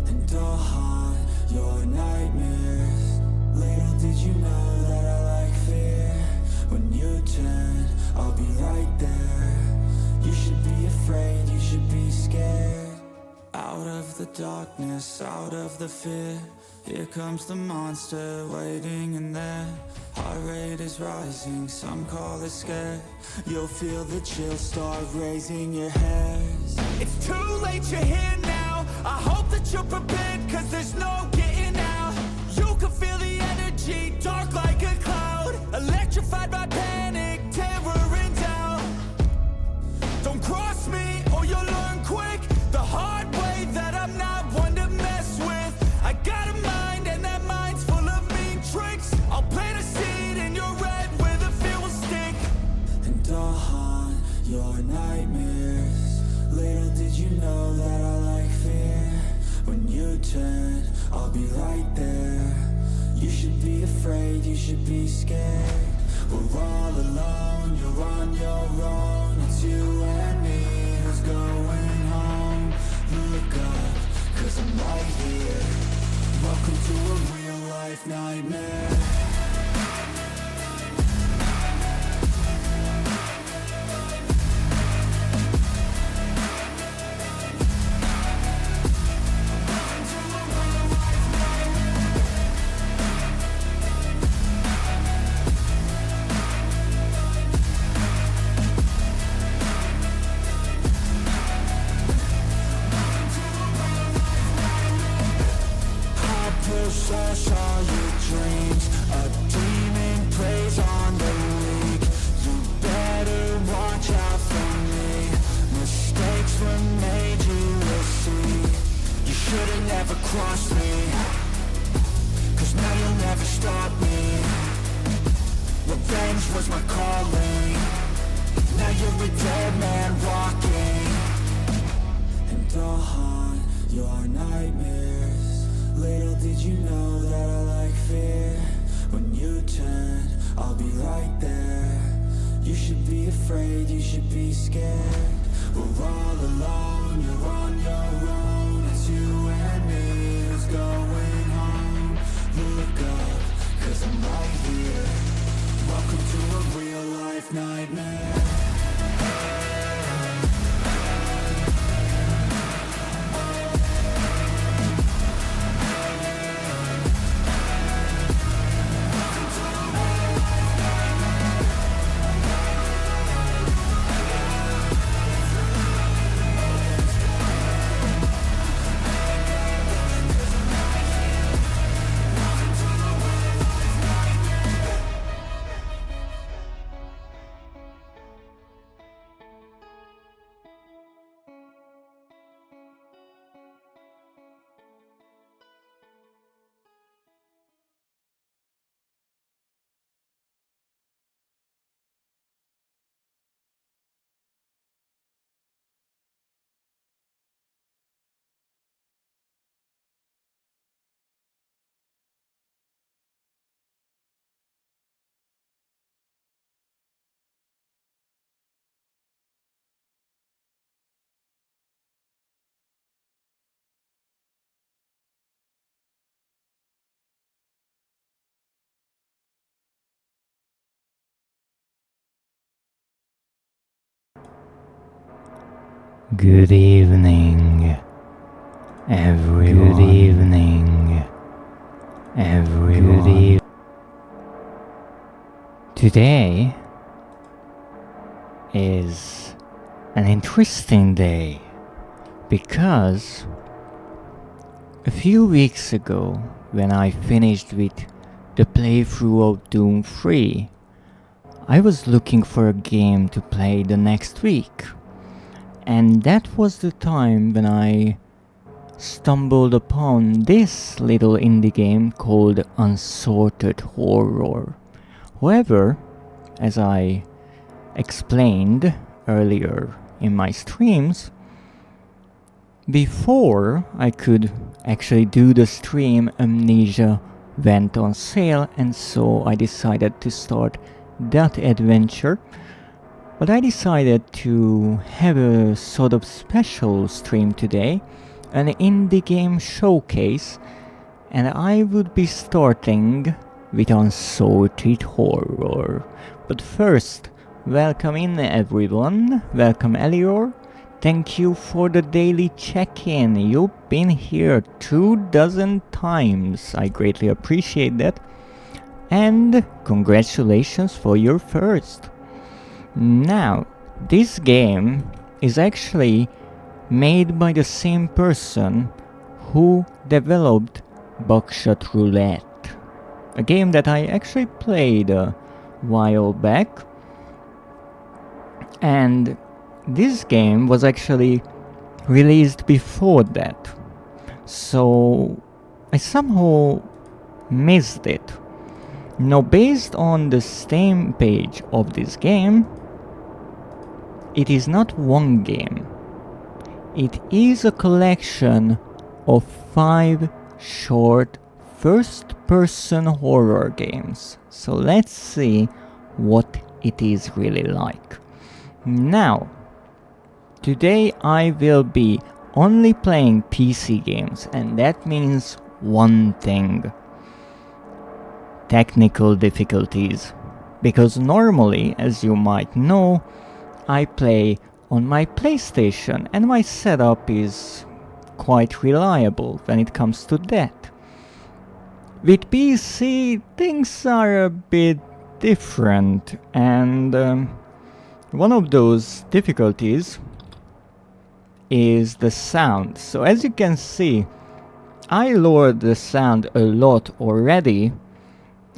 and I'll haunt your nightmares. Little did you know that I like fear. When you turn, I'll be right there. You should be afraid, you should be scared. Out of the darkness, out of the fear, here comes the monster waiting in there. Heart rate is rising, some call it scared. You'll feel the chill start raising your hairs. It's too late, you're here now. I hope that you're prepared, cause there's no getting out. You can feel the energy, dark like a cloud. Electrified by panic, terror and doubt. Don't cross me or you'll learn quick the hard way that I'm not one to mess with. I got a mind and that mind's full of mean tricks. I'll plant a seed in your red where the fear will stick, and I'll haunt your nightmares. Little did you know that I like fear. When you turn, I'll be right there. You should be afraid, you should be scared. We're all alone, you're on your own. It's you and me who's going home. Look up, cause I'm right here. Welcome to a real life nightmare. Push all your dreams. A demon preys on the weak. You better watch out for me. Mistakes were made, you will see. You should've never crossed me, cause now you'll never stop me. Revenge was my calling. Now you're a dead man walking, and I'll haunt your nightmares. Little did you know that I like fear. When you turn, I'll be right there. You should be afraid, you should be scared. We're all alone, you're on your own. It's you and me who's going home. Look up, cause I'm right here. Welcome to a real life nightmare. Good evening, everyone. Good evening, everyone. Today is an interesting day because a few weeks ago, when I finished with the playthrough of Doom 3, I was looking for a game to play the next week. And that was the time when I stumbled upon this little indie game called Unsorted Horror. However, as I explained earlier in my streams, before I could actually do the stream, Amnesia went on sale, and so I decided to start that adventure. But I decided to have a sort of special stream today, an indie game showcase, and I would be starting with Unsorted Horror. But first, welcome in everyone, welcome Elior. Thank you for the daily check-in. You've been here 24 times. I greatly appreciate that. And congratulations for your first. Now, this game is actually made by the same person who developed Buckshot Roulette, a game that I actually played a while back. And this game was actually released before that, so I somehow missed it. Now, based on the Steam page of this game, it is not one game. It is a collection of 5 short first-person horror games. So let's see what it is really like. Now, today I will be only playing PC games, and that means one thing: technical difficulties. Because normally, as you might know, I play on my PlayStation and my setup is quite reliable when it comes to that. With PC, things are a bit different, and one of those difficulties is the sound. So as you can see, I lowered the sound a lot already,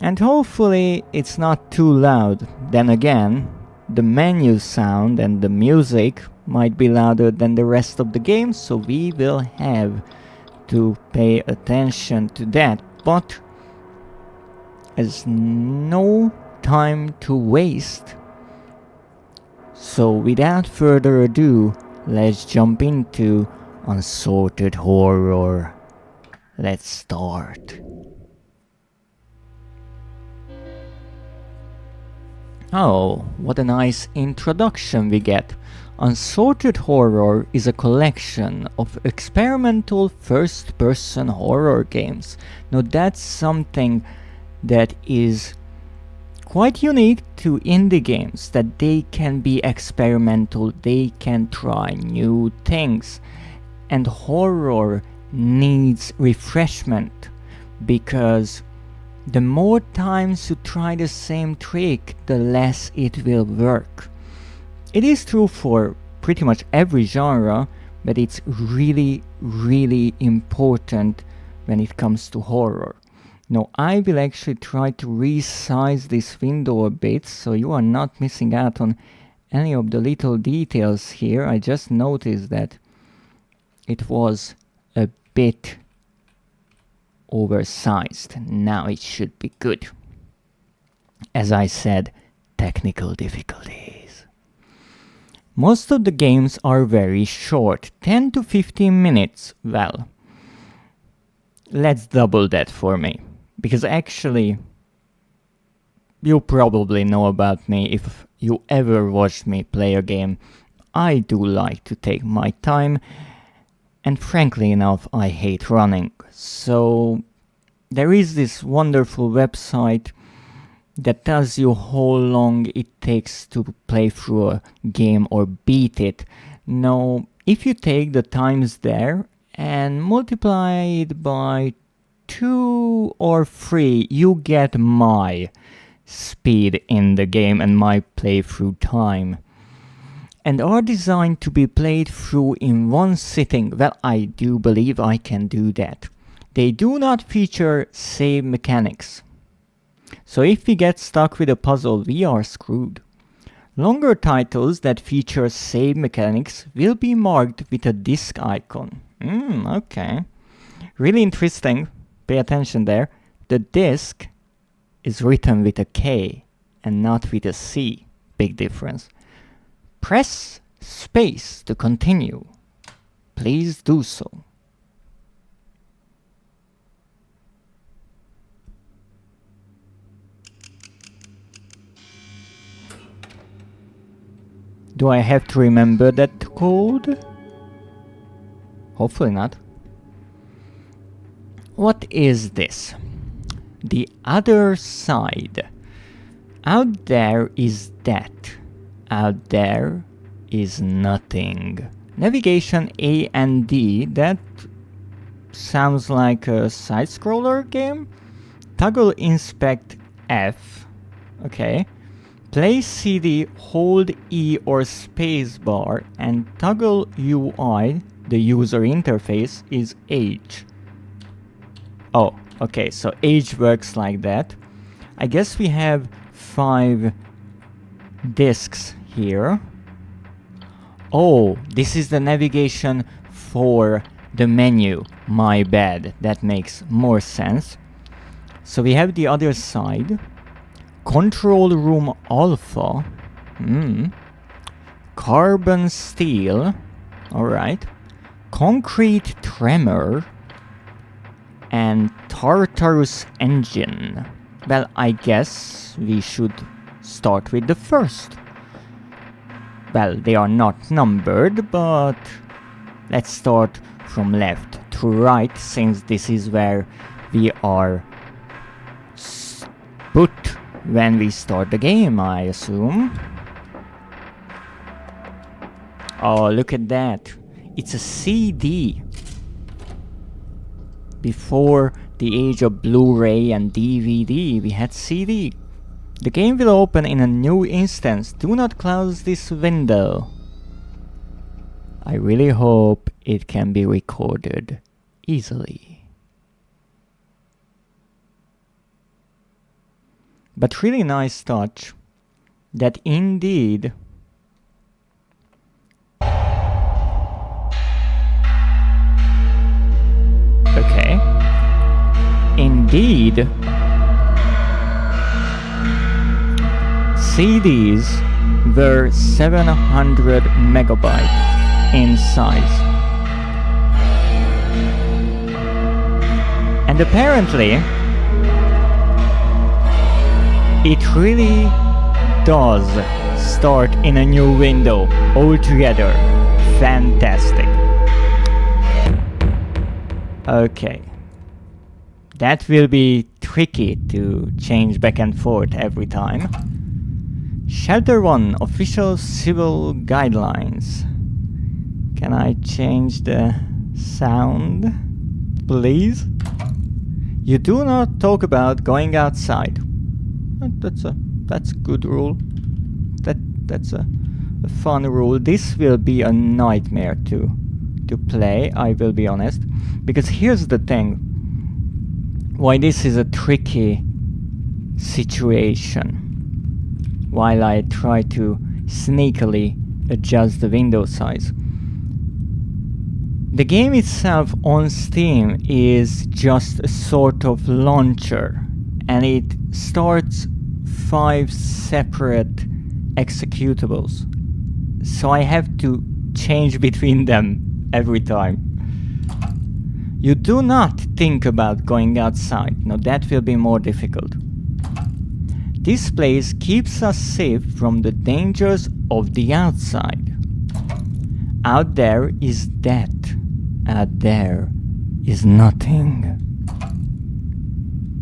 and hopefully it's not too loud. Then again, the menu sound and the music might be louder than the rest of the game, so we will have to pay attention to that. But there's no time to waste, so without further ado, let's jump into Unsorted Horror. Let's start. Oh, what a nice introduction we get. Unsorted Horror is a collection of experimental first-person horror games. Now that's something that is quite unique to indie games, that they can be experimental, they can try new things. And horror needs refreshment, because the more times you try the same trick, the less it will work. It is true for pretty much every genre, but it's really, really important when it comes to horror. Now, I will actually try to resize this window a bit, so you are not missing out on any of the little details here. I just noticed that it was a bit oversized. Now it should be good. As I said, technical difficulties. Most of the games are very short, 10 to 15 minutes. Well, let's double that for me, because actually you probably know about me if you ever watched me play a game. I do like to take my time, and frankly enough, I hate running. So there is this wonderful website that tells you how long it takes to play through a game or beat it. Now, if you take the times there and multiply it by 2 or 3, you get my speed in the game and my playthrough time. And are designed to be played through in one sitting. Well, I do believe I can do that. They do not feature save mechanics. So if we get stuck with a puzzle, we are screwed. Longer titles that feature save mechanics will be marked with a disc icon. Okay. Really interesting. Pay attention there. The disc is written with a K and not with a C. Big difference. Press space to continue. Please do so. Do I have to remember that code? Hopefully not. What is this? The other side. Out there is that. Out there is nothing. Navigation A and D. That sounds like a side-scroller game. Toggle inspect F. Okay. Play CD, hold E or space bar, and toggle UI, the user interface, is H. Oh, okay, so H works like that. I guess we have 5 discs here. Oh, this is the navigation for the menu. My bad, that makes more sense. So we have the other side. Control room alpha. Carbon steel. Alright. Concrete tremor. And Tartarus engine. Well, I guess we should start with the first. Well, they are not numbered, but let's start from left to right, since this is where we are put when we start the game, I assume. Oh, look at that. It's a CD. Before the age of Blu-ray and DVD, we had CD. The game will open in a new instance. Do not close this window. I really hope it can be recorded easily. But really nice touch that indeed indeed CDs were 700 megabyte in size. And apparently it really does start in a new window altogether. Fantastic. Okay. That will be tricky to change back and forth every time. Shelter 1, official civil guidelines. Can I change the sound, please? You do not talk about going outside. That's a good rule. That's a fun rule. This will be a nightmare to play, I will be honest. Because here's the thing. Why this is a tricky situation. While I try to sneakily adjust the window size. The game itself on Steam is just a sort of launcher, and it starts 5 separate executables. So I have to change between them every time. You do not think about going outside. No, that will be more difficult. This place keeps us safe from the dangers of the outside. Out there is that. Out there is nothing.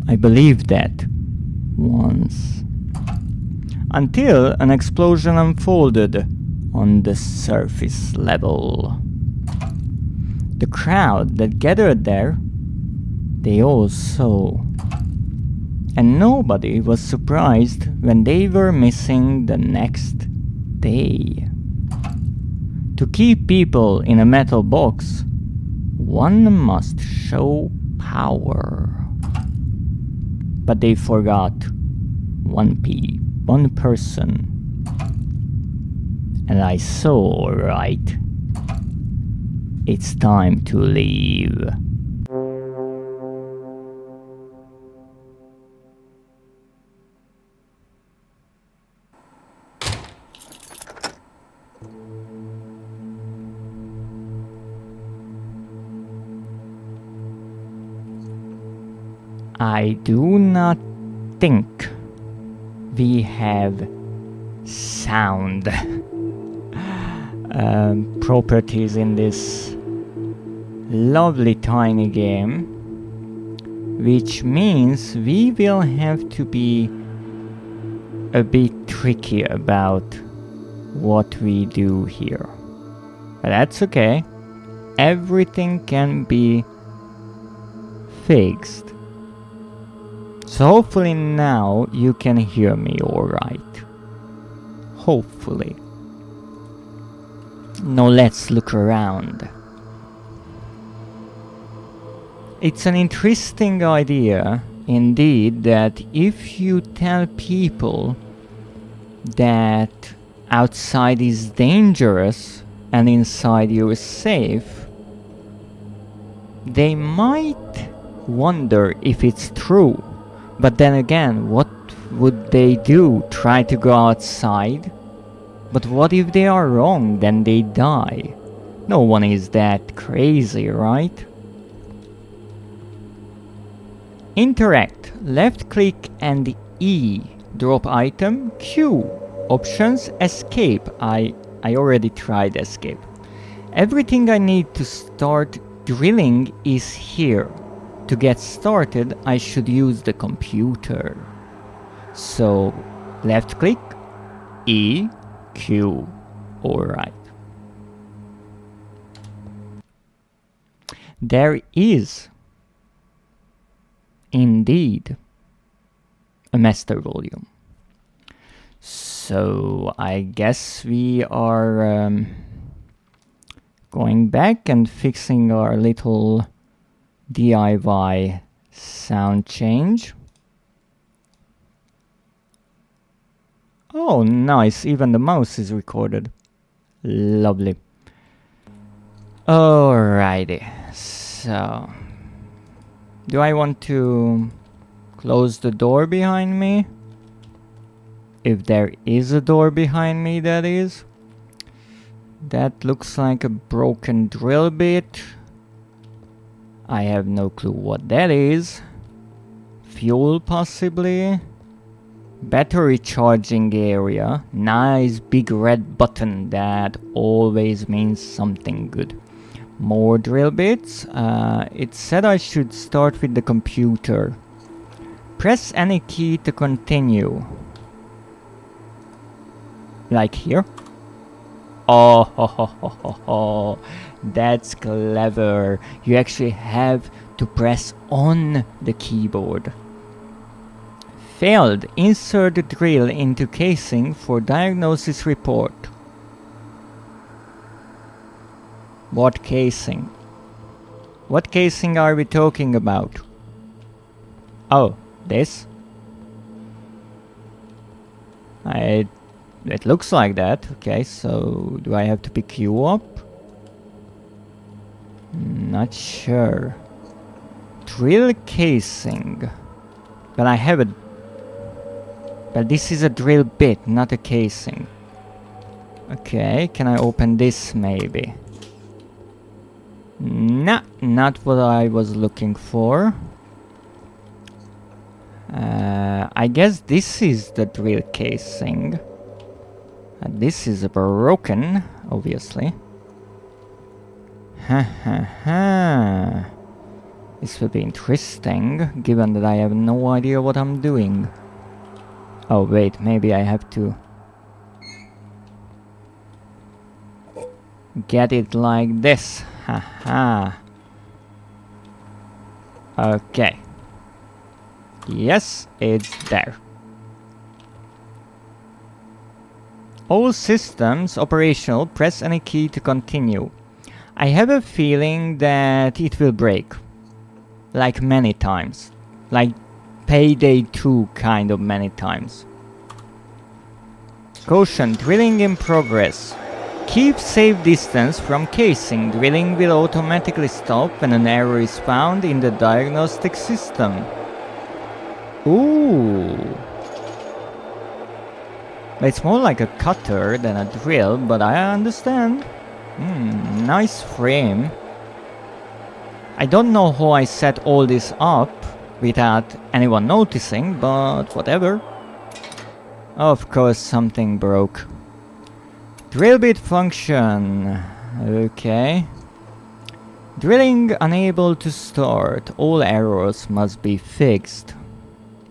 I believed that once. Until an explosion unfolded on the surface level. The crowd that gathered there, they all saw. And nobody was surprised when they were missing the next day. To keep people in a metal box, one must show power. But they forgot one person. And I saw right. It's time to leave. I do not think we have sound properties in this lovely tiny game, which means we will have to be a bit tricky about what we do here. But that's okay. Everything can be fixed. So hopefully now you can hear me alright. Hopefully. Now let's look around. It's an interesting idea indeed that if you tell people that outside is dangerous and inside you're safe, they might wonder if it's true. But then again, what would they do? Try to go outside? But what if they are wrong? Then they die. No one is that crazy, right? Interact. Left click and E. Drop item. Q. Options. Escape. I already tried escape. Everything I need to start drilling is here. To get started, I should use the computer. So, left click, E, Q. Alright. There is indeed a master volume. So, I guess we are going back and fixing our little DIY sound change. Oh, nice. Even the mouse is recorded. Lovely. Alrighty. So, do I want to close the door behind me? If there is a door behind me, that is. That looks like a broken drill bit. I have no clue what that is. Fuel possibly. Battery charging area. Nice big red button. That always means something good. More drill bits. It said I should start with the computer. Press any key to continue. Like here. Oh, ho, ho, ho, ho, ho. That's clever. You actually have to press on the keyboard. Failed. Insert the drill into casing for diagnosis report. What casing? What casing are we talking about? Oh, this? It looks like that. Okay, so do I have to pick you up? Not sure. Drill casing. But I have a... But this is a drill bit, not a casing. Okay, can I open this maybe? Nah, not what I was looking for. I guess this is the drill casing. This is broken, obviously. Ha ha ha. This will be interesting, given that I have no idea what I'm doing. Oh wait, maybe I have to get it like this. Ha ha. Okay. Yes, it's there. All systems operational, press any key to continue. I have a feeling that it will break. Like many times. Like Payday 2 kind of many times. Caution, drilling in progress. Keep safe distance from casing. Drilling will automatically stop when an error is found in the diagnostic system. Ooh. It's more like a cutter than a drill, but I understand. Nice frame. I don't know how I set all this up without anyone noticing, but whatever. Of course something broke. Drill bit function. Okay. Drilling unable to start. All errors must be fixed.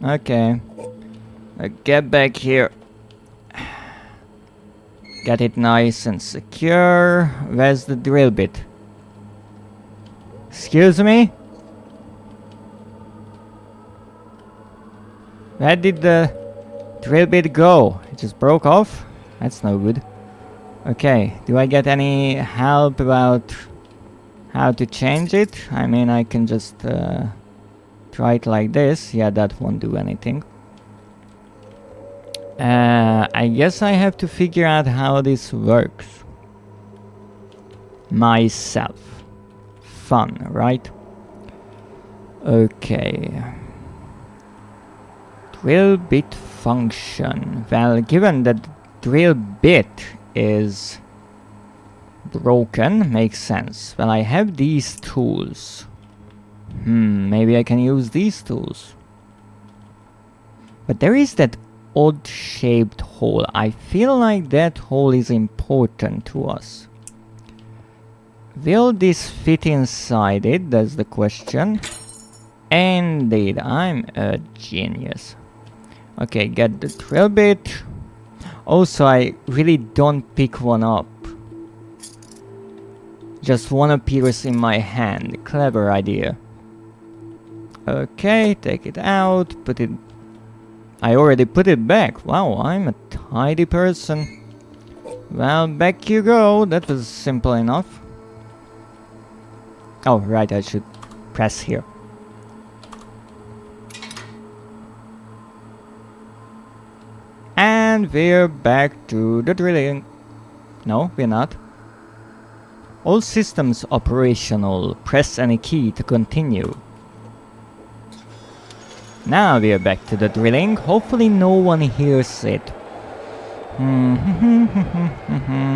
Okay. Get back here. Get it nice and secure. Where's the drill bit? Excuse me? Where did the drill bit go? It just broke off? That's no good. Okay, do I get any help about how to change it? I mean, I can just try it like this. Yeah, that won't do anything. I guess I have to figure out how this works. Myself. Fun, right? Okay. Drill bit function. Well, given that drill bit is broken, makes sense. Well, I have these tools. Maybe I can use these tools. But there is that odd shaped hole. I feel like that hole is important to us. Will this fit inside it? That's the question. Indeed, I'm a genius. Okay, get the drill bit. Also, I really don't pick one up. Just one appears in my hand. Clever idea. Okay, take it out, put it... I already put it back. Wow, I'm a tidy person. Well, back you go. That was simple enough. Oh, right, I should press here. And we're back to the drilling. No, we're not. All systems operational. Press any key to continue. Now we're back to the drilling. Hopefully no one hears it.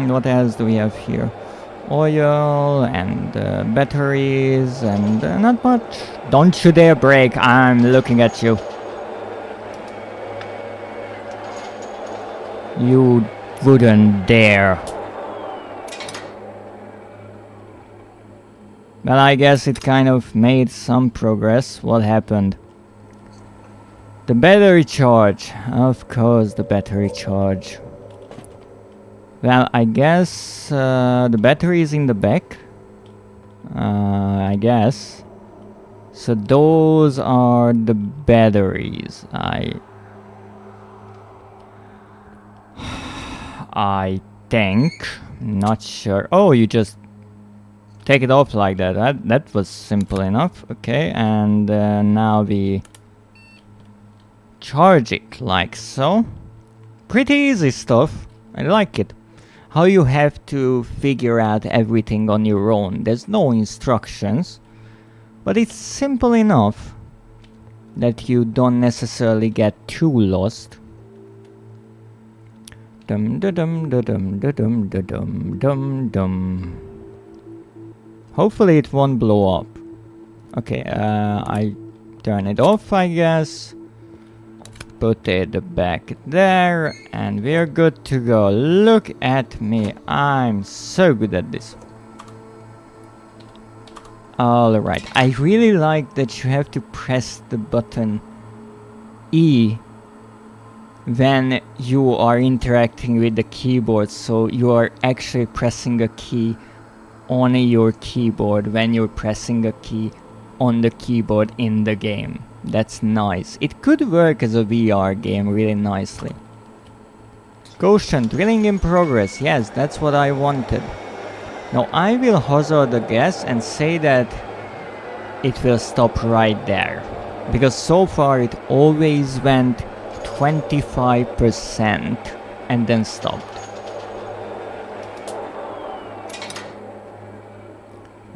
What else do we have here? Oil and batteries and not much. Don't you dare break. I'm looking at you. You wouldn't dare. Well, I guess it kind of made some progress. What happened? The battery charge. Of course, the battery charge. Well, I guess the battery is in the back. I guess. So those are the batteries. I think. Not sure. Oh, you just take it off like that. That was simple enough. Okay, and now we charge it like so. Pretty easy stuff. I like it. How you have to figure out everything on your own. There's no instructions, but it's simple enough that you don't necessarily get too lost. Dum da dum da dum da dum da dum dum dum. Hopefully it won't blow up. Okay, I turn it off, I guess. Put it back there, and we're good to go. Look at me, I'm so good at this. Alright, I really like that you have to press the button E when you are interacting with the keyboard, so you are actually pressing a key on your keyboard when you're pressing a key on the keyboard in the game. That's nice. It could work as a VR game really nicely. Caution, drilling in progress. Yes, that's what I wanted. Now I will hazard a guess and say that it will stop right there. Because so far it always went 25% and then stopped.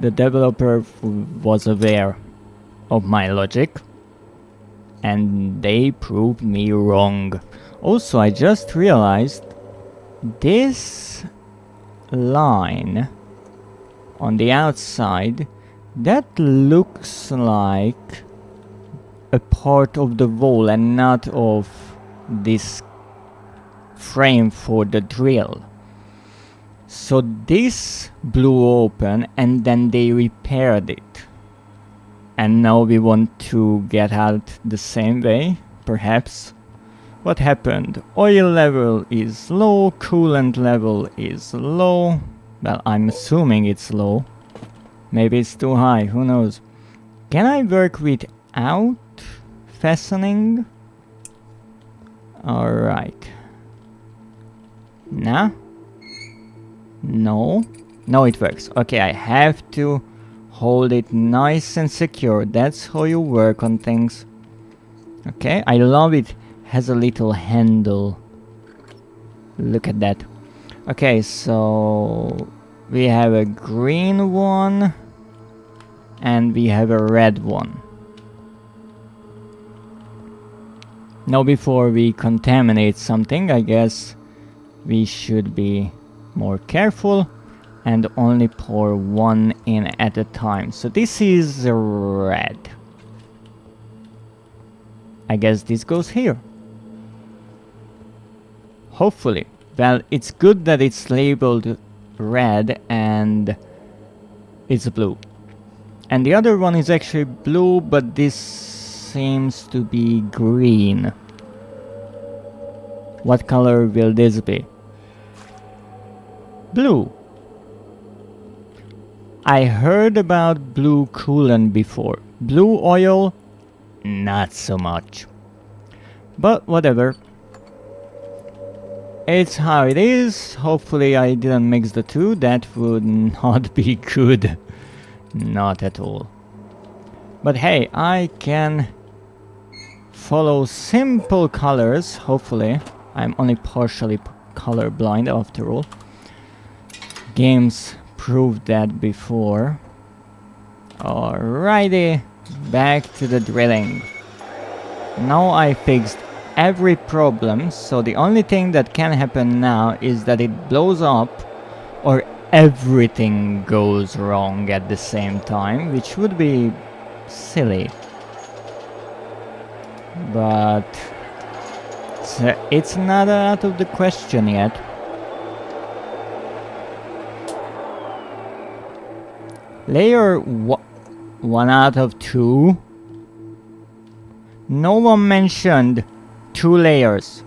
The developer was aware of my logic, and they proved me wrong. Also, I just realized this line on the outside, that looks like a part of the wall and not of this frame for the drill. So this blew open and then they repaired it. And now we want to get out the same way, perhaps. What happened? Oil level is low, coolant level is low. Well, I'm assuming it's low. Maybe it's too high, who knows. Can I work without fastening? Alright. Nah? No? No, it works. Okay, I have to hold it nice and secure. That's how you work on things. Okay, I love it. Has a little handle. Look at that. Okay, so we have a green one and we have a red one. Now before we contaminate something, I guess we should be more careful and only pour one in at a time. So this is red. I guess this goes here. Hopefully. Well, it's good that it's labeled red and it's blue. And the other one is actually blue, but this seems to be green. What color will this be? Blue. I heard about blue coolant before. Blue oil, not so much. But whatever. It's how it is. Hopefully I didn't mix the two. That would not be good. Not at all. But hey, I can follow simple colors, hopefully. I'm only partially colorblind after all. Games proved that before. Alrighty, back to the drilling. Now I fixed every problem, so the only thing that can happen now is that it blows up or everything goes wrong at the same time, which would be silly. But it's not out of the question yet. Layer 1 out of 2. No one mentioned 2 layers.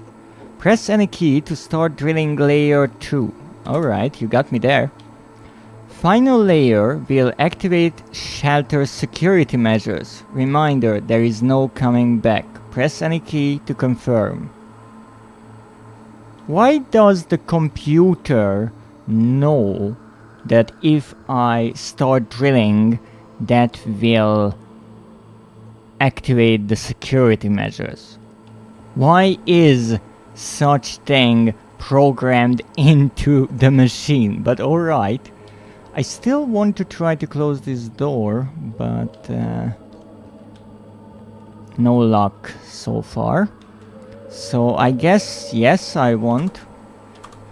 Press any key to start drilling layer 2. Alright, you got me there. Final layer will activate shelter security measures. Reminder, there is no coming back. Press any key to confirm. Why does the computer know that if I start drilling, that will activate the security measures? Why is such thing programmed into the machine? But alright. I still want to try to close this door, but no luck so far. So I guess yes, I won't.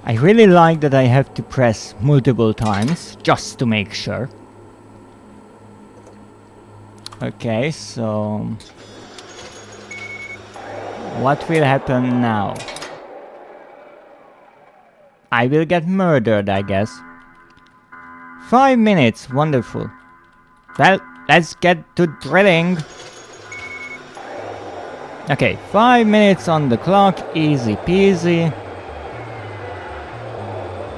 I really like that I have to press multiple times just to make sure. Okay, so what will happen now? I will get murdered, I guess. 5 minutes, wonderful. Well, let's get to drilling. Okay, 5 minutes on the clock, easy peasy.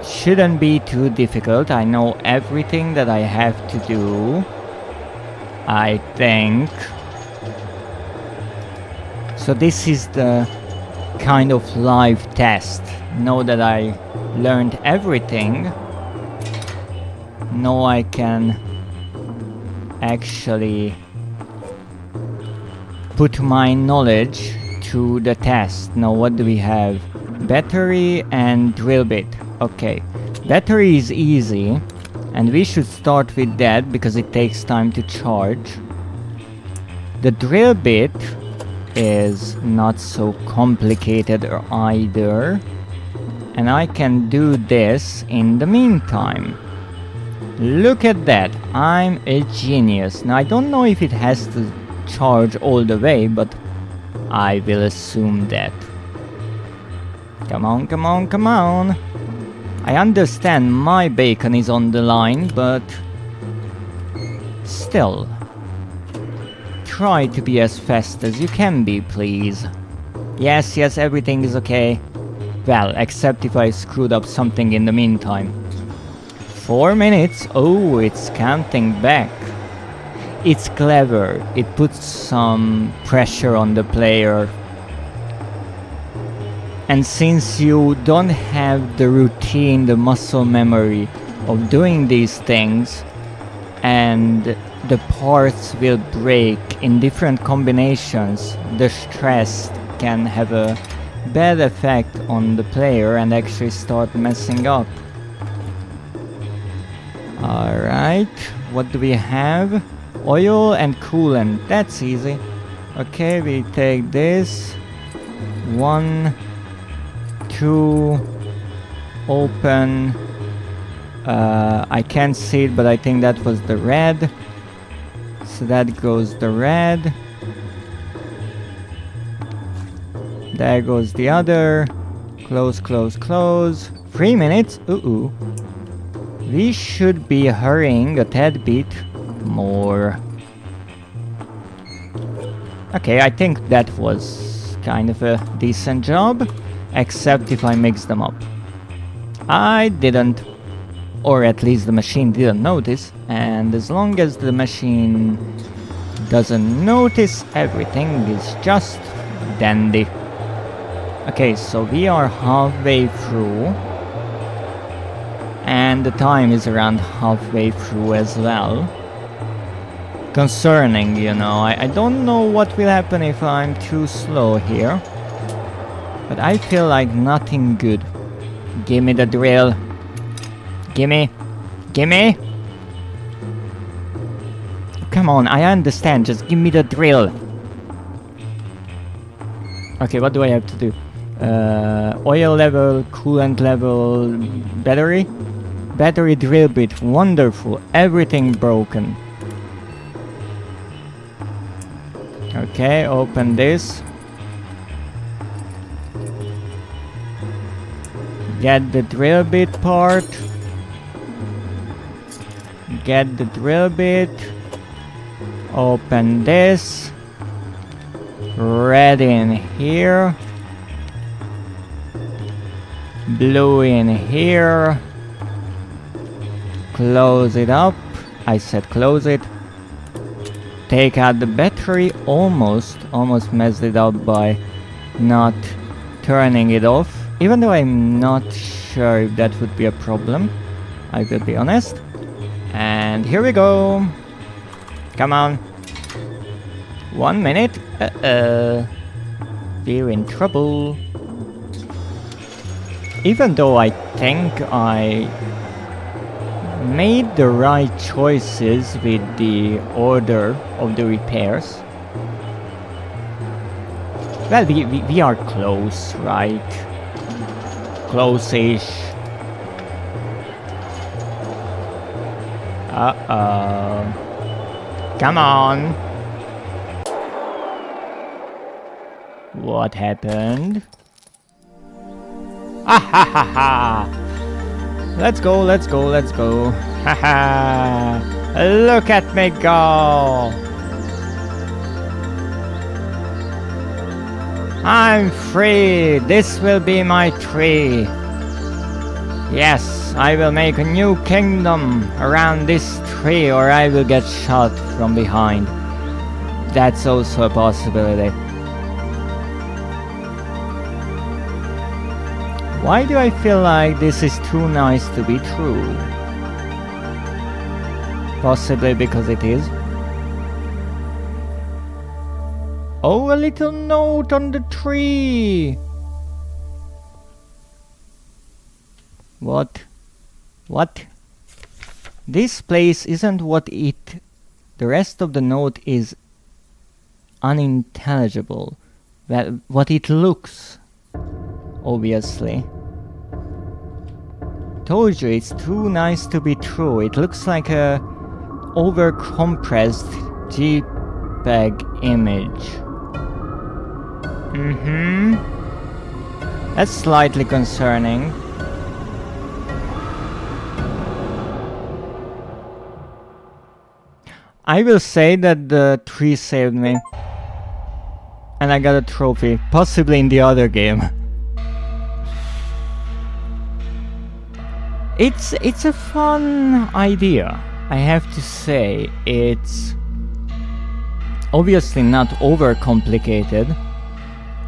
Shouldn't be too difficult. I know everything that I have to do, I think. So this is the kind of live test. Know that I learned everything. Now I can actually put my knowledge to the test. Now what do we have? Battery and drill bit. Okay, battery is easy and we should start with that because it takes time to charge. The drill bit is not so complicated either, and I can do this in the meantime. Look at that, I'm a genius. Now I don't know if it has to charge all the way, but I will assume that. Come on, come on, come on. I understand my bacon is on the line, but still, try to be as fast as you can be, please. Yes, everything is okay. Well, except if I screwed up something in the meantime. 4 minutes? Oh, it's counting back. It's clever. It puts some pressure on the player. And since you don't have the routine, the muscle memory of doing these things, and the parts will break in different combinations, the stress can have a bad effect on the player and actually start messing up. Alright, what do we have? Oil and coolant, that's easy. Okay, we take this. 1, 2, open. I can't see it, but I think that was the red. So that goes the red. There goes the other. Close, close, close. 3 minutes. Ooh. We should be hurrying a tad bit more. Okay, I think that was kind of a decent job. Except if I mix them up. I didn't. Or at least the machine didn't notice. And as long as the machine doesn't notice, everything is just dandy. Okay, so we are halfway through. And the time is around halfway through as well. Concerning, you know. I don't know what will happen if I'm too slow here. But I feel like nothing good. Give me the drill. Gimme. Gimme. Come on, I understand. Just give me the drill. Okay, what do I have to do? Oil level, coolant level, battery? Battery drill bit. Wonderful. Everything broken. Okay, open this. Get the drill bit part. Get the drill bit. Open this. Red in here. Blue in here. Close it up. I said close it. Take out the battery. Almost messed it up by not turning it off. Even though I'm not sure if that would be a problem, I will be honest. And here we go. Come on. 1 minute. We're in trouble. Even though I think I made the right choices with the order of the repairs. Well, we are close, right? Close-ish. Uh-oh. Come on. What happened? Ah ha ha ha! Let's go, let's go, let's go. Ha ha! Look at me go! I'm free! This will be my tree! Yes, I will make a new kingdom around this tree, or I will get shot from behind. That's also a possibility. Why do I feel like this is too nice to be true? Possibly because it is. Oh, a little note on the tree! What? What? This place isn't what it... The rest of the note is unintelligible. Well, what it looks. Obviously. Told you, it's too nice to be true. It looks like a over-compressed JPEG image. That's slightly concerning. I will say that the tree saved me. And I got a trophy, possibly in the other game. It's a fun idea, I have to say. It's obviously not overcomplicated,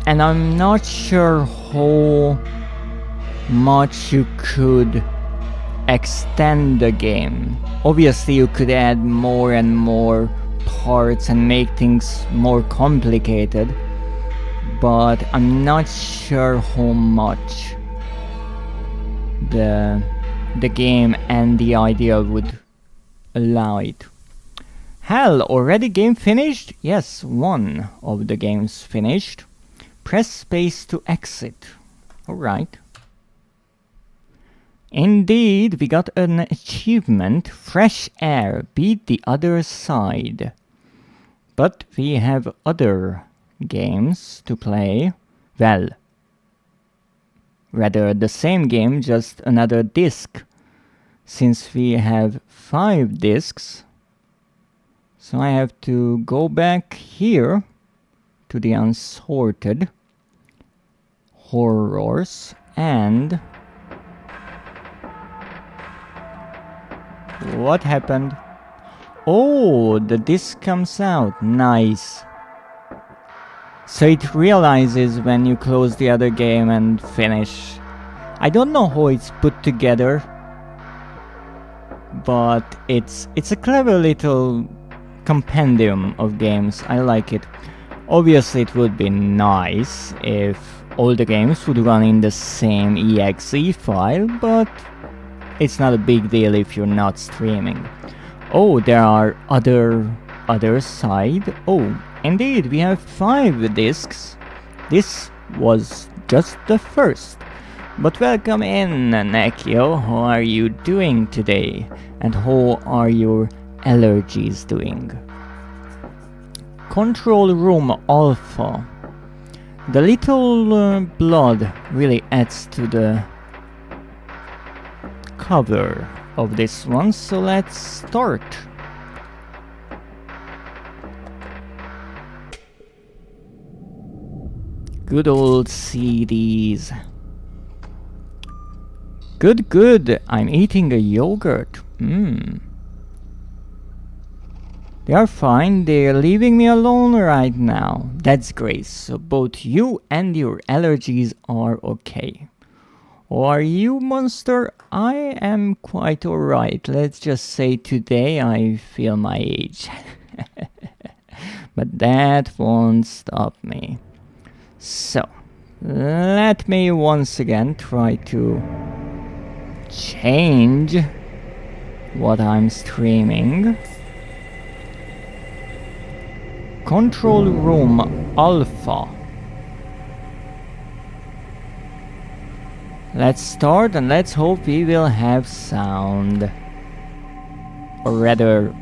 and I'm not sure how much you could extend the game. Obviously you could add more and more parts and make things more complicated, but I'm not sure how much the game and the idea would allow it. Hell, already game finished? Yes, one of the games finished. Press space to exit. Alright. Indeed, we got an achievement. Fresh air. Beat the other side. But we have other games to play. Well, rather the same game, just another disc. Since we have 5 discs. So I have to go back here to the Unsorted Horrors and... What happened? Oh, the disc comes out. Nice. So it realizes when you close the other game and finish. I don't know how it's put together, but it's a clever little compendium of games. I like it. Obviously it would be nice if all the games would run in the same exe file, but it's not a big deal if you're not streaming. Oh, there are other side. Oh, indeed, we have 5 discs. This was just the first. But welcome in, Nekio. How are you doing today? And how are your allergies doing? Control Room Alpha. The little blood really adds to the cover of this one, so let's start. Good old CDs. Good, good. I'm eating a yogurt. They are fine. They're leaving me alone right now. That's great. So both you and your allergies are okay. Or are you, monster? I am quite alright. Let's just say today I feel my age. But that won't stop me. So, let me once again try to change what I'm streaming. Control Room Alpha. Let's start and let's hope we will have sound. Or rather,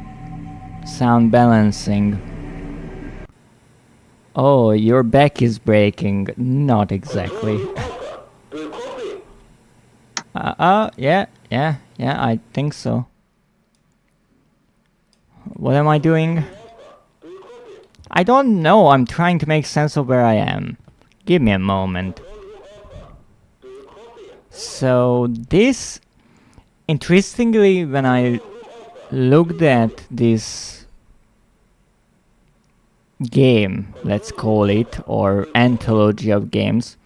sound balancing. Oh, your back is breaking. Not exactly. Yeah, I think so. What am I doing? I don't know, I'm trying to make sense of where I am. Give me a moment. So this, interestingly, when I looked at this game, let's call it, or anthology of games,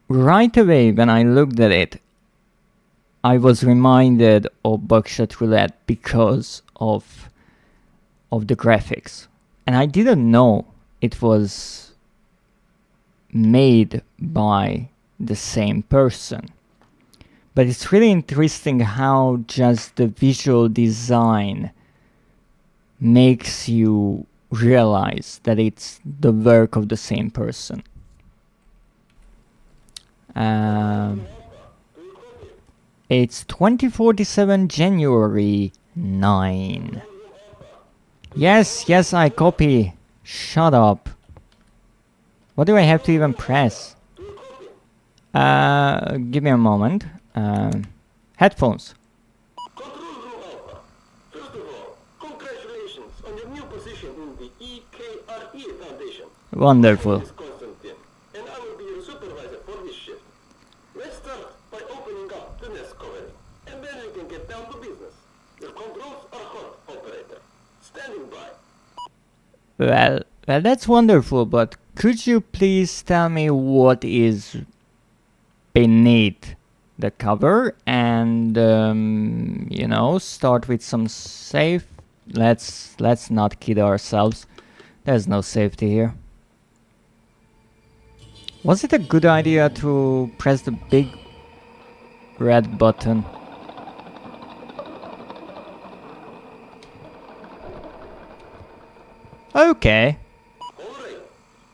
right away when I looked at it, I was reminded of Buckshot Roulette because of the graphics. And I didn't know it was made by the same person. But it's really interesting how just the visual design makes you realize that it's the work of the same person. It's 2047 January 9. Yes, I copy. Shut up. What do I have to even press? Give me a moment. Headphones. Foundation. Wonderful. My name is Konstantin, and I will be your supervisor for this shift. Let's start by opening up the nest covering, and then we can get down to business. Your controls are hot, operator. Standing by. Well, that's wonderful, but could you please tell me what is beneath the cover and you know, start with some safe. Let's not kid ourselves. There's no safety here. Was it a good idea to press the big red button? Okay. Alright,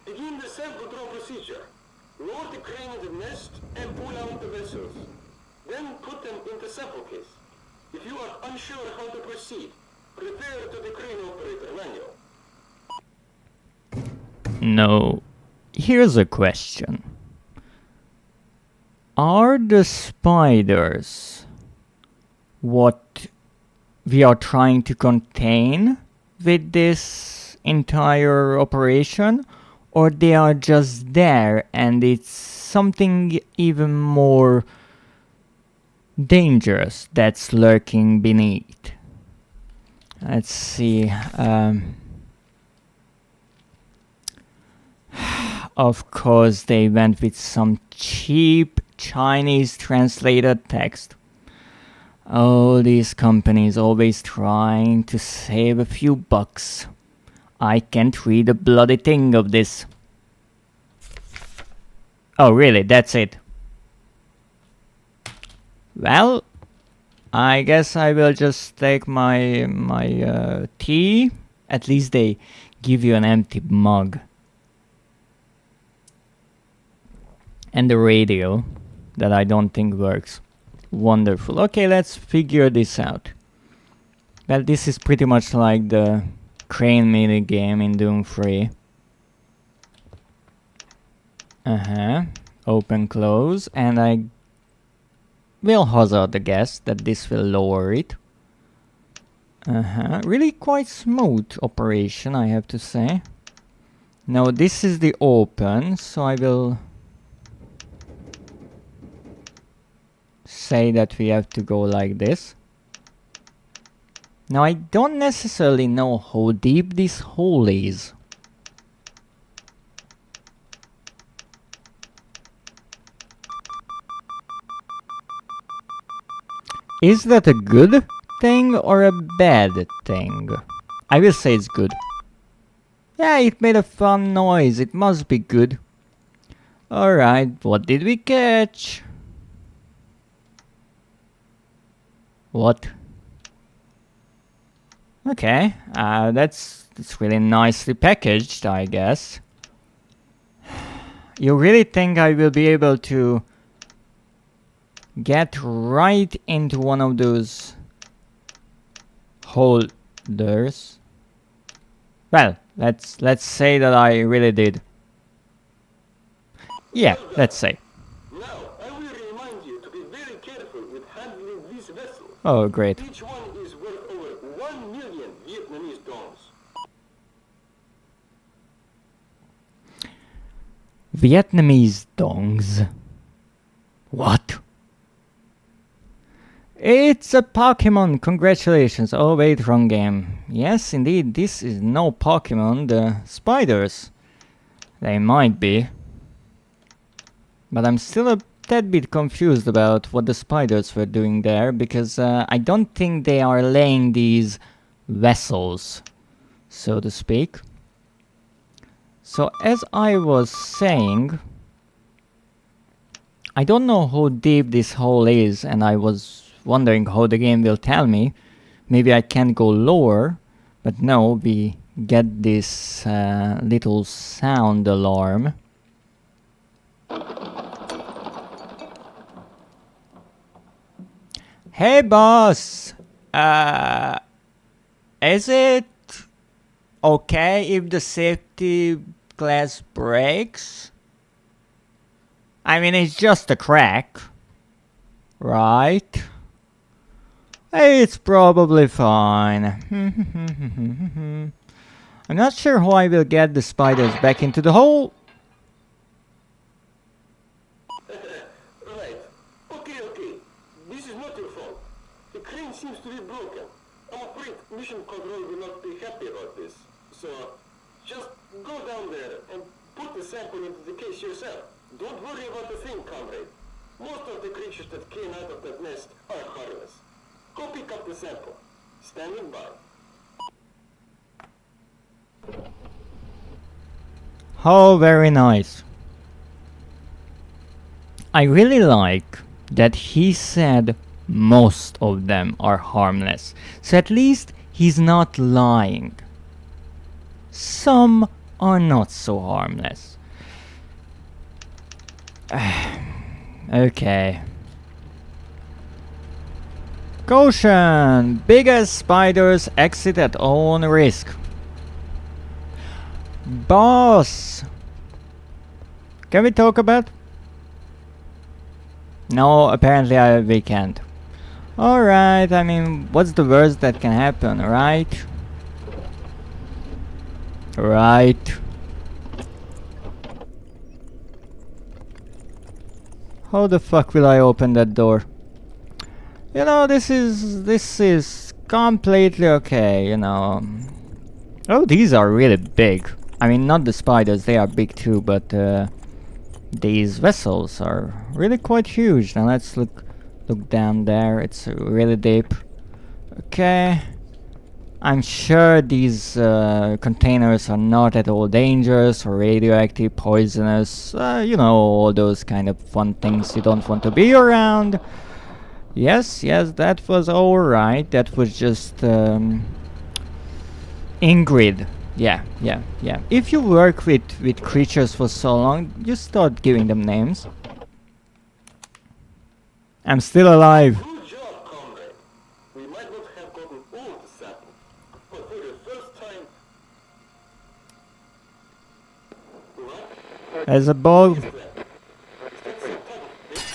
begin the self-control procedure. Lower the crane in the nest and pull out the vessels. Then put them in the sample case. If you are unsure how to proceed, refer to the crane operator manual. No. Here's a question. Are the spiders what we are trying to contain with this entire operation, or they are just there and it's something even more dangerous that's lurking beneath? Let's see. Of course they went with some cheap Chinese translated text. All these companies always trying to save a few bucks. I can't read a bloody thing of this. Oh really, that's it. Well, I guess I will just take my tea. At least they give you an empty mug. And the radio that I don't think works. Wonderful. Okay, let's figure this out. Well, this is pretty much like the crane mini game in Doom 3. Open, close, and I will hazard a guess that this will lower it. Really quite smooth operation, I have to say. Now this is the open, so I will say that we have to go like this. Now I don't necessarily know how deep this hole is. Is that a good thing or a bad thing? I will say it's good. Yeah, it made a fun noise. It must be good. Alright, what did we catch? What? Okay, that's really nicely packaged, I guess. You really think I will be able to get right into one of those holders? Well, let's say that I really did. Yeah, let's say. Now, I will remind you to be very careful with handling these vessels. Oh, great. Each one is worth over 1 million Vietnamese dons. Vietnamese dongs. What? It's a Pokemon, congratulations. Oh wait, wrong game. Yes, indeed, this is no Pokemon, the spiders. They might be. But I'm still a tad bit confused about what the spiders were doing there, because I don't think they are laying these vessels, so to speak. So as I was saying, I don't know how deep this hole is, and I was wondering how the game will tell me. Maybe I can go lower, but no, we get this little sound alarm. Hey boss! Is it okay if the safety glass breaks? I mean, it's just a crack, right? It's probably fine. I'm not sure how I will get the spiders back into the hole. Right. Okay. This is not your fault. The crane seems to be broken. I'm afraid Mission Control will not be happy about this. So, just go down there and put the sample into the case yourself. Don't worry about the thing, comrade. Most of the creatures that came out of that nest are harmless. Go pick up the sample. Standing by. Oh, very nice. I really like that he said most of them are harmless. So at least he's not lying. Some are not so harmless. Okay. Caution! Biggest spiders exit at own risk. Boss! Can we talk about? No, apparently we can't. Alright, I mean, what's the worst that can happen, right? Right. How the fuck will I open that door? You know, this is completely okay, you know. Oh, these are really big. I mean, not the spiders, they are big too, but these vessels are really quite huge. Now let's look down there. It's really deep. Okay. I'm sure these containers are not at all dangerous or radioactive, poisonous. You know, all those kind of fun things you don't want to be around. Yes, that was alright. That was just Ingrid. Yeah. If you work with creatures for so long, you start giving them names. I'm still alive. Good job, comrade. We might not have gotten all the sample, but for the first time... What? There's a ball. Is that? Is that some type of fish?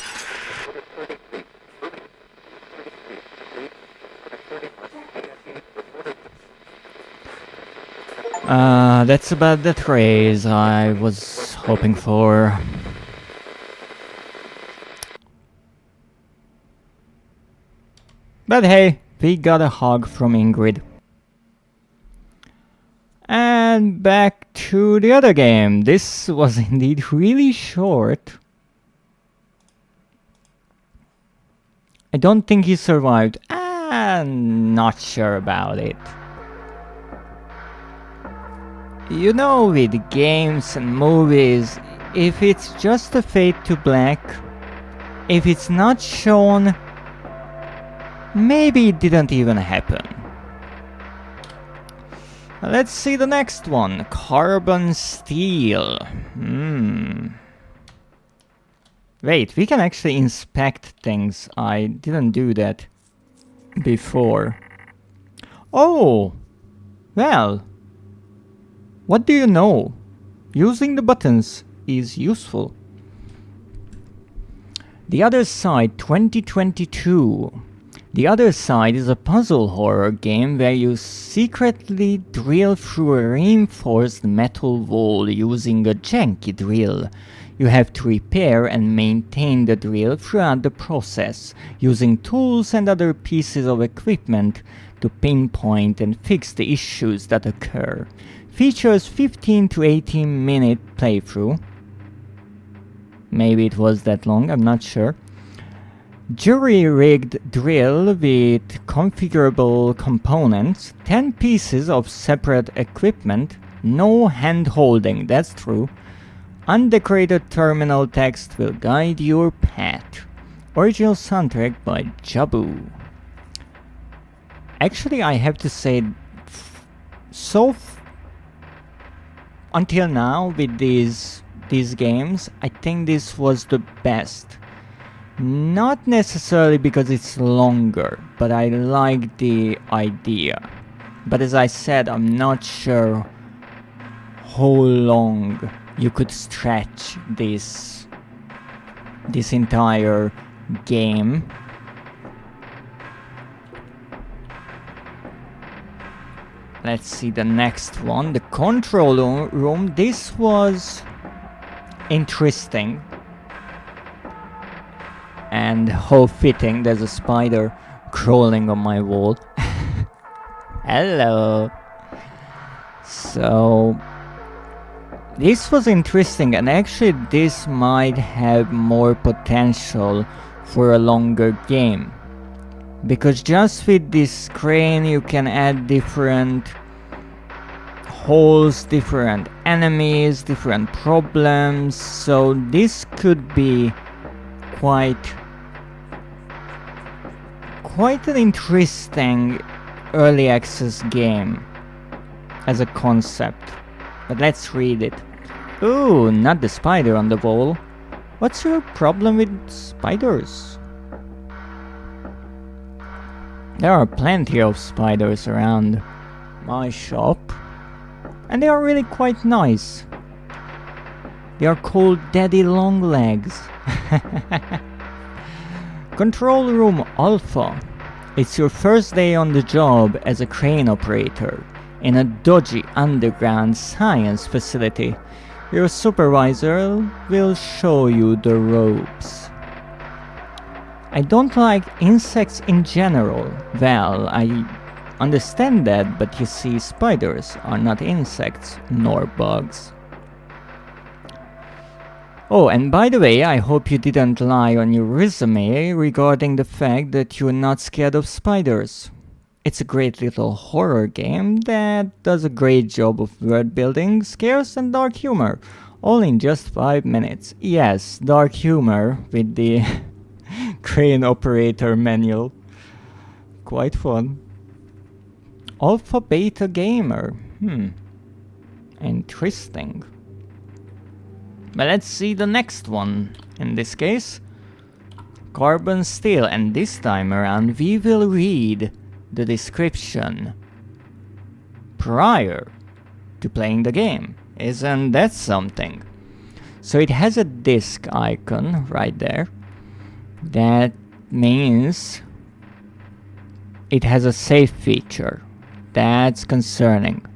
That's about the trays I was hoping for. But hey, we got a hug from Ingrid. And back to the other game. This was indeed really short. I don't think he survived. Not sure about it. You know, with games and movies, if it's just a fade to black, if it's not shown, maybe it didn't even happen. Let's see the next one. Carbon steel. Wait, we can actually inspect things. I didn't do that before. Oh! Well, what do you know? Using the buttons is useful. The Other Side 2022. The Other Side is a puzzle horror game where you secretly drill through a reinforced metal wall using a janky drill. You have to repair and maintain the drill throughout the process, using tools and other pieces of equipment to pinpoint and fix the issues that occur. Features 15 to 18 minute playthrough. Maybe it was that long, I'm not sure. Jury-rigged drill with configurable components, 10 pieces of separate equipment, no hand-holding, that's true. Undecorated terminal text will guide your path. Original soundtrack by Jabu. Actually, I have to say, until now with these games, I think this was the best. Not necessarily because it's longer, but I like the idea. But as I said, I'm not sure how long you could stretch this entire game. Let's see the next one. The control room. This was interesting. And how fitting, there's a spider crawling on my wall. Hello. So this was interesting, and actually this might have more potential for a longer game. Because just with this crane you can add different holes, different enemies, different problems. So this could be quite an interesting early access game as a concept. But let's read it. Ooh, not the spider on the wall. What's your problem with spiders? There are plenty of spiders around my shop, and they are really quite nice. They are called Daddy Longlegs. Control Room Alpha. It's your first day on the job as a crane operator in a dodgy underground science facility. Your supervisor will show you the ropes. I don't like insects in general. Well, I understand that, but you see, spiders are not insects, nor bugs. Oh, and by the way, I hope you didn't lie on your resume regarding the fact that you're not scared of spiders. It's a great little horror game that does a great job of world building, scares and dark humor, all in just 5 minutes. Yes, dark humor with the crane operator manual. Quite fun. Alpha Beta Gamer. Interesting. But let's see the next one. In this case, Carbon Steel, and this time around we will read the description prior to playing the game. Isn't that something? So it has a disc icon right there. That means it has a save feature. That's concerning.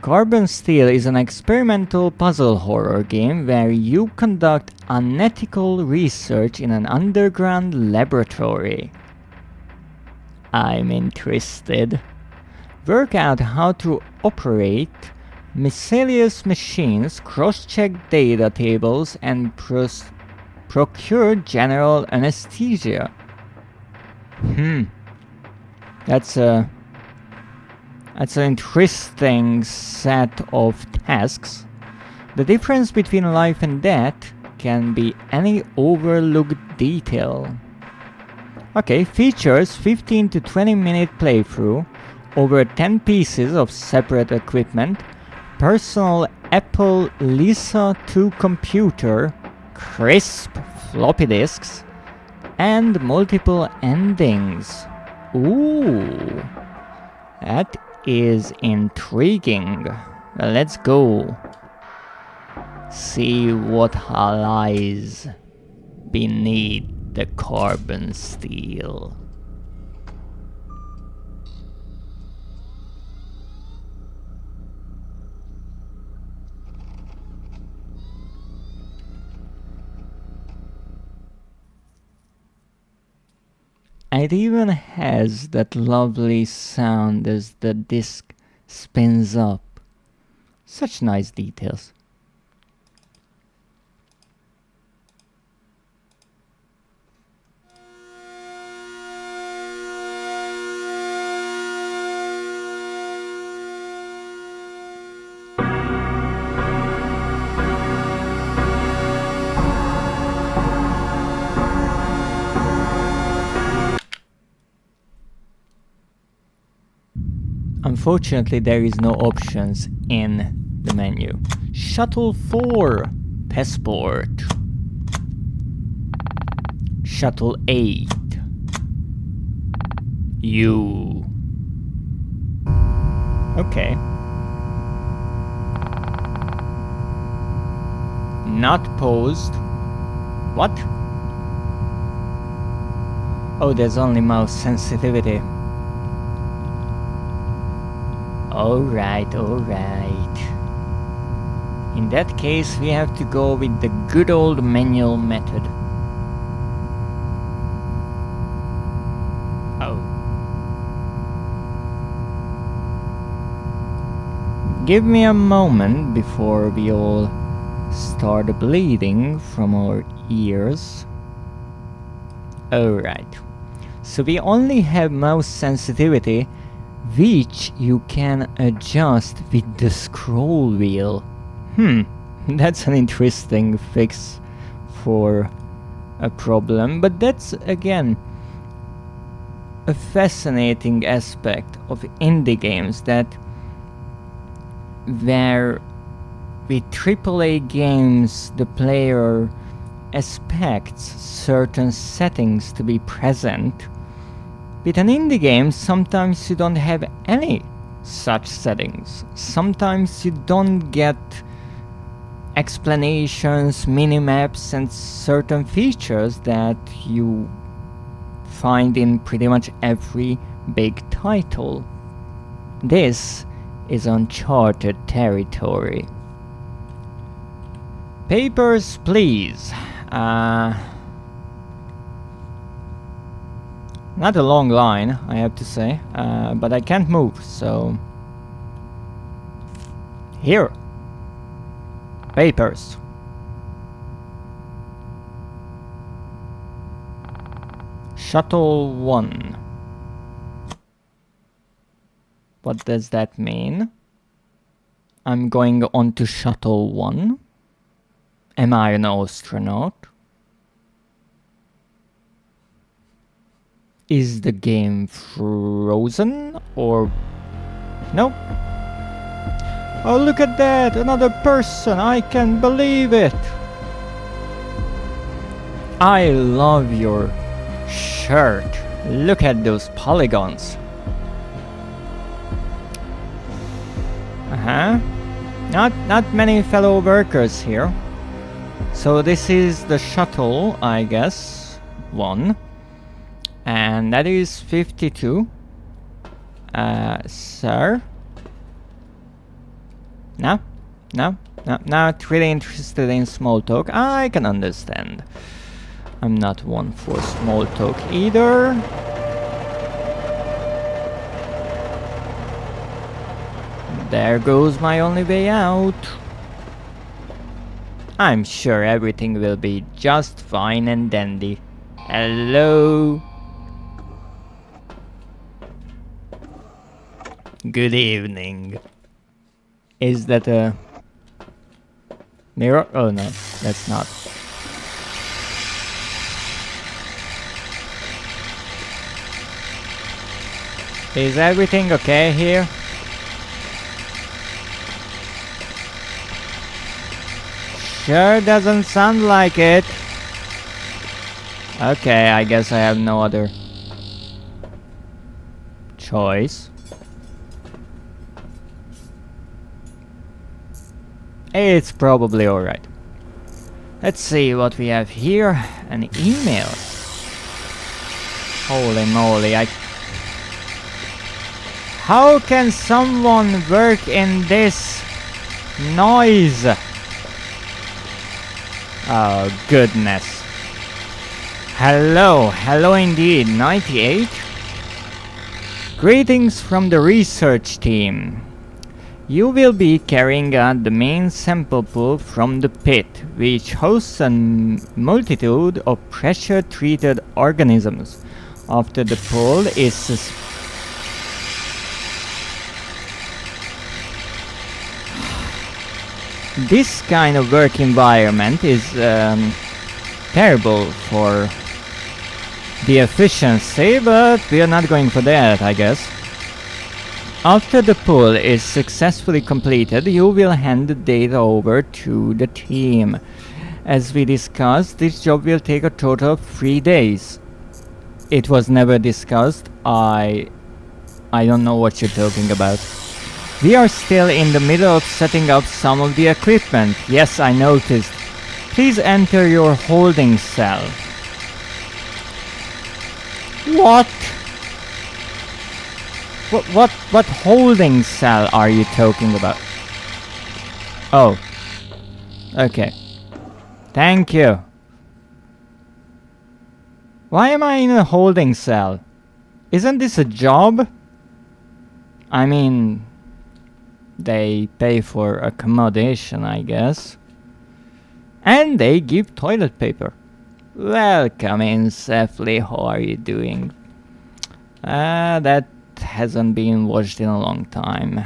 Carbon Steel is an experimental puzzle horror game where you conduct unethical research in an underground laboratory. I'm interested. Work out how to operate miscellaneous machines, cross-check data tables, and procure general anesthesia. That's an interesting set of tasks. The difference between life and death can be any overlooked detail. Okay, features 15 to 20 minute playthrough, over 10 pieces of separate equipment, personal Apple Lisa 2 computer, crisp floppy disks, and multiple endings. Ooh, that is intriguing. Well, let's go see what lies beneath the carbon steel. It even has that lovely sound as the disc spins up. Such nice details. Unfortunately, there is no options in the menu. Shuttle 4, Passport. Shuttle 8, you. Okay. Not paused. What? Oh, there's only mouse sensitivity. Alright, alright. In that case, we have to go with the good old manual method. Oh. Give me a moment before we all start bleeding from our ears. Alright. So we only have mouse sensitivity, which you can adjust with the scroll wheel. That's an interesting fix for a problem, but that's again a fascinating aspect of indie games, that where with AAA games the player expects certain settings to be present. With an indie game, sometimes you don't have any such settings. Sometimes you don't get explanations, minimaps, and certain features that you find in pretty much every big title. This is uncharted territory. Papers, please. Not a long line, I have to say, but I can't move, so... Here. Papers. Shuttle 1. What does that mean? I'm going on to Shuttle 1. Am I an astronaut? Is the game frozen or... Nope. Oh, look at that! Another person! I can't believe it! I love your shirt. Look at those polygons. Not many fellow workers here. So this is the shuttle, I guess. 1. And that is 52. Sir? No? Not really interested in small talk. I can understand. I'm not one for small talk either. There goes my only way out. I'm sure everything will be just fine and dandy. Hello? Good evening. Is that a mirror? Oh no, that's not. Is everything okay here? Sure doesn't sound like it. Okay, I guess I have no other choice. It's probably alright. Let's see what we have here. An email. Holy moly, How can someone work in this noise? Oh, goodness. Hello indeed, 98. Greetings from the research team. You will be carrying out the main sample pool from the pit, which hosts a multitude of pressure-treated organisms. After the pool is this kind of work environment is terrible for the efficiency, but we are not going for that, I guess. After the pool is successfully completed, you will hand the data over to the team. As we discussed, this job will take a total of 3 days. It was never discussed. I don't know what you're talking about. We are still in the middle of setting up some of the equipment. Yes, I noticed. Please enter your holding cell. What? What holding cell are you talking about? Oh. Okay. Thank you. Why am I in a holding cell? Isn't this a job? I mean, they pay for accommodation, I guess. And they give toilet paper. Welcome in, safely. How are you doing? That hasn't been washed in a long time.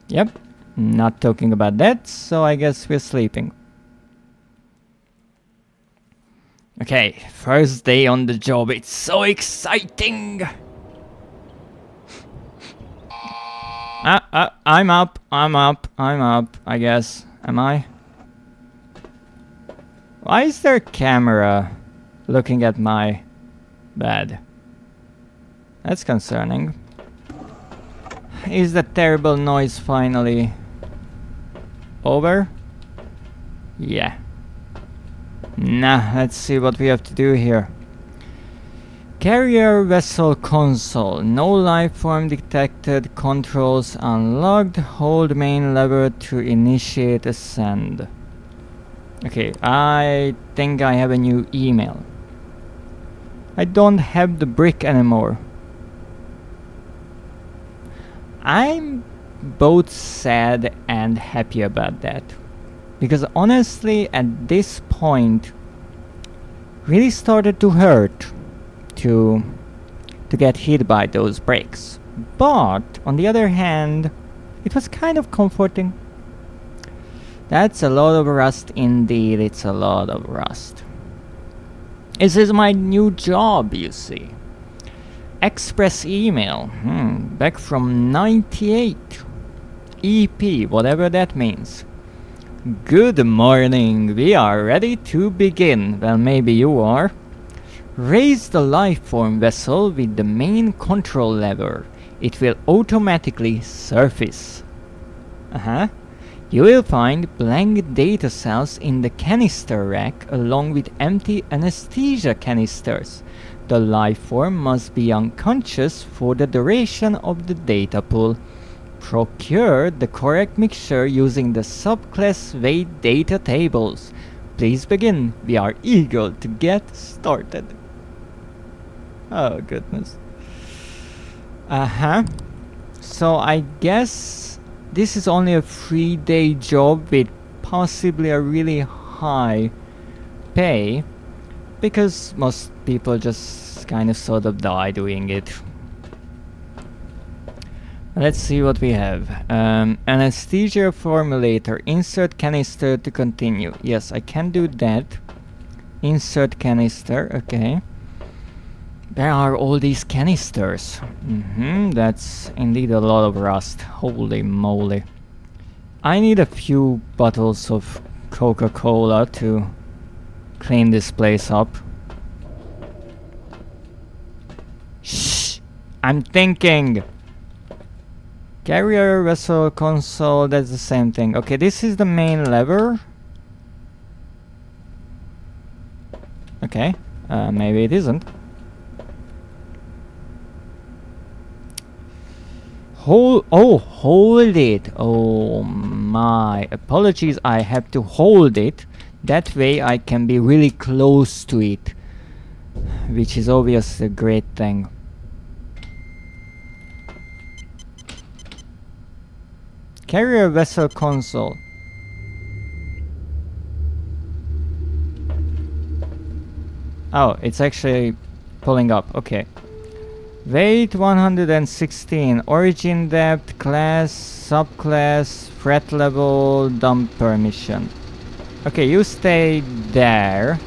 Yep, not talking about that, so I guess we're sleeping. Okay, first day on the job, it's so exciting! I'm up, I guess. Am I? Why is there a camera looking at my bed? That's concerning. Is that terrible noise finally over? Yeah. Nah, let's see what we have to do here. Carrier vessel console. No life form detected. Controls unlocked. Hold main lever to initiate ascent. Okay, I think I have a new email. I don't have the brick anymore. I'm both sad and happy about that. Because honestly, at this point, really started to hurt to get hit by those bricks. But on the other hand, it was kind of comforting. That's a lot of rust indeed, it's a lot of rust. This is my new job, you see. Express email, back from 98. EP, whatever that means. Good morning, we are ready to begin. Well, maybe you are. Raise the lifeform vessel with the main control lever. It will automatically surface. You will find blank data cells in the canister rack along with empty anesthesia canisters. The lifeform must be unconscious for the duration of the data pool. Procure the correct mixture using the subclass weight data tables. Please begin. We are eager to get started. Oh goodness. So I guess this is only a 3-day job with possibly a really high pay, because most people just kind of sort of die doing it. Let's see what we have. Anesthesia formulator. Insert canister to continue. Yes, I can do that. Insert canister. Okay. There are all these canisters. That's indeed a lot of rust. Holy moly. I need a few bottles of Coca-Cola to clean this place up. Shh! I'm thinking! Carrier vessel console, that's the same thing. Okay, this is the main lever. Okay, maybe it isn't. Hold it. Oh my apologies, I have to hold it. That way I can be really close to it, which is obviously a great thing. Carrier vessel console. Oh, it's actually pulling up. Okay. Weight 116. Origin depth, class, subclass, threat level, dump permission. Okay, you stay there.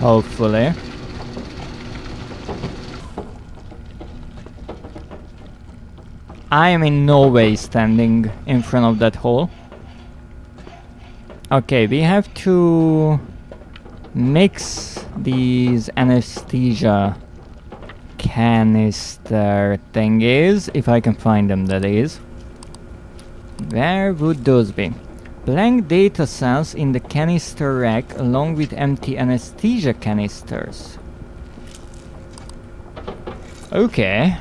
Hopefully. I am in no way standing in front of that hole. Okay, we have to mix these anesthesia canister thingies, if I can find them, that is. Where would those be? Blank data cells in the canister rack along with empty anesthesia canisters. Okay.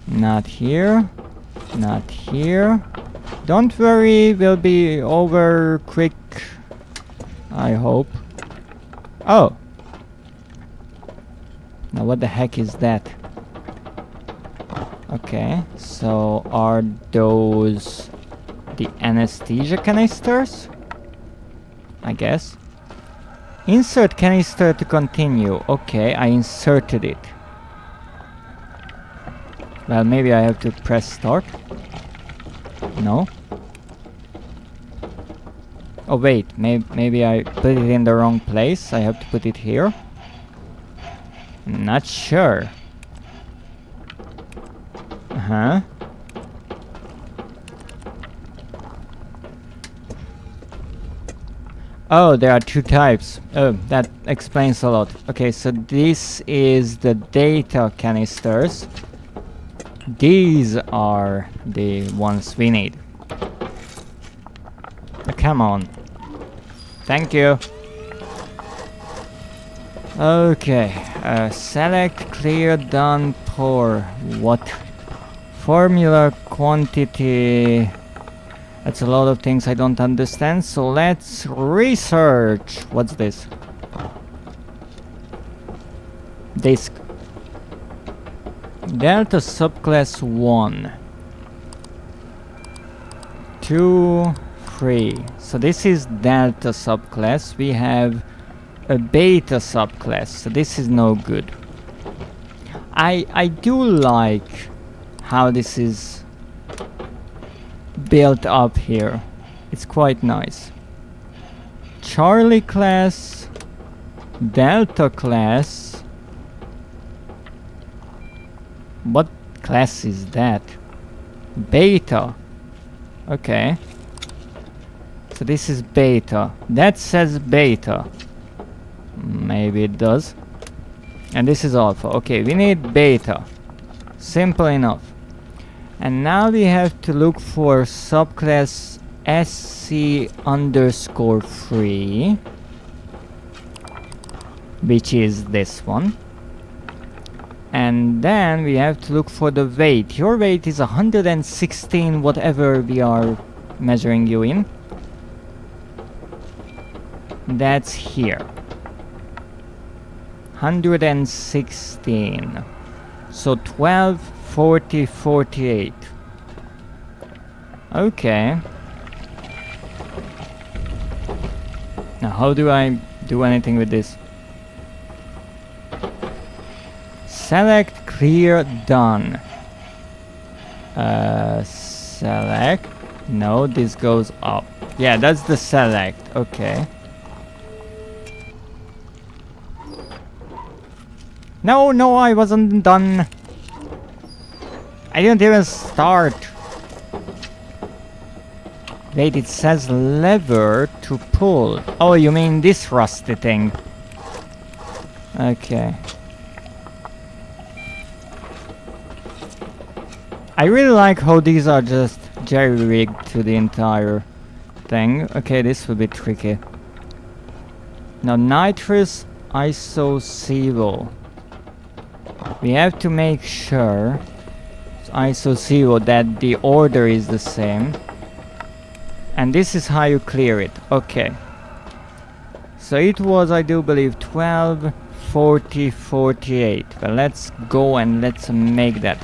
Not here. Not here. Don't worry, we'll be over quick. I hope. Oh! Now what the heck is that? Okay, so are those the anesthesia canisters? I guess. Insert canister to continue. Okay, I inserted it. Well, maybe I have to press start. No. Oh wait, maybe I put it in the wrong place. I have to put it here. Not sure. Uh-huh. Oh, there are two types. Oh, that explains a lot. Okay, so this is the data canisters. These are the ones we need. Oh, come on. Thank you. Okay, select, clear, done, pour. What? Formula, quantity. That's a lot of things I don't understand, so let's research. What's this? Disk. Delta subclass 1. 2, 3. So this is Delta subclass. We have a Beta subclass, so this is no good. I do like how this is built up here. It's quite nice. Charlie class, Delta class. What class is that? Beta. Okay. So this is Beta. That says Beta. Maybe it does. And this is Alpha. Okay, we need Beta. Simple enough. And now we have to look for subclass SC_3, which is this one. And then we have to look for the weight. Your weight is 116, whatever we are measuring you in. That's here. 116. So 12, 40, 48. Okay. Now how do I do anything with this? Select, clear, done. Select. No, this goes up. Yeah, that's the select. Okay. No, no, I wasn't done. I didn't even start. Wait, it says lever to pull. Oh, you mean this rusty thing? Okay. I really like how these are just jerry-rigged to the entire thing. Okay, this will be tricky. Now, nitrous iso-zero. We have to make sure iso-zero that the order is the same. And this is how you clear it. Okay. So it was, I do believe, 12, 40, 48. Well, let's go and let's make that.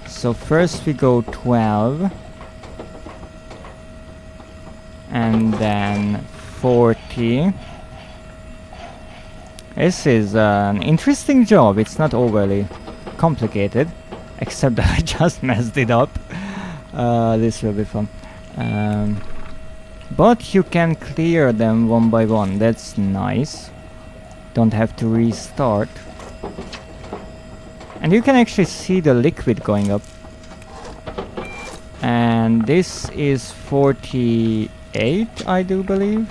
So first we go 12. And then 40. This is an interesting job. It's not overly complicated. Except that I just messed it up. This will be fun. But you can clear them one by one. That's nice. Don't have to restart. And you can actually see the liquid going up. And this is 48, I do believe.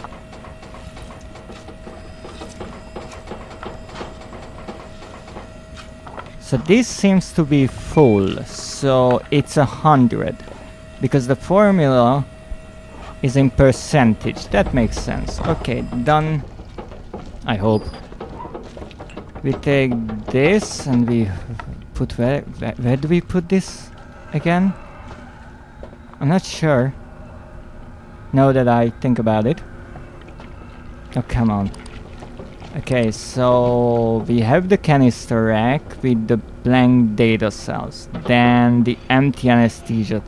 So this seems to be full, so it's 100. Because the formula is in percentage. That makes sense. Okay, done. I hope. We take this and we put where do we put this again? I'm not sure. Now that I think about it. Oh, come on. Okay, so we have the canister rack with the blank data cells. Then the empty anesthesia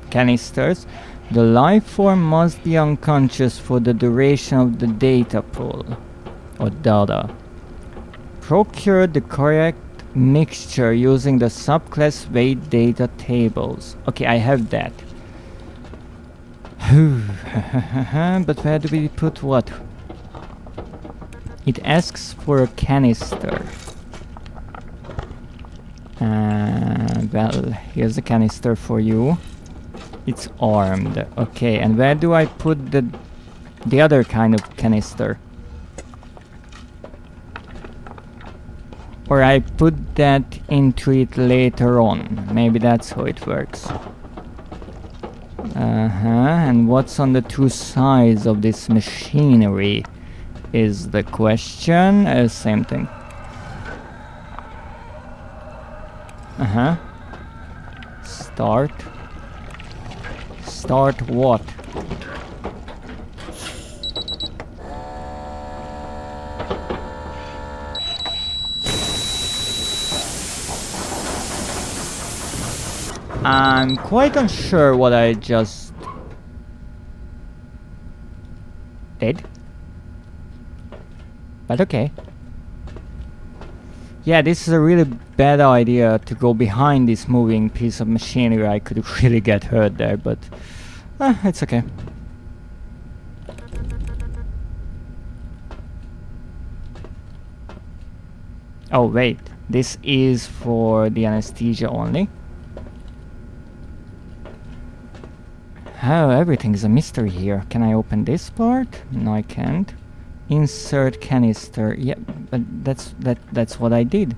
canisters. The life form must be unconscious for the duration of the data pool or data. Procure the correct mixture using the subclass weight data tables. Okay, I have that. But where do we put what? It asks for a canister. Well, here's a canister for you. It's armed. Okay, and where do I put the other kind of canister? Or I put that into it later on. Maybe that's how it works. And what's on the two sides of this machinery is the question. Same thing. Start. Start what? I'm quite unsure what I just did. But okay. Yeah, this is a really bad idea to go behind this moving piece of machinery. I could really get hurt there, but it's okay. Oh wait, this is for the anesthesia only. Oh, everything's a mystery here. Can I open this part? No, I can't. Insert canister. Yeah, but that's what I did.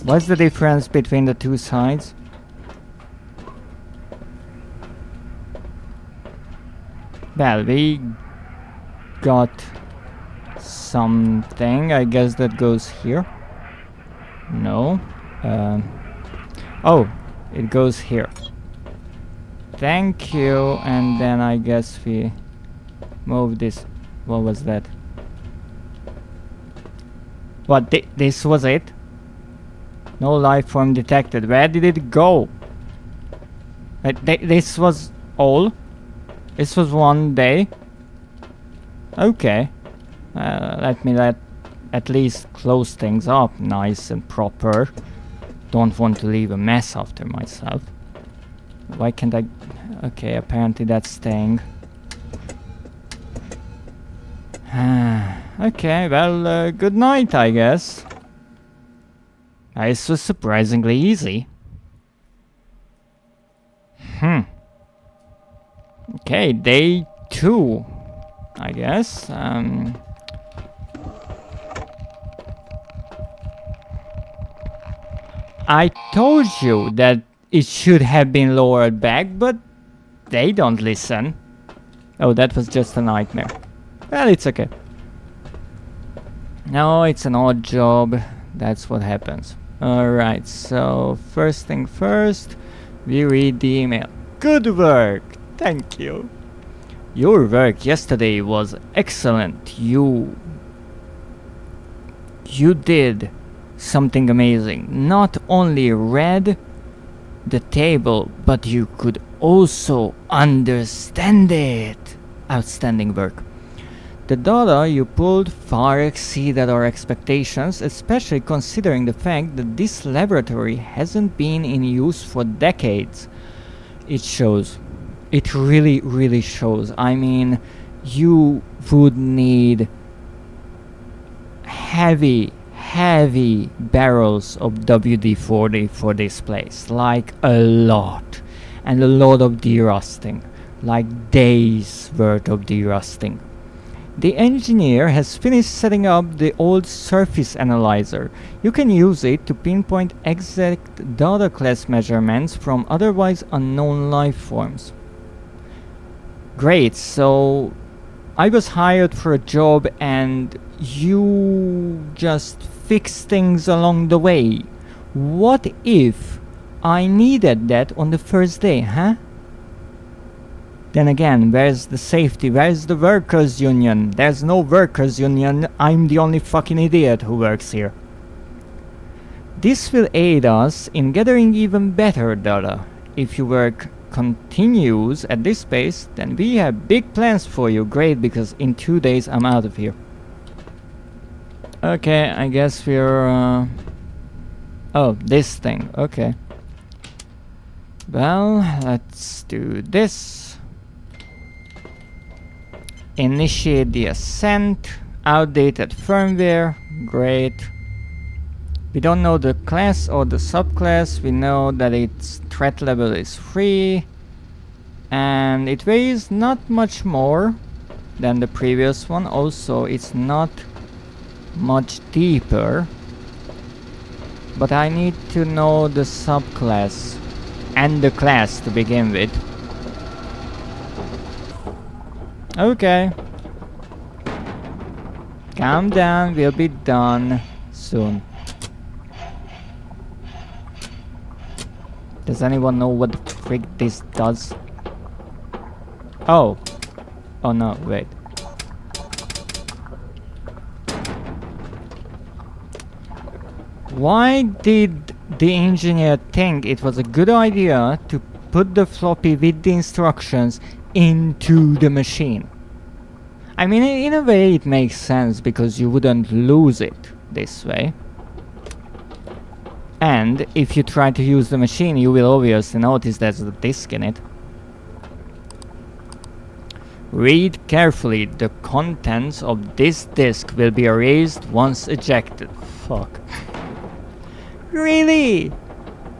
What's the difference between the two sides? Well, we got something. I guess that goes here. No. Oh, it goes here. Thank you. And then I guess we move this. What was that? What? This was it? No life form detected. Where did it go? This was all? This was one day? Okay. Let me at least close things up nice and proper. Don't want to leave a mess after myself. Why can't I? Okay, apparently that's staying. Okay, well, good night, I guess. This was surprisingly easy. Okay, day 2, I guess. I told you that it should have been lowered back, but they don't listen. Oh, that was just a nightmare. Well, it's okay. No, it's an odd job. That's what happens. Alright, so first thing first, we read the email. Good work! Thank you. Your work yesterday was excellent. You did something amazing. Not only read the table, but you could also understand it. Outstanding work. The data you pulled far exceeded our expectations, especially considering the fact that this laboratory hasn't been in use for decades. It shows. It really, really shows. I mean, you would need heavy barrels of WD-40 for this place. Like a lot. And a lot of derusting. Like days worth of derusting. The engineer has finished setting up the old surface analyzer. You can use it to pinpoint exact data class measurements from otherwise unknown life forms. Great, so I was hired for a job and you just fix things along the way. What if I needed that on the first day, huh? Then again, where's the safety? Where's the workers' union? There's no workers' union. I'm the only fucking idiot who works here. This will aid us in gathering even better data. If your work continues at this pace, then we have big plans for you. Great, because in 2 days I'm out of here. Okay, I guess we're... Oh, this thing. Okay. Well, let's do this. Initiate the ascent. Outdated firmware. Great. We don't know the class or the subclass. We know that its threat level is 3. And it weighs not much more than the previous one. Also, it's not much deeper. But I need to know the subclass and the class to begin with. Okay. Calm down, we'll be done soon. Does anyone know what the frick this does? Oh. Oh no, wait. Why did the engineer think it was a good idea to put the floppy with the instructions into the machine? I mean, in a way it makes sense because you wouldn't lose it this way. And if you try to use the machine, you will obviously notice there's a disk in it. Read carefully. The contents of this disk will be erased once ejected. Fuck. Really?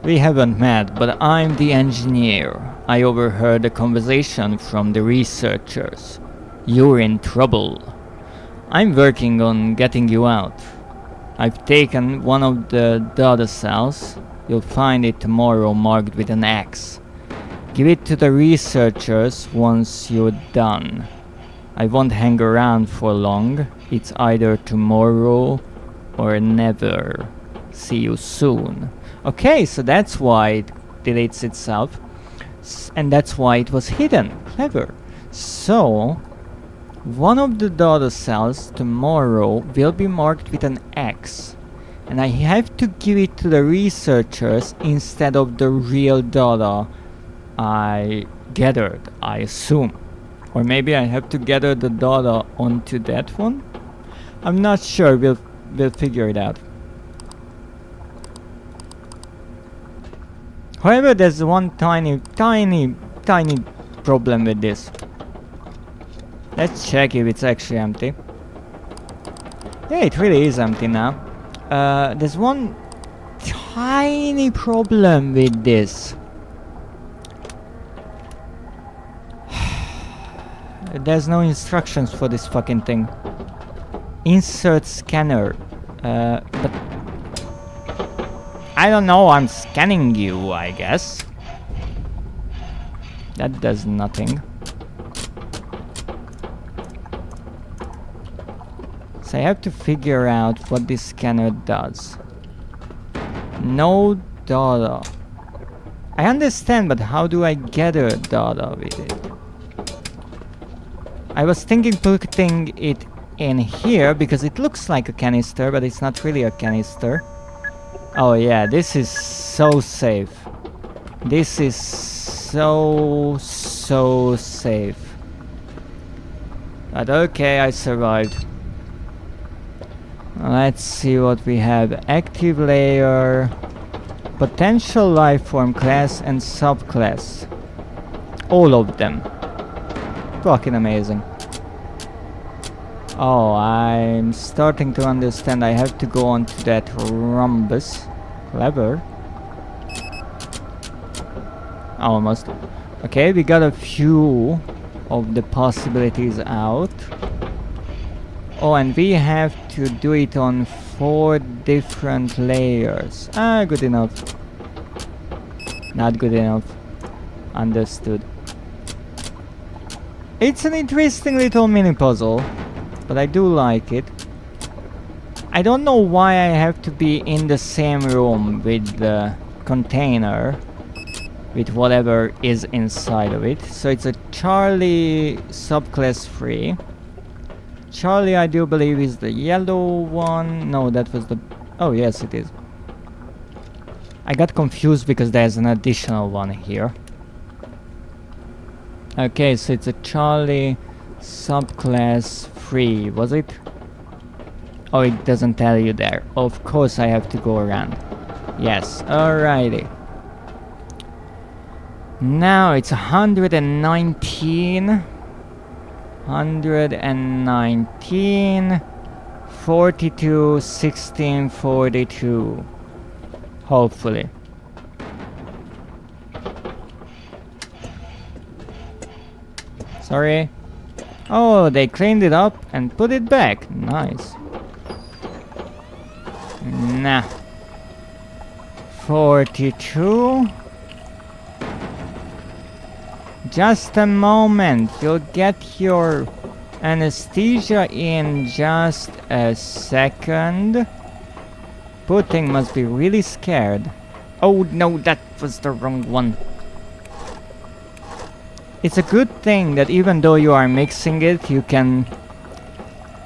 We haven't met, but I'm the engineer. I overheard a conversation from the researchers. You're in trouble. I'm working on getting you out. I've taken one of the data cells. You'll find it tomorrow marked with an X. Give it to the researchers once you're done. I won't hang around for long. It's either tomorrow or never. See you soon. Okay, so that's why it deletes itself. And that's why it was hidden. Clever. So, one of the data cells tomorrow will be marked with an X. And I have to give it to the researchers instead of the real data I gathered, I assume. Or maybe I have to gather the data onto that one? I'm not sure, we'll figure it out. However, there's one tiny problem with this. Let's check if it's actually empty. Yeah, it really is empty now. There's one tiny problem with this. There's no instructions for this fucking thing. Insert scanner. But I don't know, I'm scanning you, I guess. That does nothing. So I have to figure out what this scanner does. No data. I understand, but how do I gather data with it? I was thinking putting it in here because it looks like a canister, but it's not really a canister. Oh yeah, this is so safe. This is so safe. But okay, I survived. Let's see what we have. Active layer, potential lifeform class and subclass. All of them. Fucking amazing. Oh, I'm starting to understand. I have to go on to that rhombus. Clever. Almost. Okay, we got a few of the possibilities out. Oh, and we have to do it on 4 different layers. Ah, good enough. Not good enough. Understood. It's an interesting little mini puzzle, but I do like it. I don't know why I have to be in the same room with the container, with whatever is inside of it. So it's a Charlie subclass 3. Charlie, I do believe, is the yellow one. No, that was the... Oh, yes, it is. I got confused because there's an additional one here. Okay, so it's a Charlie subclass 3, was it? Oh, it doesn't tell you there. Of course I have to go around. Yes, alrighty. Now it's 119. 119. 42, 16, 42. Hopefully. Sorry. Oh, they cleaned it up and put it back. Nice. Nah. 42. Just a moment. You'll get your anesthesia in just a second. Pudding must be really scared. Oh no, that was the wrong one. It's a good thing that even though you are mixing it, you can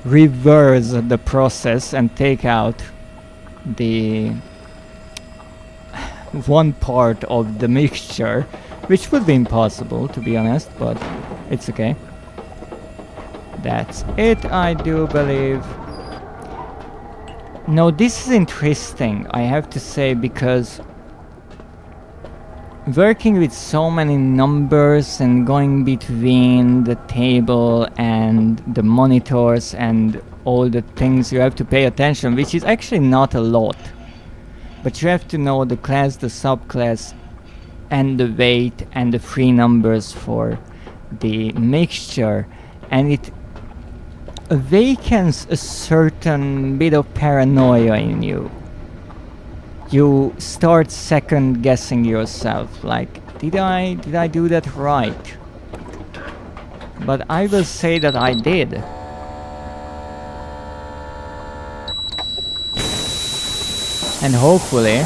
reverse the process and take out the one part of the mixture, which would be impossible, to be honest, but it's okay. That's it, I do believe. No, this is interesting, I have to say, because working with so many numbers and going between the table and the monitors and all the things you have to pay attention, which is actually not a lot. But you have to know the class, the subclass, and the weight and the free numbers for the mixture, and it awakens a certain bit of paranoia in you. You start second guessing yourself, like, did I do that right? But I will say that I did. And hopefully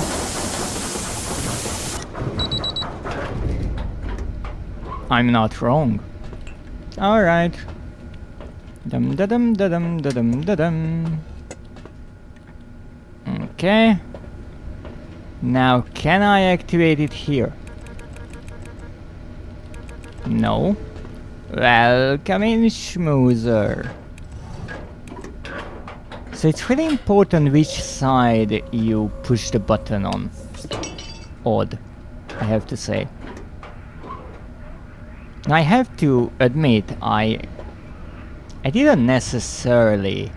I'm not wrong. Alright. Dum da dum da dum da dum da dum. Okay. Now can I activate it here? No. Welcome in, schmoozer. So it's really important which side you push the button on. Odd, I have to say. I have to admit, I didn't necessarily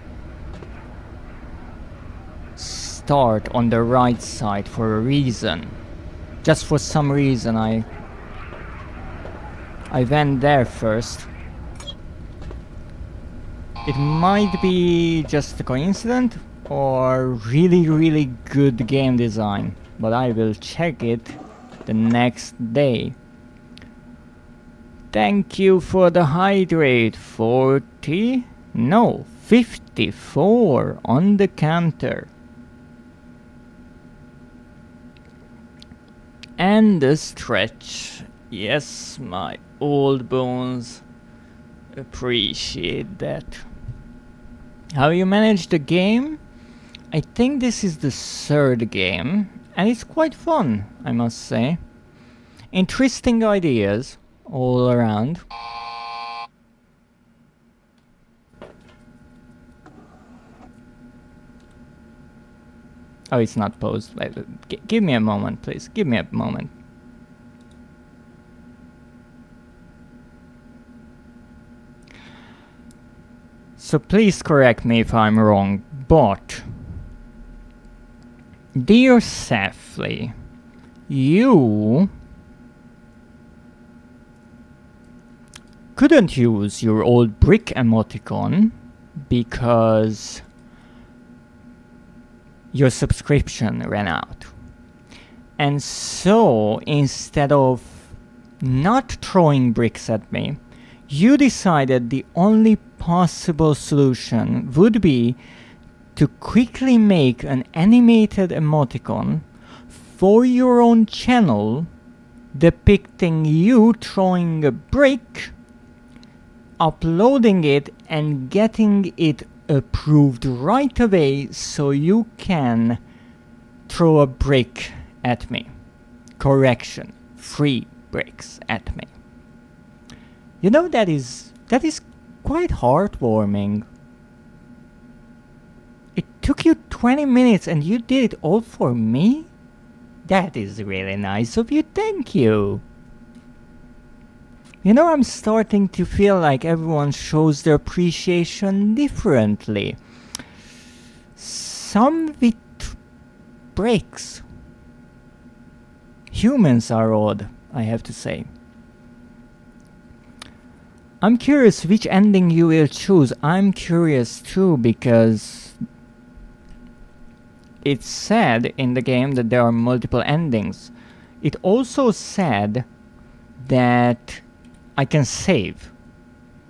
start on the right side for a reason. Just for some reason I went there first. It might be just a coincidence or really good game design, but I will check it the next day. Thank you for the hydrate. 40? No, 54 on the counter. And the stretch. Yes, my old bones appreciate that. How you manage the game? I think this is the third game, and it's quite fun, I must say. Interesting ideas all around. Oh, it's not paused. Give me a moment, please. Give me a moment. So please correct me if I'm wrong, but dear Safley, you couldn't use your old brick emoticon because your subscription ran out. And so instead of not throwing bricks at me, You decided the only possible solution would be to quickly make an animated emoticon for your own channel depicting you throwing a brick, uploading it and getting it approved right away so you can throw a brick at me. Correction, 3 bricks at me. You know, that is quite heartwarming. It took you 20 minutes and you did it all for me? That is really nice of you, thank you. You know, I'm starting to feel like everyone shows their appreciation differently. Some with breaks. Humans are odd, I have to say. I'm curious which ending you will choose. I'm curious too, because it said in the game that there are multiple endings. It also said that I can save.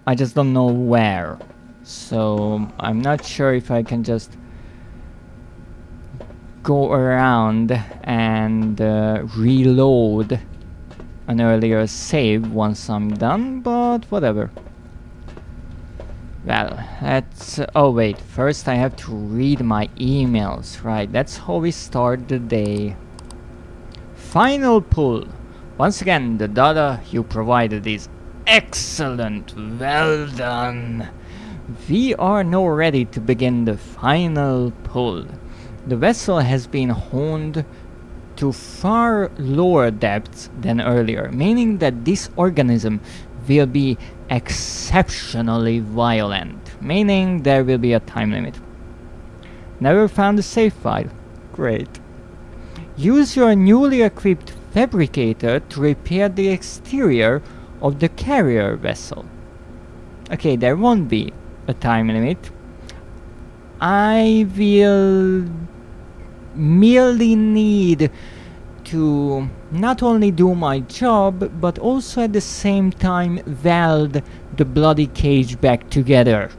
I just don't know where. So I'm not sure if I can just go around and reload an earlier save once I'm done, but whatever. Well, let's... oh wait, first I have to read my emails. Right, that's how we start the day. Final pull. Once again, the data you provided is excellent. Well done. We are now ready to begin the final pull. The vessel has been honed to far lower depths than earlier, meaning that this organism will be exceptionally violent, meaning there will be a time limit. Never found a save file. Great. Use your newly equipped fabricator to repair the exterior of the carrier vessel. Okay, there won't be a time limit. I will merely need to not only do my job, but also at the same time weld the bloody cage back together.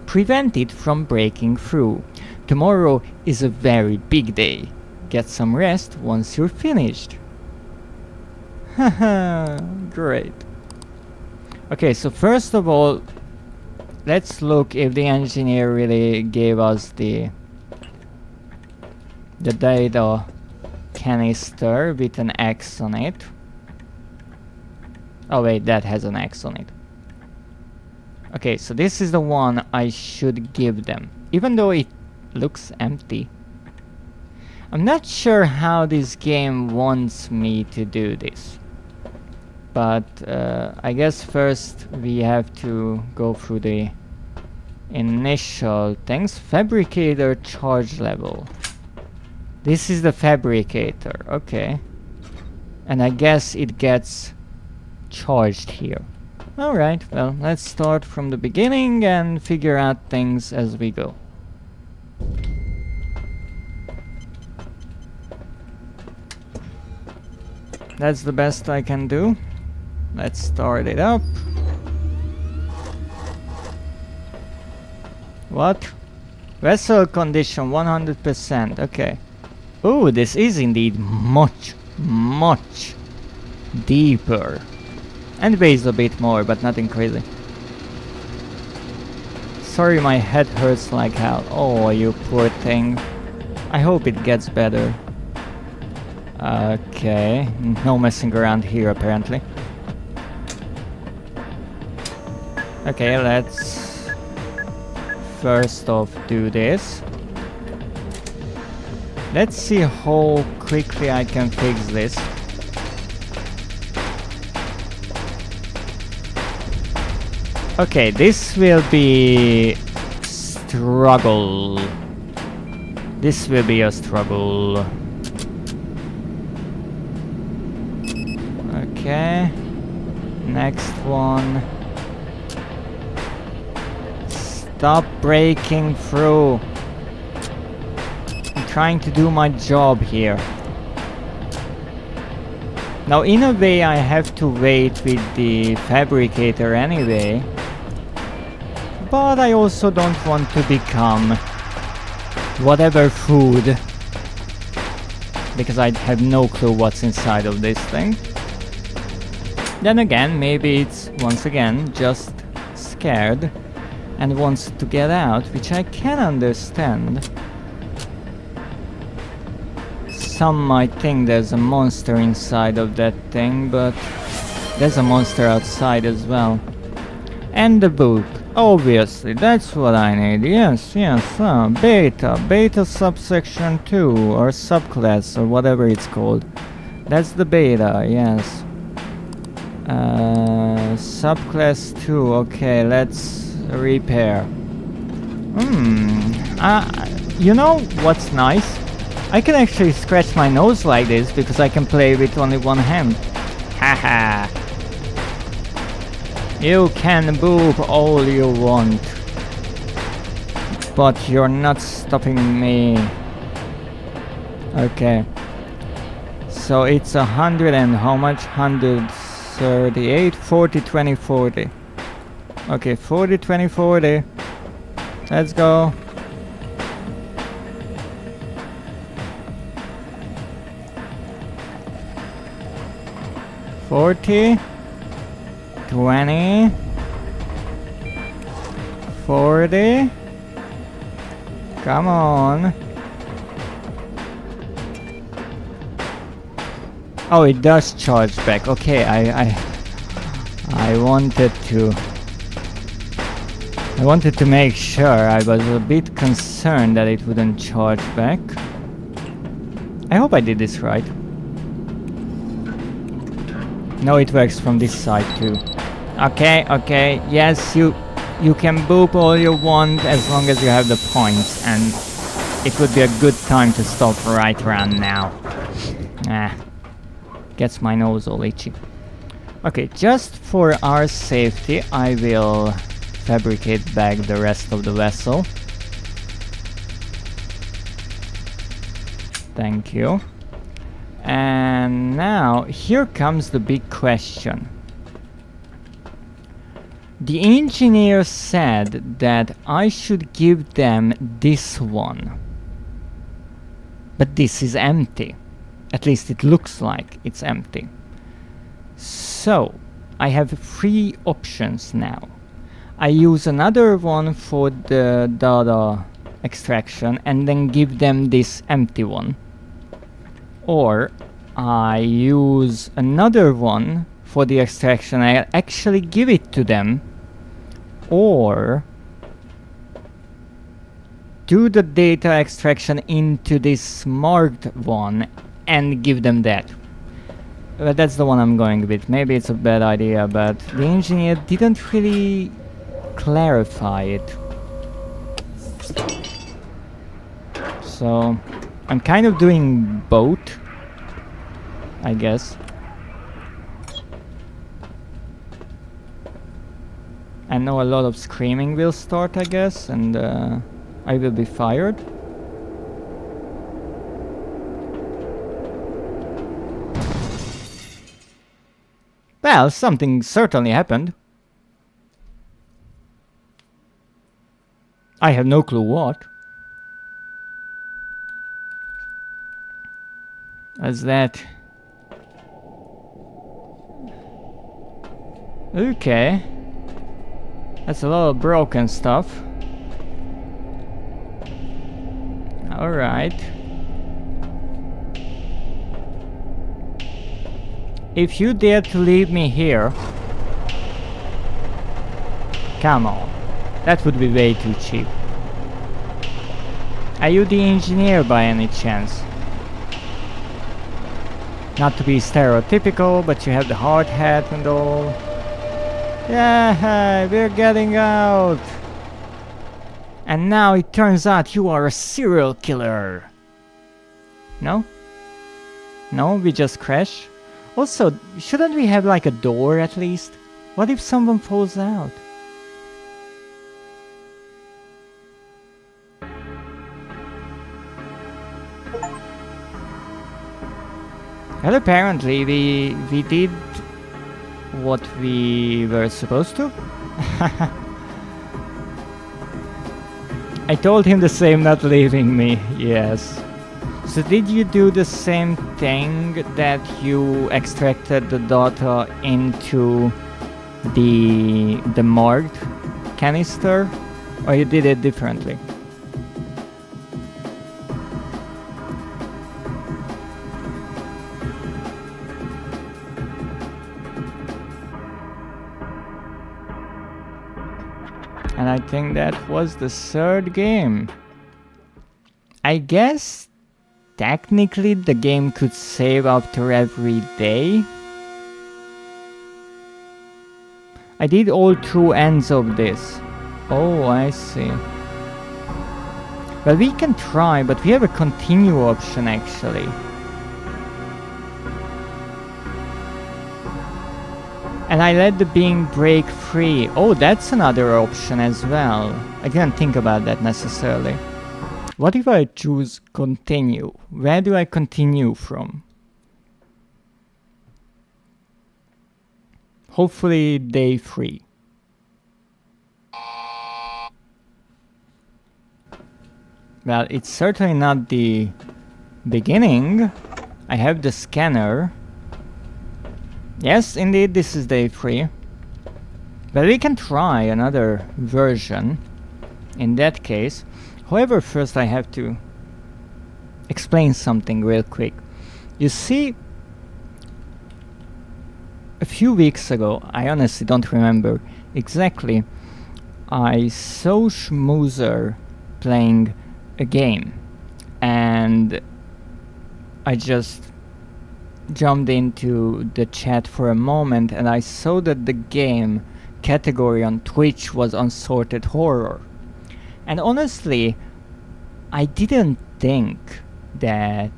Prevent it from breaking through. Tomorrow is a very big day. Get some rest once you're finished. Haha, great. Okay, so first of all, let's look if the engineer really gave us the data canister with an X on it. Oh wait, that has an X on it. Okay, so this is the one I should give them, even though it looks empty. I'm not sure how this game wants me to do this, but I guess first we have to go through the initial things. Fabricator charge level. This is the fabricator, okay. And I guess it gets charged here. Alright, well, let's start from the beginning and figure out things as we go. That's the best I can do. Let's start it up. What? Vessel condition 100%, okay. Oh, this is indeed much, much deeper. And weighs a bit more, but nothing crazy. Sorry, my head hurts like hell. Oh, you poor thing. I hope it gets better. Okay, no messing around here apparently. Okay, let's first off do this. Let's see how quickly I can fix this. Okay, this will be struggle. This will be a struggle. Okay. Next one. Stop breaking through. I'm trying to do my job here. Now in a way I have to wait with the fabricator anyway, but I also don't want to become whatever food, because I have no clue what's inside of this thing. Then again, maybe it's once again just scared and wants to get out, which I can understand. Some might think there's a monster inside of that thing, but there's a monster outside as well. And the book, obviously, that's what I need. Yes, beta subsection 2 or subclass or whatever it's called. That's the beta, yes. Subclass 2, okay, let's repair. You know what's nice? I can actually scratch my nose like this because I can play with only one hand. Haha. You can boop all you want, but you're not stopping me. Okay. So it's 100 and how much? 138, 40, 20, 40. Okay, 40, 20, 40. Let's go. 40, 20, 40. Come on. Oh, it does charge back. Okay, I wanted to make sure. I was a bit concerned that it wouldn't charge back. I hope I did this right. No, it works from this side too. Okay, okay, yes, you can boop all you want as long as you have the points, and it would be a good time to stop right around now. Gets my nose all itchy. Okay, just for our safety, I will fabricate back the rest of the vessel. Thank you. And now, here comes the big question. The engineer said that I should give them this one. But this is empty. At least it looks like it's empty. So, I have 3 options now. I use another one for the data extraction and then give them this empty one. Or I use another one for the extraction, I actually give it to them. Or do the data extraction into this marked one and give them that. But that's the one I'm going with. Maybe it's a bad idea, but the engineer didn't really clarify it. So I'm kind of doing both, I guess. I know a lot of screaming will start, I guess, and I will be fired. Well, something certainly happened. I have no clue what. As that. Okay. That's a lot of broken stuff. Alright. If you dare to leave me here... Come on. That would be way too cheap. Are you the engineer by any chance? Not to be stereotypical, but you have the hard hat and all. Yeah, we're getting out. And now it turns out you are a serial killer. No? No, we just crash? Also, shouldn't we have like a door at least? What if someone falls out? Well, apparently we did what we were supposed to. I told him the same, not leaving me. Yes. So did you do the same thing that you extracted the data into the marked canister, or you did it differently? And I think that was the third game. I guess technically the game could save after every day. I did all two ends of this. Oh, I see. Well, we can try, but we have a continue option actually. And I let the being break free. Oh, that's another option as well. I didn't think about that necessarily. What if I choose continue? Where do I continue from? Hopefully day 3. Well, it's certainly not the beginning. I have the scanner. Yes, indeed, this is day 3. But we can try another version in that case. However, first I have to explain something real quick. You see, a few weeks ago, I honestly don't remember exactly, I saw Schmoozer playing a game, and I just jumped into the chat for a moment, and I saw that the game category on Twitch was Unsorted Horror. And honestly, I didn't think that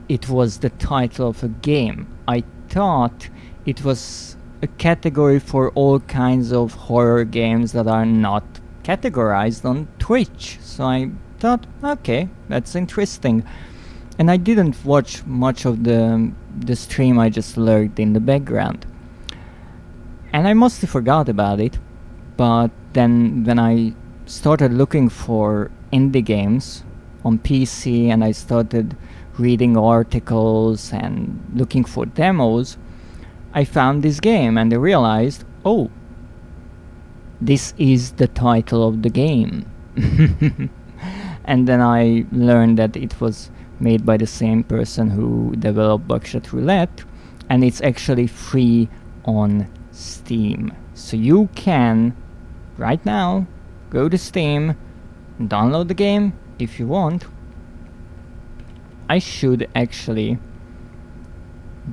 it was the title of a game. I thought it was a category for all kinds of horror games that are not categorized on Twitch. So I thought, okay, that's interesting. And I didn't watch much of the stream, I just lurked in the background. And I mostly forgot about it, but then when I started looking for indie games on PC and I started reading articles and looking for demos, I found this game and I realized, oh, this is the title of the game. And then I learned that it was made by the same person who developed Buckshot Roulette, and it's actually free on Steam. So you can, right now, go to Steam, download the game if you want. I should actually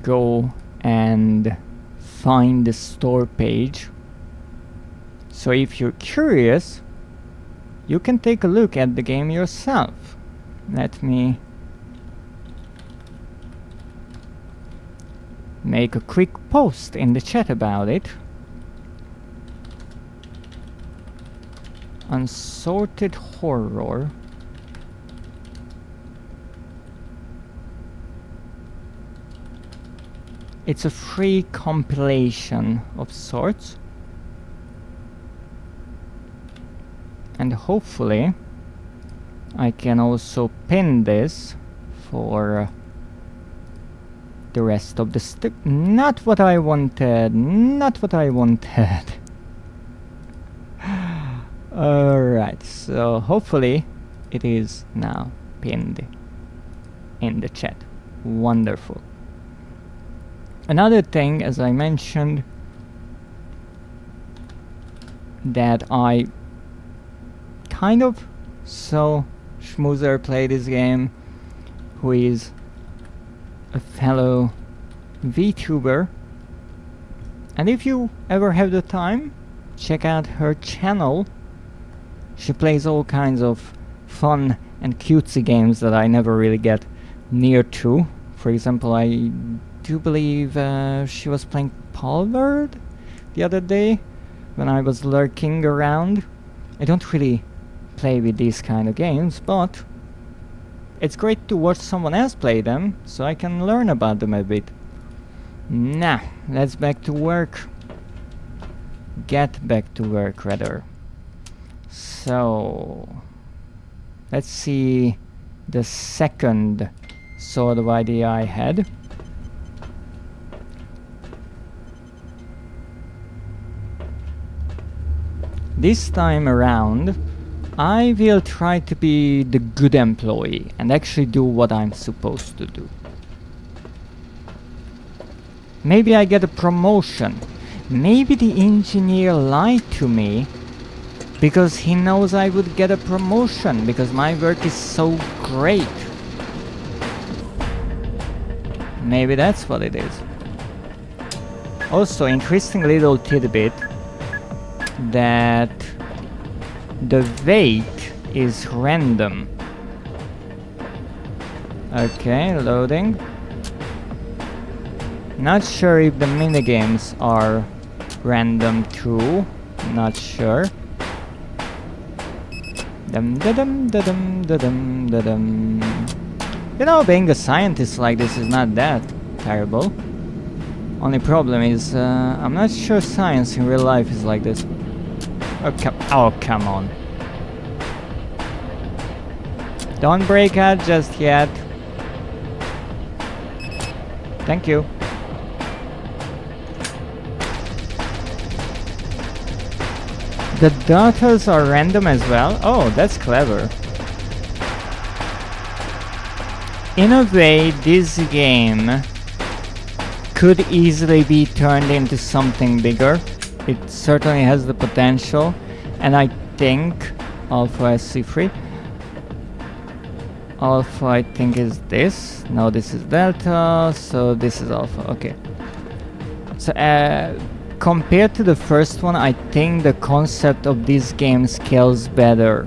go and find the store page. So if you're curious, you can take a look at the game yourself. Let me make a quick post in the chat about it. Unsorted Horror. It's a free compilation of sorts. And hopefully I can also pin this for the rest of the not what I wanted, not what I wanted. Alright, so hopefully it is now pinned in the chat. Wonderful. Another thing, as I mentioned, that I kind of saw Schmoozer play this game, who is a fellow VTuber, and if you ever have the time, check out her channel. She plays all kinds of fun and cutesy games that I never really get near to. For example, I do believe she was playing Palverd the other day when I was lurking around. I don't really play with these kind of games, but It's great to watch someone else play them, so I can learn about them a bit. Nah, let's back to work. Get back to work, rather. So... let's see the second sort of idea I had. This time around, I will try to be the good employee and actually do what I'm supposed to do. Maybe I get a promotion. Maybe the engineer lied to me because he knows I would get a promotion because my work is so great. Maybe that's what it is. Also, interesting little tidbit that the weight is random. Okay, loading. Not sure if the minigames are random too. Not sure. Dum da dum da dum da dum da dum. You know, being a scientist like this is not that terrible. Only problem is, I'm not sure science in real life is like this. Oh, come on. Don't break out just yet. Thank you. The daughters are random as well? Oh, that's clever. In a way, this game could easily be turned into something bigger. It certainly has the potential, and I think Alpha SC3. Alpha, I think, is this. No, this is Delta, so this is Alpha. Okay. So, compared to the first one, I think the concept of this game scales better.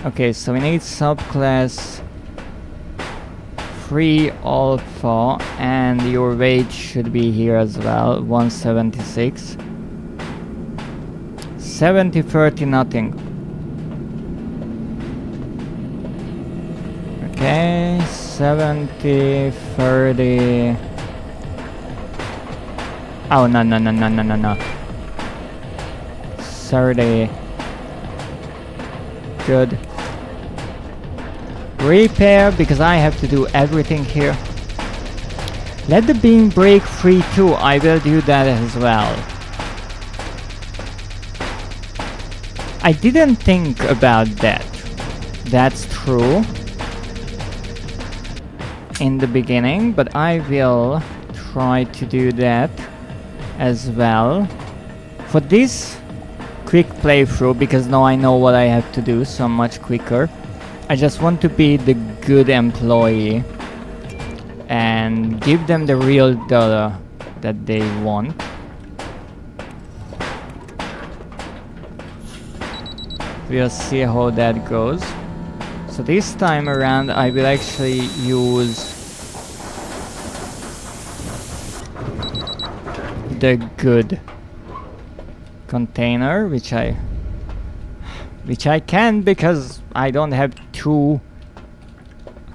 Okay, so we need subclass 3 Alpha, and your weight should be here as well, 176. 70, 30, nothing. Okay, 70, 30. Oh, no. 30. Good. Repair, because I have to do everything here. Let the beam break free too. I will do that as well. I didn't think about that. That's true. In the beginning, but I will try to do that as well. For this quick playthrough, because now I know what I have to do, so much quicker. I just want to be the good employee and give them the real data that they want. We'll see how that goes. So this time around I will actually use the good container, which I can because I don't have two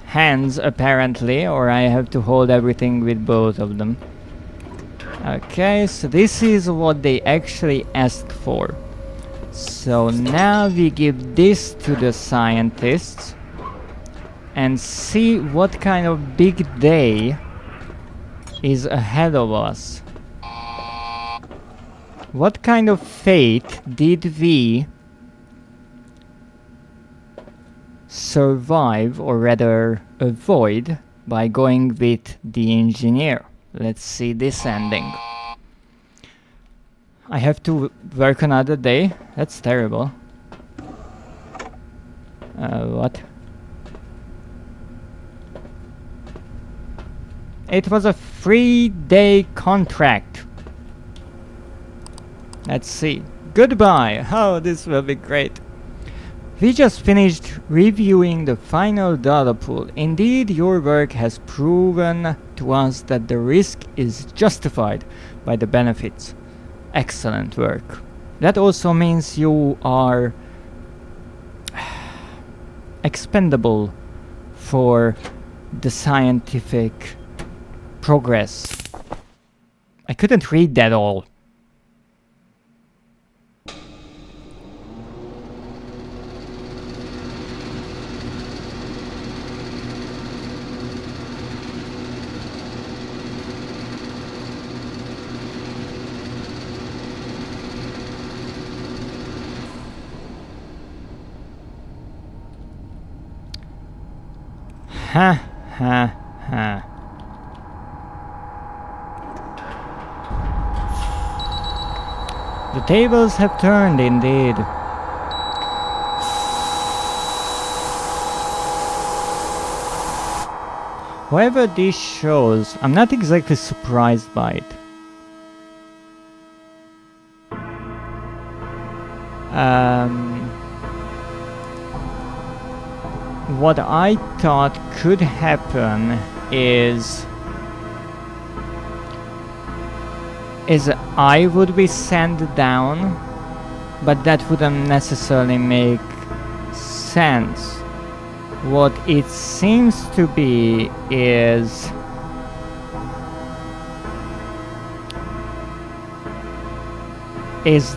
hands apparently, or I have to hold everything with both of them. Okay, so this is what they actually asked for. So now we give this to the scientists and see what kind of big day is ahead of us. What kind of fate did we survive, or rather avoid, by going with the engineer? Let's see this ending. I have to work another day? That's terrible. What? It was a 3-day contract. Let's see. Goodbye! Oh, this will be great. We just finished reviewing the final data pool. Indeed, your work has proven to us that the risk is justified by the benefits. Excellent work. That also means you are expendable for the scientific progress. I couldn't read that all. Ha ha ha. The tables have turned indeed. However this shows, I'm not exactly surprised by it. What I thought could happen is I would be sent down, but that wouldn't necessarily make sense. What it seems to be is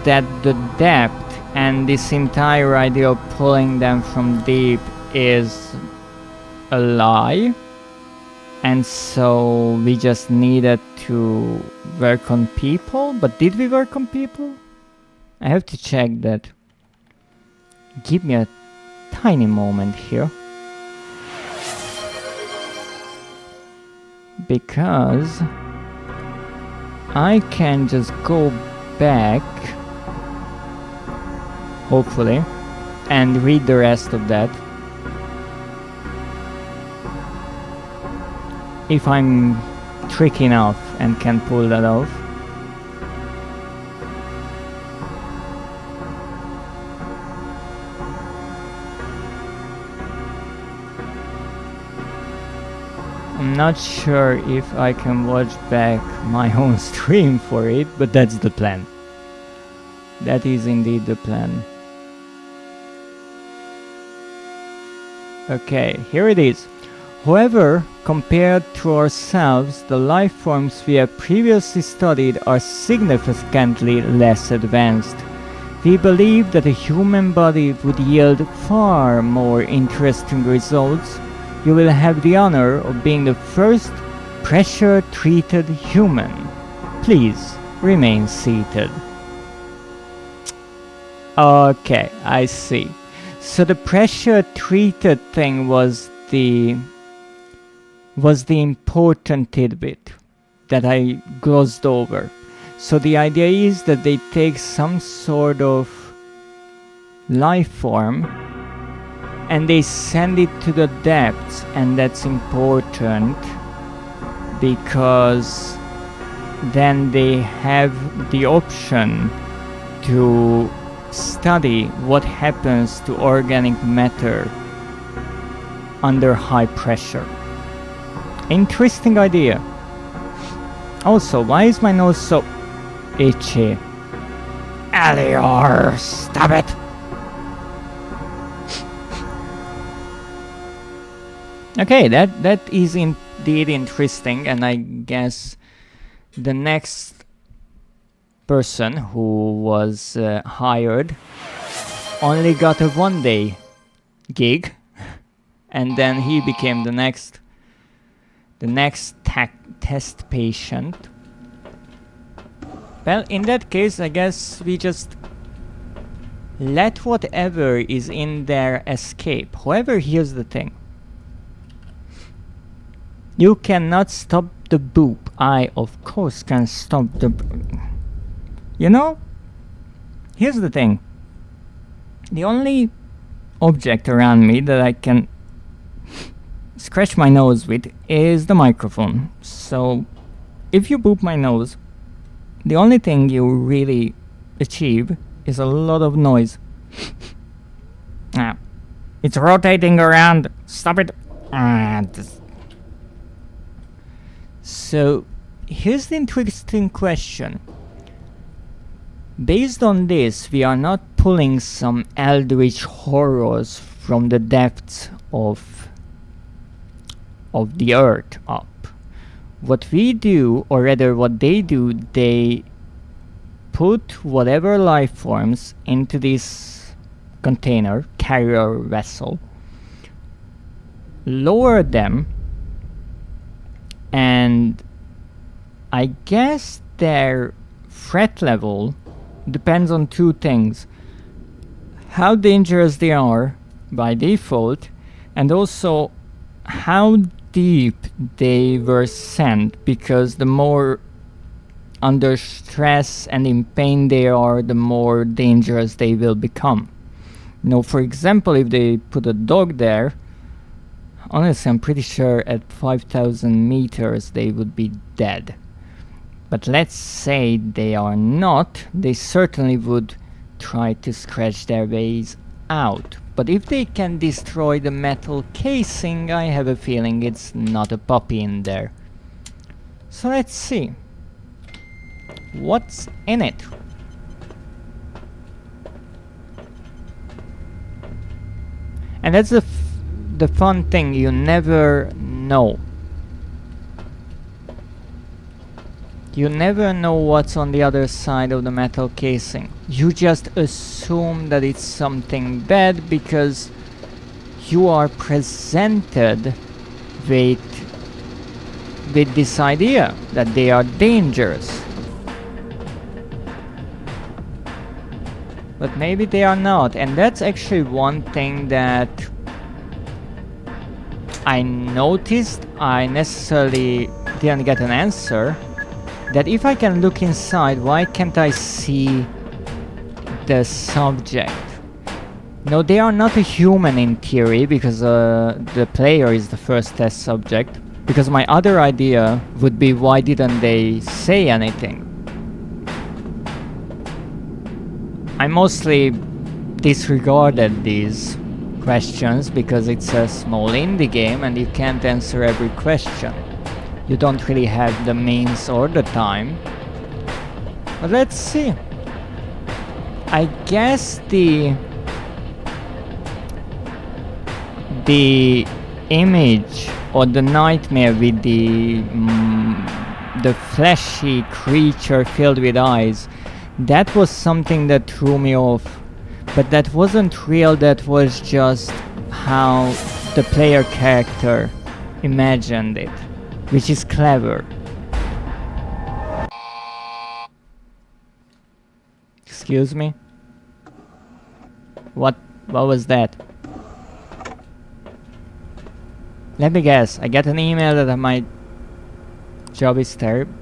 that the depth and this entire idea of pulling them from deep is a lie, and so we just needed to work on people. But did we work on people? I have to check that. Give me a tiny moment here, because I can just go back, hopefully, and read the rest of that. If I'm tricky enough and can pull that off. I'm not sure if I can watch back my own stream for it, but that's the plan. That is indeed the plan. Okay, here it is. However, compared to ourselves, the life forms we have previously studied are significantly less advanced. We believe that a human body would yield far more interesting results. You will have the honor of being the first pressure-treated human. Please remain seated. Okay, I see. So the pressure-treated thing was the important tidbit that I glossed over. So the idea is that they take some sort of life form and they send it to the depths, and that's important because then they have the option to study what happens to organic matter under high pressure. Interesting idea. Also, why is my nose so itchy? Alior, stop it! Okay, that is indeed interesting, and I guess the next person who was hired only got a one-day gig, and then he became the next test patient. Well, in that case, I guess we just let whatever is in there escape. However, here's the thing. You cannot stop the boop. I, of course, can stop the... You know? Here's the thing. The only object around me that I can scratch my nose with is the microphone. So, if you boop my nose, the only thing you really achieve is a lot of noise. It's rotating around. Stop it. So, here's the interesting question. Based on this, we are not pulling some eldritch horrors from the depths of the earth up. What we do, or rather what they do, they put whatever life forms into this container, carrier vessel, lower them, and I guess their threat level depends on two things: how dangerous they are by default, and also how deep they were sent, because the more under stress and in pain they are, the more dangerous they will become. You know, for example, if they put a dog there, honestly I'm pretty sure at 5,000 meters they would be dead. But let's say they are not, they certainly would try to scratch their ways out. But if they can destroy the metal casing, I have a feeling it's not a puppy in there. So let's see. What's in it? And that's the fun thing, you never know. You never know what's on the other side of the metal casing. You just assume that it's something bad because you are presented with this idea that they are dangerous. But maybe they are not, and that's actually one thing that I noticed. I necessarily didn't get an answer. That if I can look inside, why can't I see the subject? No, they are not a human in theory, because the player is the first test subject. Because my other idea would be, why didn't they say anything? I mostly disregarded these questions because it's a small indie game and you can't answer every question. You don't really have the means or the time. But let's see. I guess the image or the nightmare with the fleshy creature filled with eyes, that was something that threw me off. But that wasn't real, that was just how the player character imagined it, which is clever. Excuse me? What was that? Let me guess, I get an email that my job is terrible.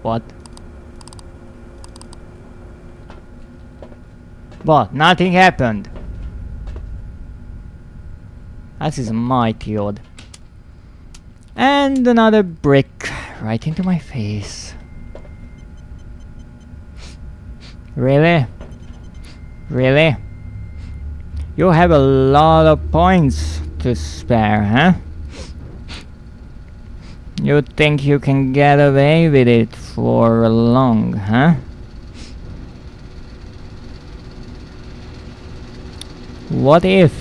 What? But nothing happened. That is mighty odd. And another brick right into my face. Really? Really? You have a lot of points to spare, huh? You think you can get away with it for long, huh? What if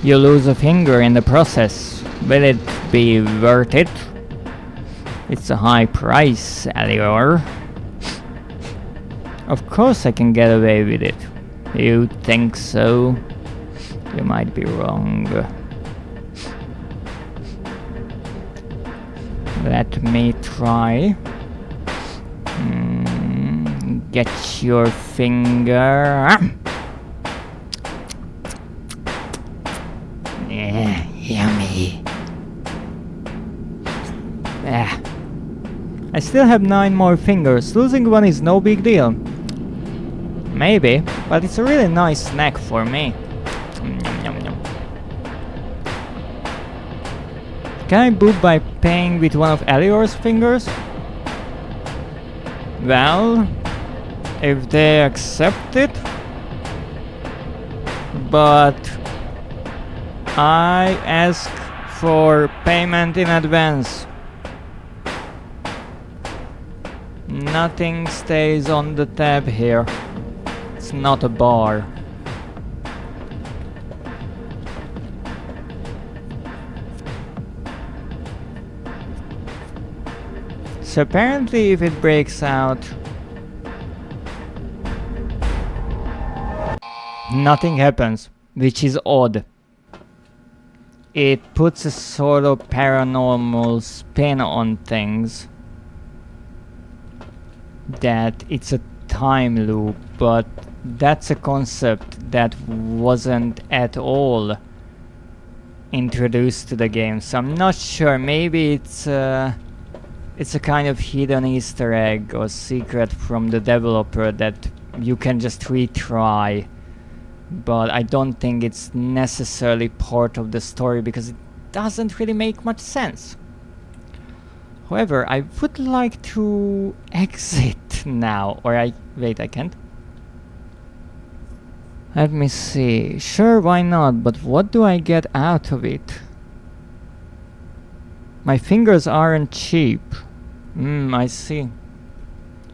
you lose a finger in the process? Will it be worth it? It's a high price, Alior. Of course I can get away with it. You think so? You might be wrong. Let me try. Get your finger. Yeah, yummy. I still have 9 more fingers. Losing one is no big deal. Maybe, but it's a really nice snack for me. Yum, yum. Can I boot by paying with one of Elior's fingers? Well, if they accept it, but I ask for payment in advance. Nothing stays on the tab here. It's not a bar. So apparently if it breaks out, nothing happens, which is odd. It puts a sort of paranormal spin on things, that it's a time loop, but that's a concept that wasn't at all introduced to the game, so I'm not sure. Maybe it's a kind of hidden Easter egg or secret from the developer that you can just retry, but I don't think it's necessarily part of the story because it doesn't really make much sense. However, I would like to exit now, or wait, I can't. Let me see. Sure, why not, but what do I get out of it? My fingers aren't cheap. I see.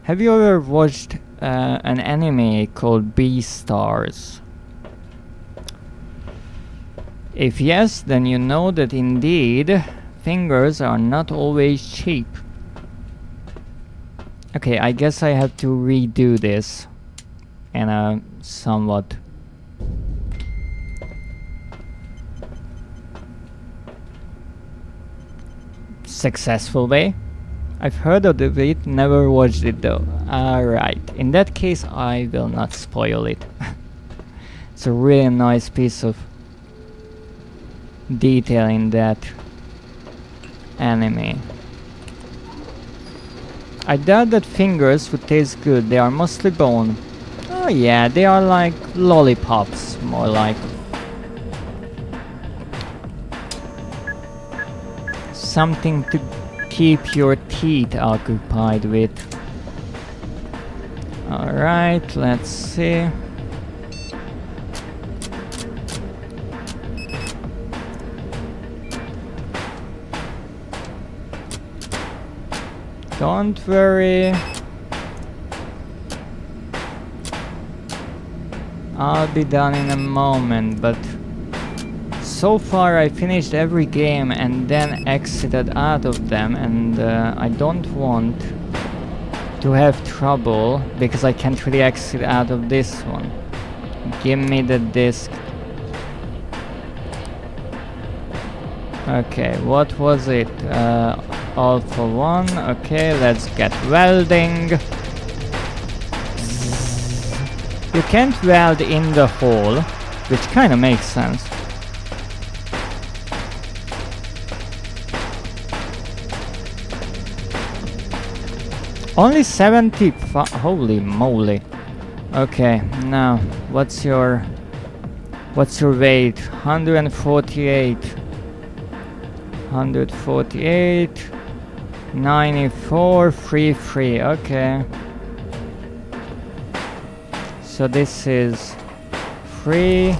Have you ever watched an anime called Beastars? If yes, then you know that indeed fingers are not always cheap. Okay, I guess I have to redo this in a somewhat successful way. I've heard of it, never watched it though. Alright, in that case I will not spoil it. It's a really nice piece of detail in that anime. I doubt that fingers would taste good, they are mostly bone. Oh yeah, they are like lollipops, more like. Something to keep your teeth occupied with. Alright, let's see. Don't worry. I'll be done in a moment, but so far I finished every game and then exited out of them, and I don't want to have trouble because I can't really exit out of this one. Give me the disc. Okay, what was it? All for one. Okay, let's get welding. You can't weld in the hole, which kind of makes sense. Only 75. Holy moly. Okay, now what's your weight? 148. 148. 94. Free. Okay. So this is free,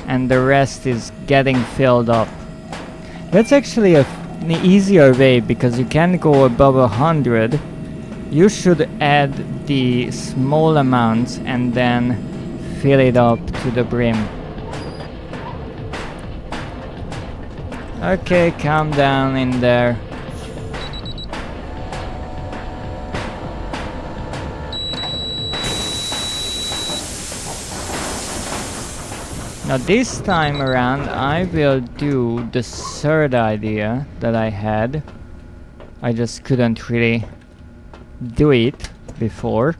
and the rest is getting filled up. That's actually an easier way because you can go above 100. You should add the small amounts and then fill it up to the brim. Okay, calm down in there. Now this time around I will do the third idea that I had. I just couldn't really do it before.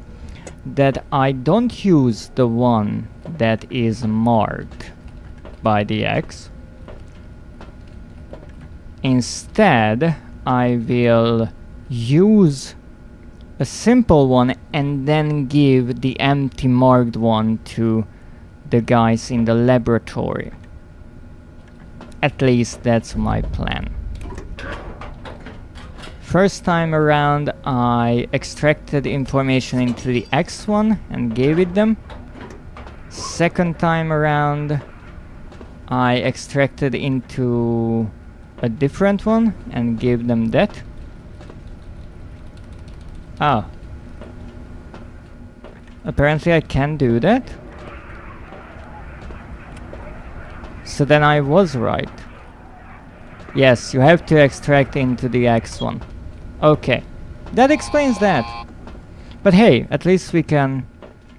That I don't use the one that is marked by the X. Instead, I will use a simple one and then give the empty marked one to the guys in the laboratory. At least that's my plan. First time around I extracted information into the X one and gave it them. Second time around I extracted into a different one and gave them that. Oh. Apparently I can do that. So then I was right. Yes, you have to extract into the X1. Okay, that explains that. But hey, at least we can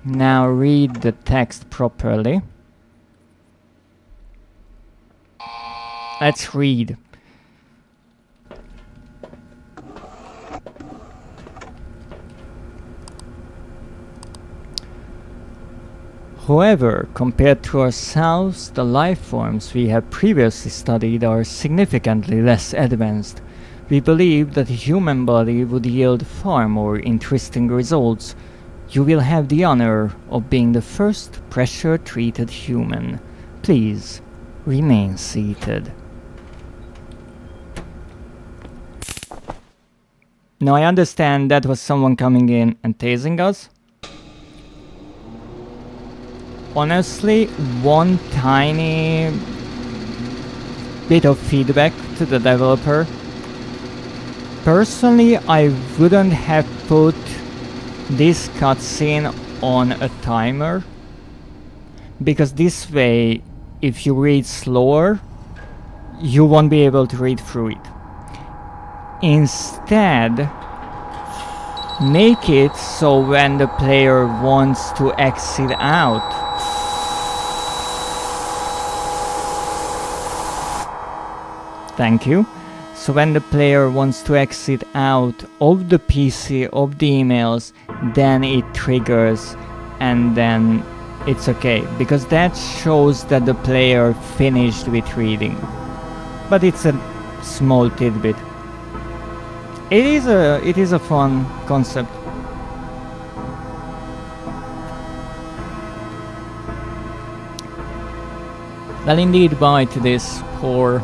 now read the text properly. Let's read. However, compared to ourselves, the life forms we have previously studied are significantly less advanced. We believe that a human body would yield far more interesting results. You will have the honor of being the first pressure-treated human. Please, remain seated. Now I understand that was someone coming in and tasing us. Honestly, one tiny bit of feedback to the developer. Personally, I wouldn't have put this cutscene on a timer, because this way, if you read slower, you won't be able to read through it. Instead, make it so when the player wants to exit out, thank you. So when the player wants to exit out of the PC, of the emails, then it triggers and then it's okay. Because that shows that the player finished with reading. But it's a small tidbit. It is a fun concept. Well, indeed, bye to this poor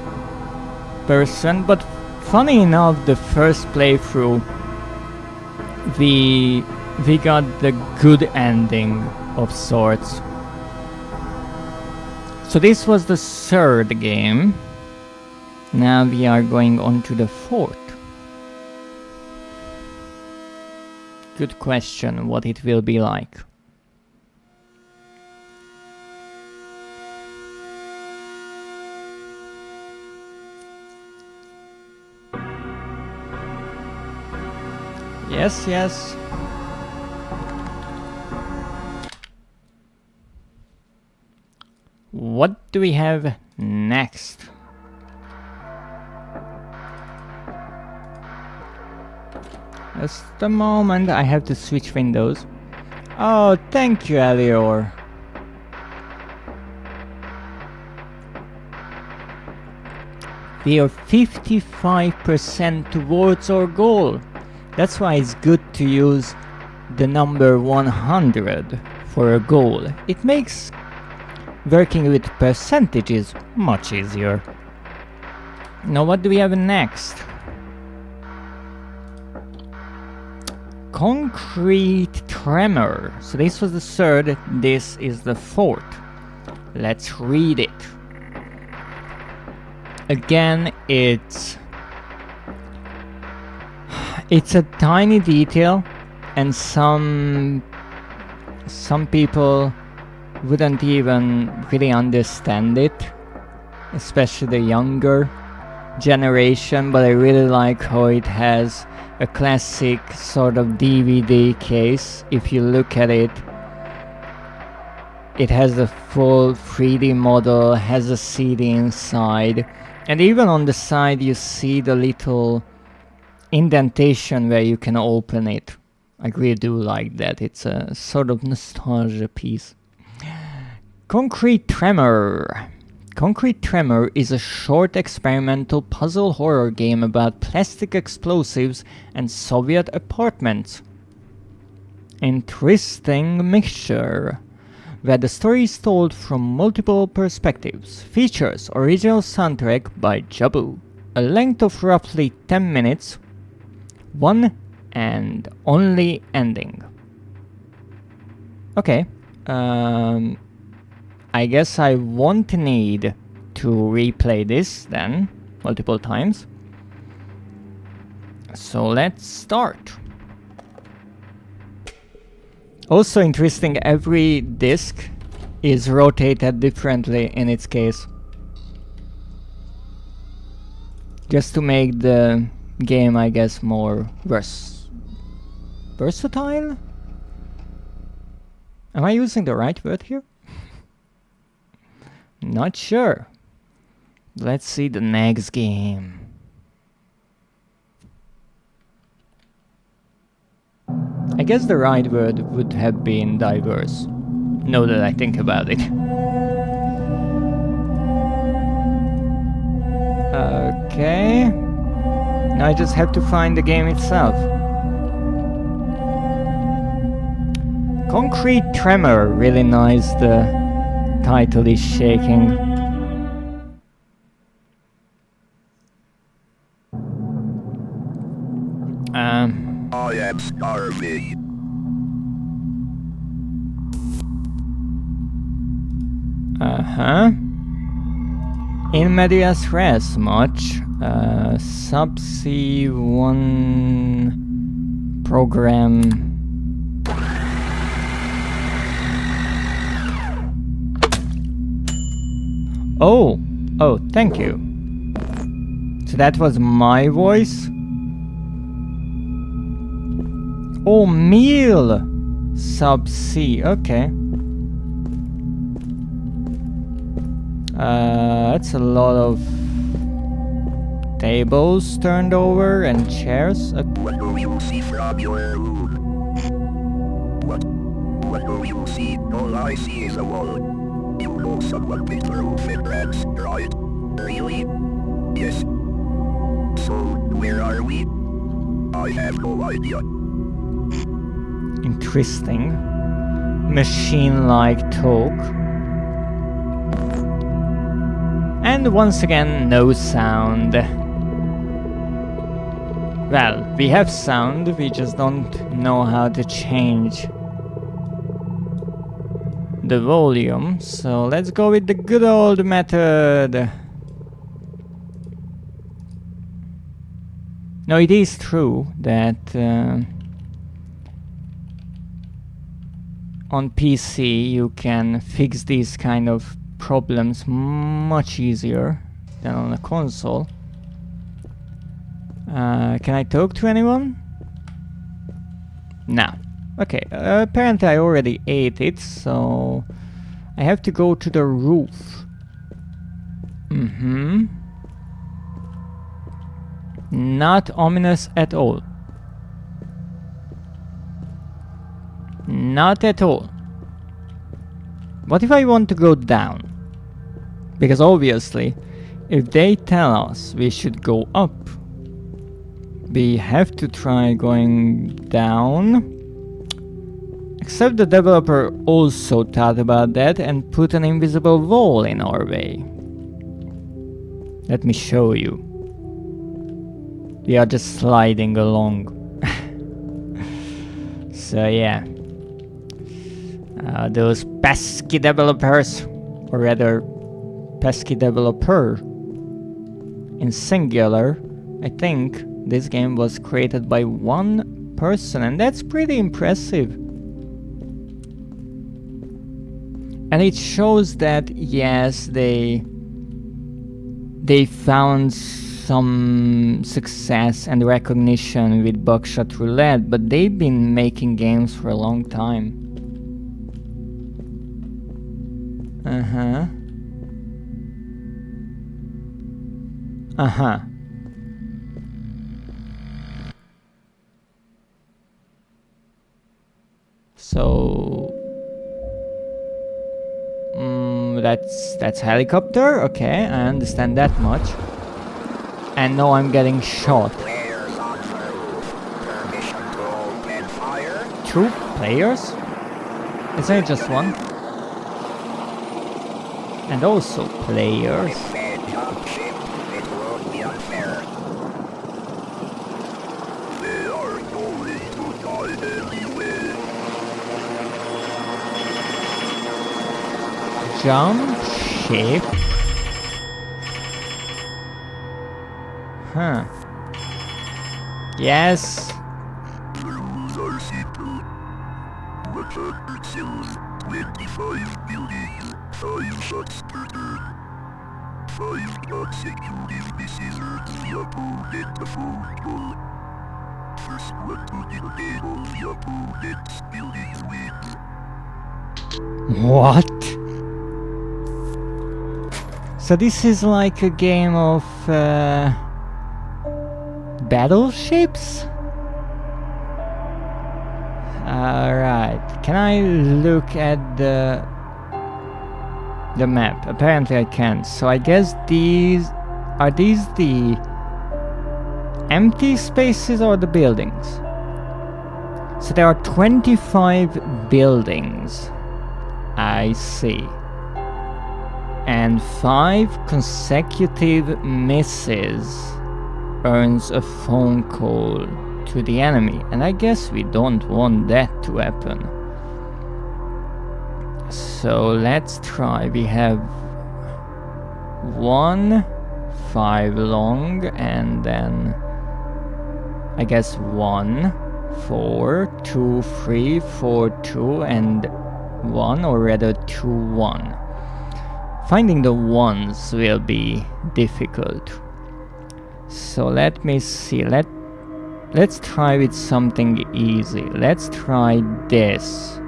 person, but funny enough, the first playthrough we got the good ending of sorts. So this was the third game. Now we are going on to the fourth. Good question, what it will be like. Yes, yes. What do we have next? Just a moment, I have to switch windows. Oh, thank you, Elior. We are 55% towards our goal. That's why it's good to use the number 100 for a goal. It makes working with percentages much easier. Now what do we have next? Concrete Tremor. So this was the third, this is the fourth. Let's read it. Again, it's a tiny detail, and some people wouldn't even really understand it, especially the younger generation, but I really like how it has a classic sort of DVD case. If you look at it, it has a full 3D model, has a CD inside, and even on the side you see the little indentation where you can open it. I really do like that. It's a sort of nostalgia piece. Concrete Tremor. Concrete Tremor is a short experimental puzzle horror game about plastic explosives and Soviet apartments. Interesting mixture, where the story is told from multiple perspectives. Features original soundtrack by Jabu. A length of roughly 10 minutes. One and only ending. Okay. I guess I won't need to replay this then multiple times. So let's start. Also interesting, every disc is rotated differently in its case. Just to make the game, I guess, more versatile? Am I using the right word here? Not sure. Let's see the next game. I guess the right word would have been diverse, now that I think about it. Okay. Now I just have to find the game itself. Concrete Tremor, really nice, the title is shaking. I am starving. In medias res, much. Subsea 1 program. Oh, thank you. So that was my voice? Oh, meal! Subsea, okay. That's a lot of tables turned over and chairs. What do you see from your room? What do you see? All I see is a wall. You know someone with roof and ramps, right? Really? Yes. So, where are we? I have no idea. Interesting. Machine-like talk. And once again, no sound. Well, we have sound, we just don't know how to change the volume. So let's go with the good old method. No, it is true that on PC you can fix these kind of problems much easier than on a console. Can I talk to anyone? No. Okay, apparently I already ate it, so I have to go to the roof. Not ominous at all. Not at all. What if I want to go down? Because obviously, if they tell us we should go up, we have to try going down. Except the developer also thought about that and put an invisible wall in our way. Let me show you. We are just sliding along. So yeah. Those pesky developers, or rather pesky developer in singular. I think this game was created by one person, and that's pretty impressive. And it shows that yes, they found some success and recognition with Buckshot Roulette, but they've been making games for a long time. So that's helicopter. Okay, I understand that much. And now I'm getting shot. Players on the roof. Permission to open fire. 2 players? Isn't it just one? And also players. If they jump ship, it won't be unfair. They are going to die anyway. Jump ship. Huh. Yes. The rules are simple. attack soon. 25 buildings, 5 shots per turn. 5 consecutive misses hurts the opponent before. First one to disable the opponent's building wins. What? So this is like a game of battleships? Alright, can I look at the map? Apparently I can. So I guess these the empty spaces or the buildings? So there are 25 buildings. I see. And 5 consecutive misses earns a phone call to the enemy, and I guess we don't want that to happen. So let's try. We have 1 5 long, and then I guess 1 4 2 3 4 2 and 1, or rather 2 1. Finding the ones will be difficult. So let me see. Let's try with something easy. Let's try this.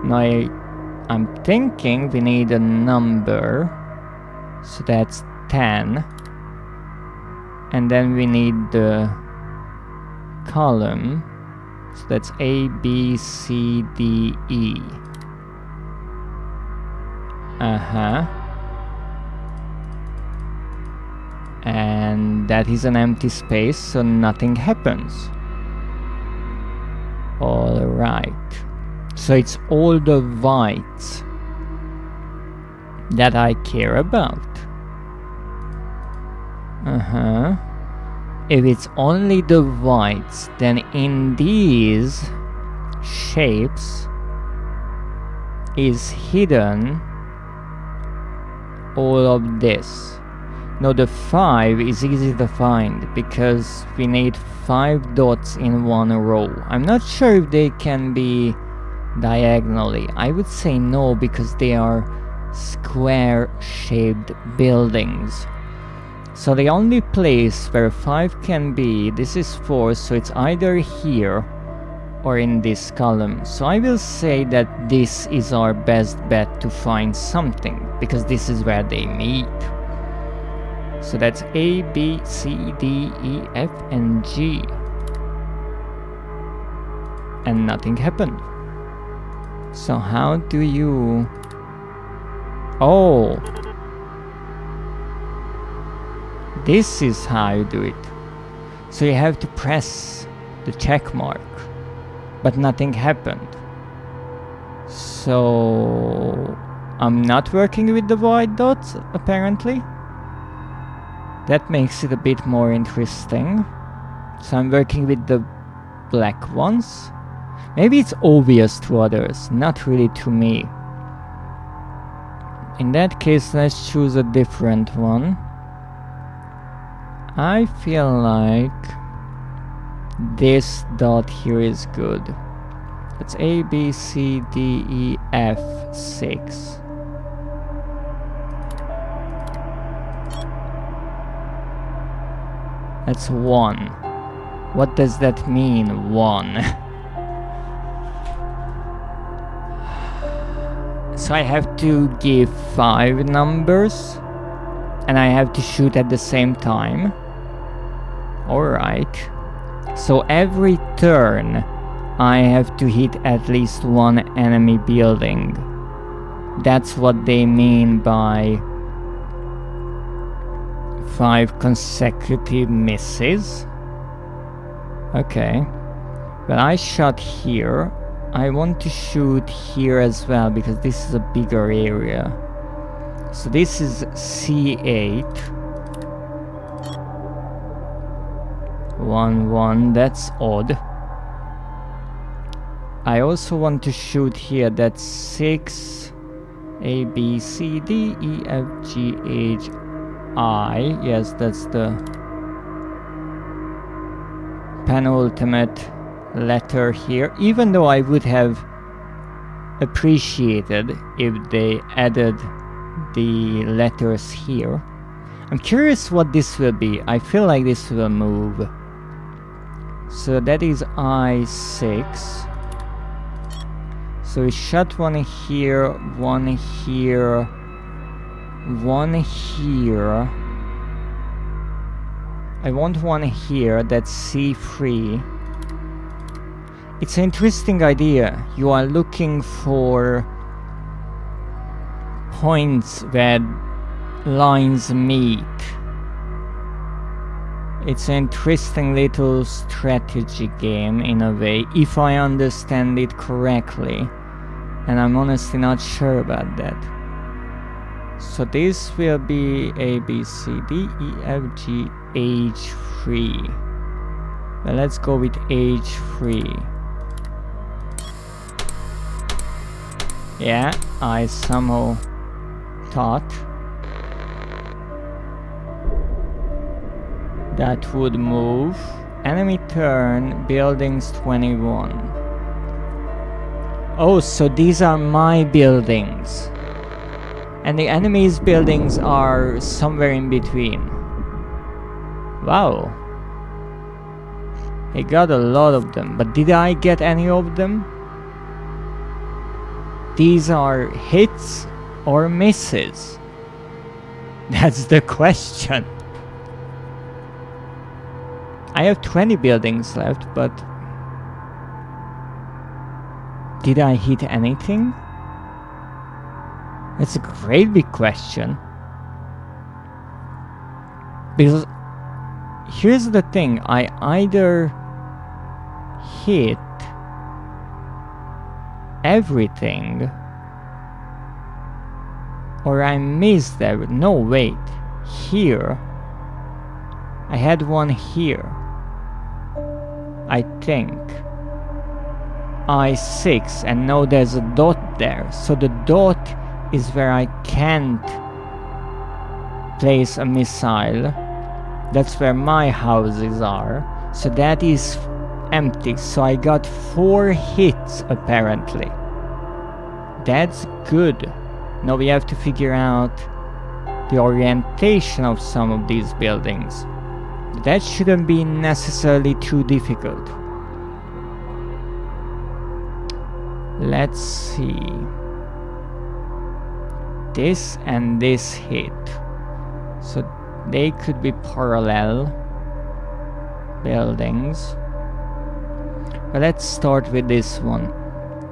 Now I'm thinking we need a number. So that's 10. And then we need the column. So that's A, B, C, D, E. And that is an empty space, so nothing happens. Alright. So it's all the whites that I care about. If it's only the whites, then in these shapes is hidden all of this. Now the 5 is easy to find because we need 5 dots in one row. I'm not sure if they can be diagonally. I would say no, because they are square-shaped buildings. So the only place where 5 can be, this is 4, so it's either here or in this column. So I will say that this is our best bet to find something, because this is where they meet. So that's A, B, C, D, E, F, and G. And nothing happened. So how do you... Oh! This is how you do it. So you have to press the check mark. But nothing happened. So... I'm not working with the white dots, apparently. That makes it a bit more interesting. So I'm working with the black ones. Maybe it's obvious to others, not really to me. In that case, let's choose a different one. I feel like this dot here is good. It's A, B, C, D, E, F, 6. That's 1. What does that mean, 1? So I have to give 5 numbers, and I have to shoot at the same time. Alright. So every turn, I have to hit at least one enemy building. That's what they mean by 5 consecutive misses. Okay. But I shot here. I want to shoot here as well, because this is a bigger area. So this is C8. 1, 1, that's odd. I also want to shoot here, that's 6. A, B, C, D, E, F, G, H, I. Yes, that's the penultimate letter here, even though I would have appreciated if they added the letters here. I'm curious what this will be. I feel like this will move. So that is I6. So we shot one here, one here, one here. I want one here, that's C3. It's an interesting idea. You are looking for points where lines meet. It's an interesting little strategy game in a way, if I understand it correctly. And I'm honestly not sure about that. So this will be A, B, C, D, E, F, G, H3. Well, let's go with H3. Yeah, I somehow thought that would move. Enemy turn, buildings 21. Oh, so these are my buildings. And the enemy's buildings are somewhere in between. Wow. He got a lot of them, but did I get any of them? These are hits or misses? That's the question. I have 20 buildings left, but did I hit anything? That's a great big question. Because here's the thing, I either hit everything or I missed everything. No, wait. Here. I had one here. I think. I6, and now there's a dot there. So the dot is where I can't place a missile. That's where my houses are. So that is empty. So I got 4 hits apparently. That's good. Now we have to figure out the orientation of some of these buildings. That shouldn't be necessarily too difficult. Let's see. This and this hit. So they could be parallel buildings. But let's start with this one.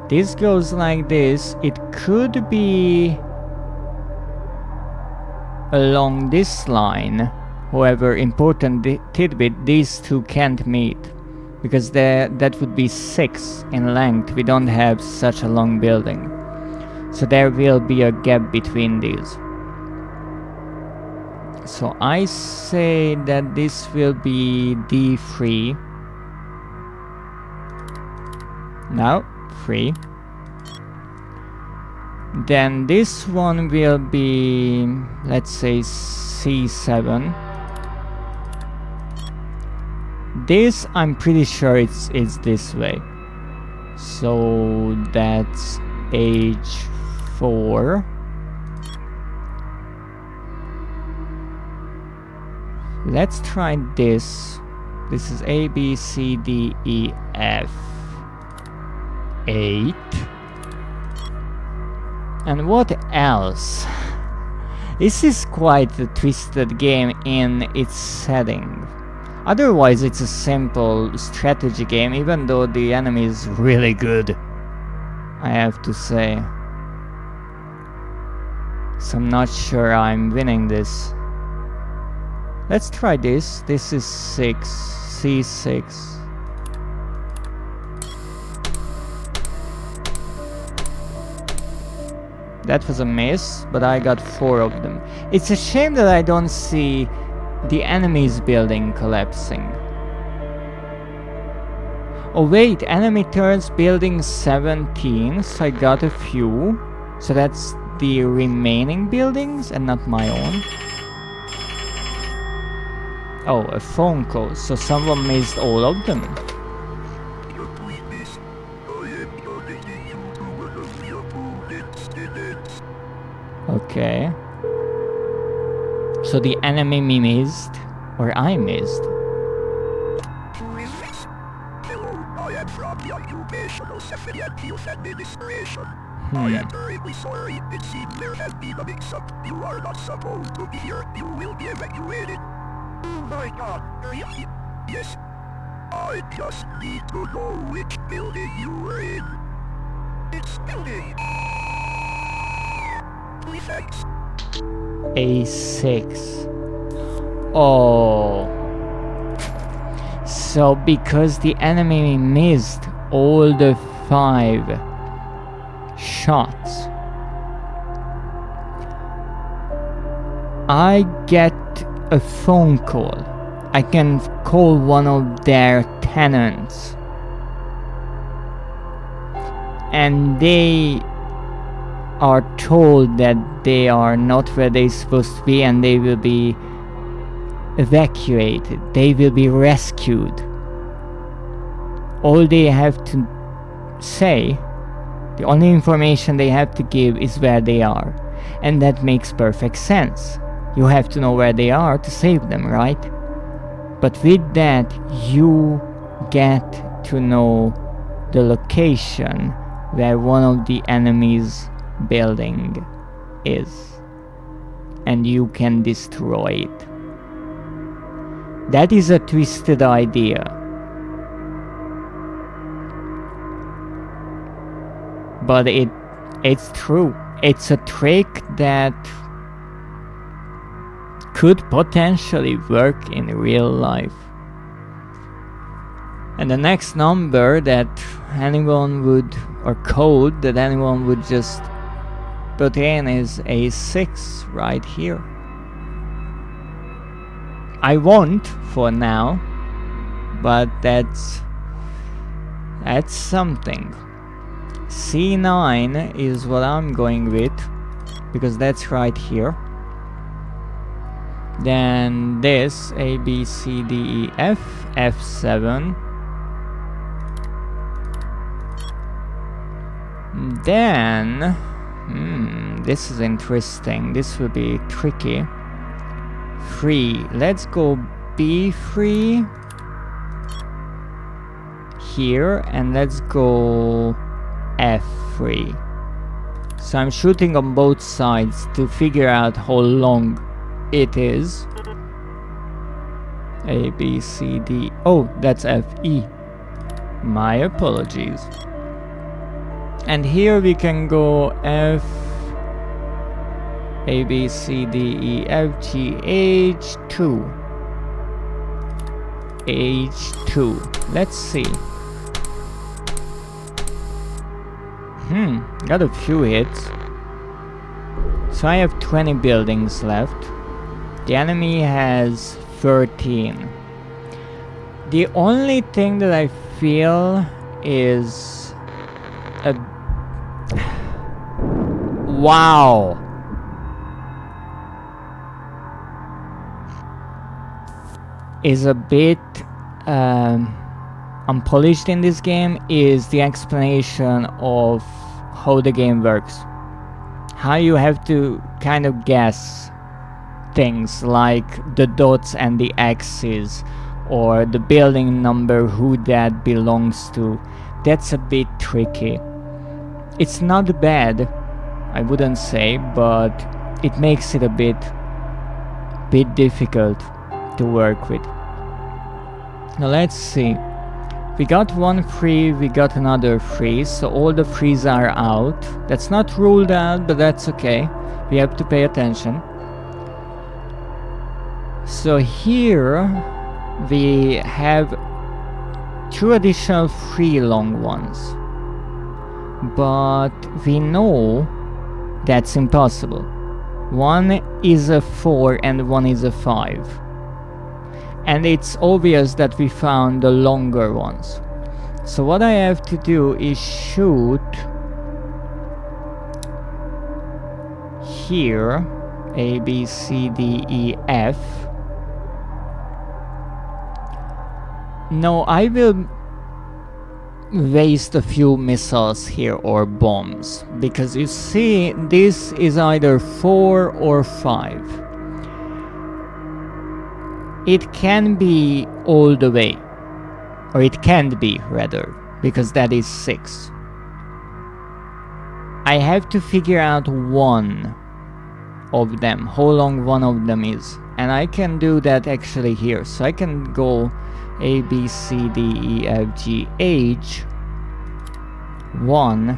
This goes like this. It could be along this line. However, important tidbit, these two can't meet. Because that would be 6 in length. We don't have such a long building. So there will be a gap between these. So I say that this will be D3. No, 3. Then this one will be, let's say, C7. This, I'm pretty sure it's this way. So that's H4. Let's try this. This is A, B, C, D, E, F. 8. And what else? This is quite a twisted game in its setting. Otherwise it's a simple strategy game, even though the enemy is really good, I have to say. So I'm not sure I'm winning this. Let's try this. This is 6, C6. That was a miss, but I got 4 of them. It's a shame that I don't see the enemy's building collapsing. Oh wait, enemy turns building 17, so I got a few. So that's the remaining buildings and not my own. Oh, a phone call, so someone missed all of them. coordinates. Okay. So the enemy me missed, or I missed. Who is this? Hello, I am from the Occupational Safety and Health Administration. I am terribly sorry. It seems there has been a mix-up. You are not supposed to be here. You will be evacuated. Oh my god, really? Yes. I just need to know which building you were in. It's building. Please, thanks. A6. Oh. So because the enemy missed all the 5 shots, I get a phone call. I can call one of their tenants, and they are told that they are not where they're supposed to be and they will be evacuated. They will be rescued. All they have to say, the only information they have to give is where they are. And that makes perfect sense. You have to know where they are to save them, right? But with that, you get to know the location where one of the enemy's building is. And you can destroy it. That is a twisted idea. But it's true. It's a trick that could potentially work in real life. And the next number that anyone would, or code that anyone would just put in is A6 right here. I won't for now, but that's something. C9 is what I'm going with, because that's right here. Then this, A, B, C, D, E, F, F7. Then, this is interesting. This will be tricky. 3. Let's go B3 here, and let's go F3. So I'm shooting on both sides to figure out how long it is. A, B, C, D. Oh, that's F, E. My apologies. And here we can go F, A, B, C, D, E, F, G, H2. H2. Let's see. Got a few hits. So I have 20 buildings left. The enemy has 13. The only thing that I feel is a... Wow! Is a bit unpolished in this game is the explanation of how the game works. How you have to kind of guess things like the dots and the X's, or the building number, who that belongs to. That's a bit tricky. It's not bad, I wouldn't say, but it makes it a bit difficult to work with. Now let's see. We got one free, we got another free, so all the frees are out. That's not ruled out, but that's okay. We have to pay attention. So here we have 2 additional free long ones. But we know that's impossible. One is a 4 and one is a 5. And it's obvious that we found the longer ones. So what I have to do is shoot here, A, B, C, D, E, F. No, I will waste a few missiles here or bombs, because you see this is either 4 or 5. It can be all the way, or it can't be rather, because that is 6. I have to figure out one of them, how long one of them is, and I can do that actually here. So I can go A, B, C, D, E, F, G, H 1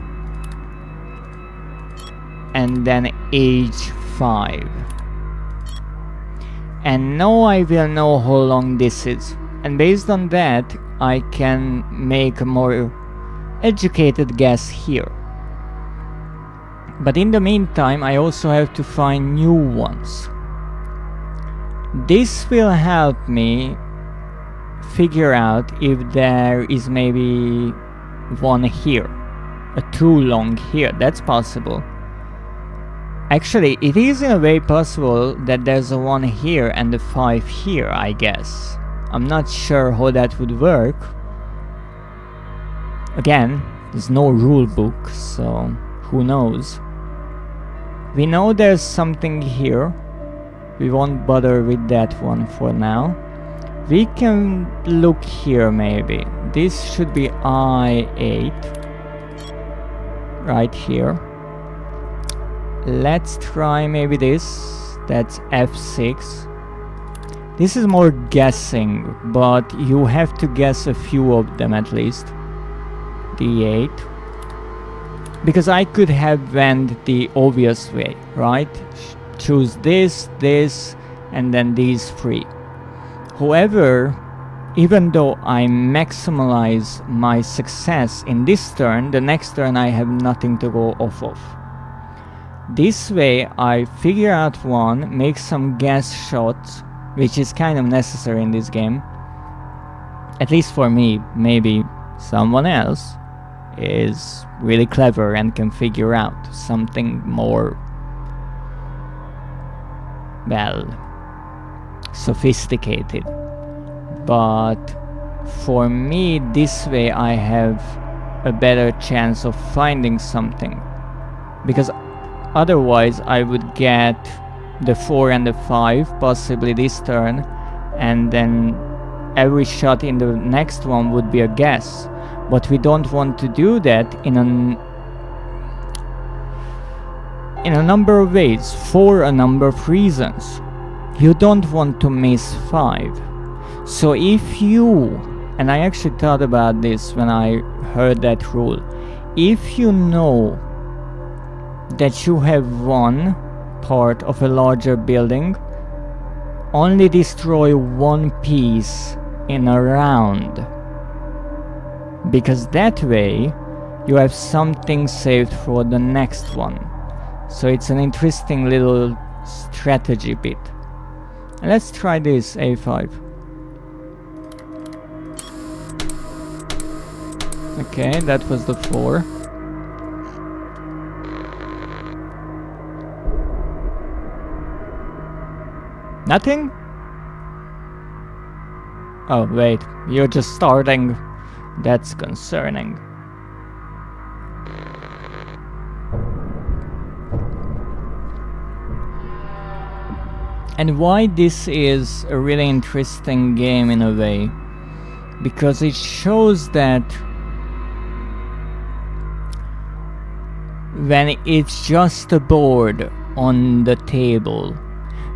and then H5, and now I will know how long this is, and based on that I can make a more educated guess here. But in the meantime, I also have to find new ones. This will help me figure out if there is maybe one here, a too long here. That's possible. Actually, it is in a way possible that there's a 1 here and a 5 here, I guess. I'm not sure how that would work. Again, there's no rule book, so who knows. We know there's something here. We won't bother with that one for now. We can look here maybe. This should be I8. Right here. Let's try maybe this. That's F6. This is more guessing, but you have to guess a few of them at least. D8. Because I could have went the obvious way, right? Choose this, this, and then these 3. However, even though I maximize my success in this turn, the next turn I have nothing to go off of. This way I figure out one, make some guess shots, which is kind of necessary in this game. At least for me. Maybe someone else is really clever and can figure out something more, well, sophisticated. But for me, this way I have a better chance of finding something, because otherwise I would get the 4 and the 5 possibly this turn, and then every shot in the next one would be a guess. But we don't want to do that in a number of ways, for a number of reasons. You don't want to miss 5. So if you, and I actually thought about this when I heard that rule, if you know that you have one part of a larger building, only destroy one piece in a round. Because that way you have something saved for the next one. So it's an interesting little strategy bit. And let's try this A5. Okay, that was the 4. Nothing? Oh wait, you're just starting. That's concerning. And why this is a really interesting game in a way? Because it shows that when it's just a board on the table,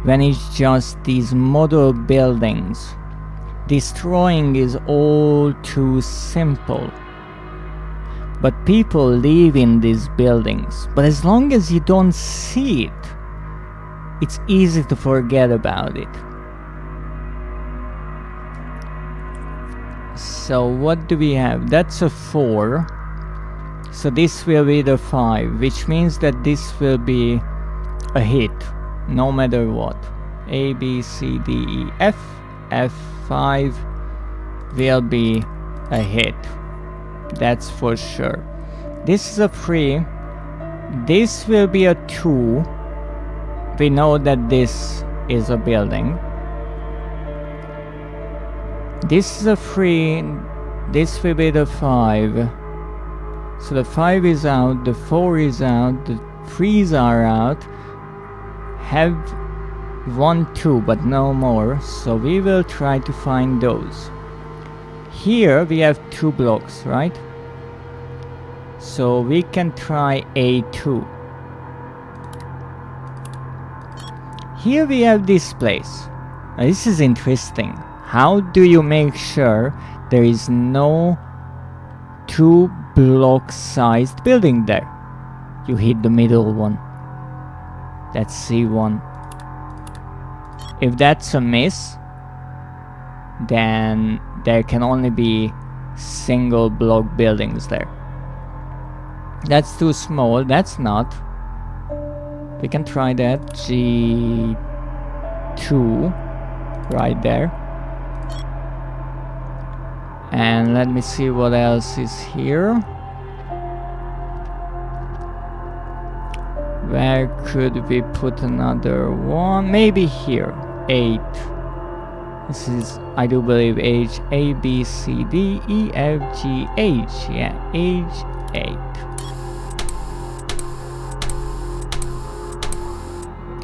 when it's just these model buildings, destroying is all too simple. But people live in these buildings. But as long as you don't see it, it's easy to forget about it. So what do we have? That's a 4. So this will be the 5, which means that this will be a hit, no matter what. A, B, C, D, E, F. F5 will be a hit. That's for sure. This is a 3. This will be a 2. We know that this is a building. This is a 3. This will be the 5. So the 5 is out, the 4 is out, the 3s are out. Have 1, 2, but no more. So we will try to find those. Here we have 2 blocks, right? So we can try A2. Here we have this place. Now this is interesting. How do you make sure there is no 2 block sized building there? You hit the middle one. That's C1. If that's a miss, then there can only be single block buildings there. That's too small. That's not. We can try that. G2 right there. And let me see what else is here. Where could we put another one? Maybe here. 8. This is, I do believe, H, A, B, C, D, E, F, G, H. Yeah, H8.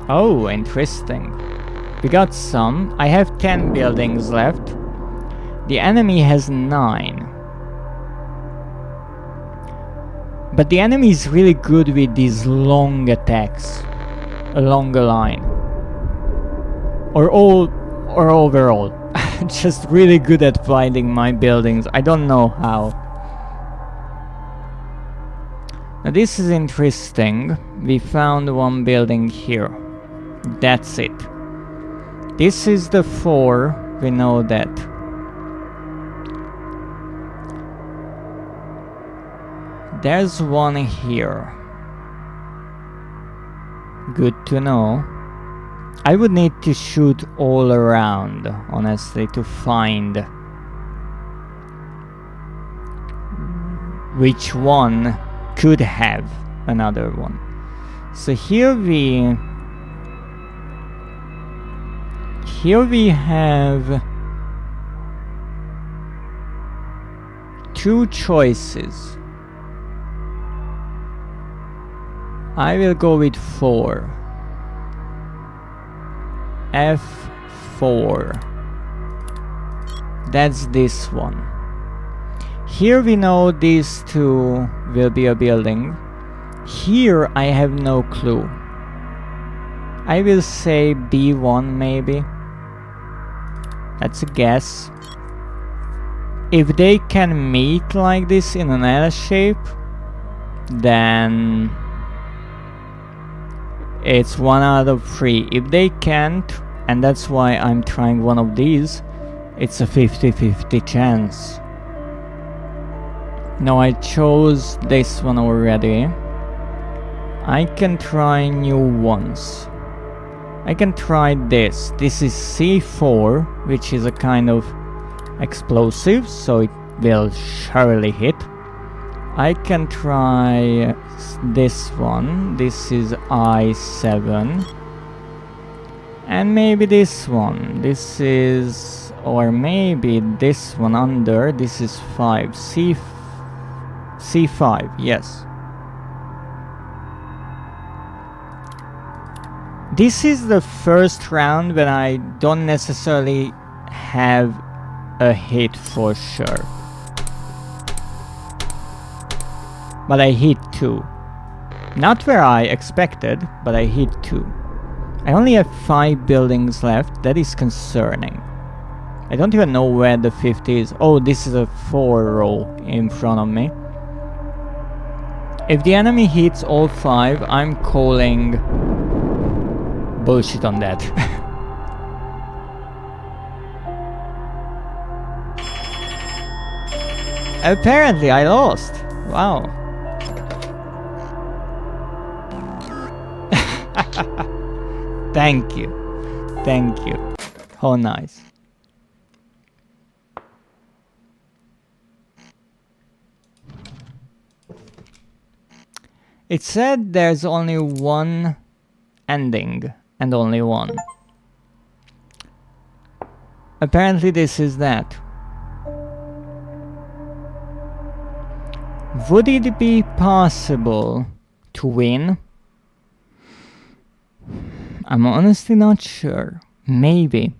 Oh, interesting. We got some. I have 10 buildings left. The enemy has 9. But the enemy is really good with these long attacks along the line. Or overall. Just really good at finding my buildings. I don't know how. Now this is interesting. We found one building here. That's it. This is the 4. We know that. There's one here. Good to know. I would need to shoot all around, honestly, to find which one could have another one. So here we have 2 choices. I will go with 4. F4. That's this one. Here we know these 2 will be a building. Here I have no clue. I will say B1 maybe. That's a guess. If they can meet like this in an L shape, then it's 1 out of 3. If they can't, and that's why I'm trying one of these, it's a 50-50 chance. No, I chose this one already. I can try new ones. I can try this. This is C4, which is a kind of explosive, so it will surely hit. I can try this one. This is I7. And maybe this one. This is, or maybe this one under. This is 5. C5, yes. This is the first round when I don't necessarily have a hit for sure. But I hit 2. Not where I expected, but I hit 2. I only have 5 buildings left. That is concerning. I don't even know where the 5th is. Oh, this is a 4 row in front of me. If the enemy hits all 5, I'm calling bullshit on that. Apparently I lost. Wow. Thank you. Thank you. How nice. It said there's only one ending and only one. Apparently this is that. Would it be possible to win? I'm honestly not sure. Maybe.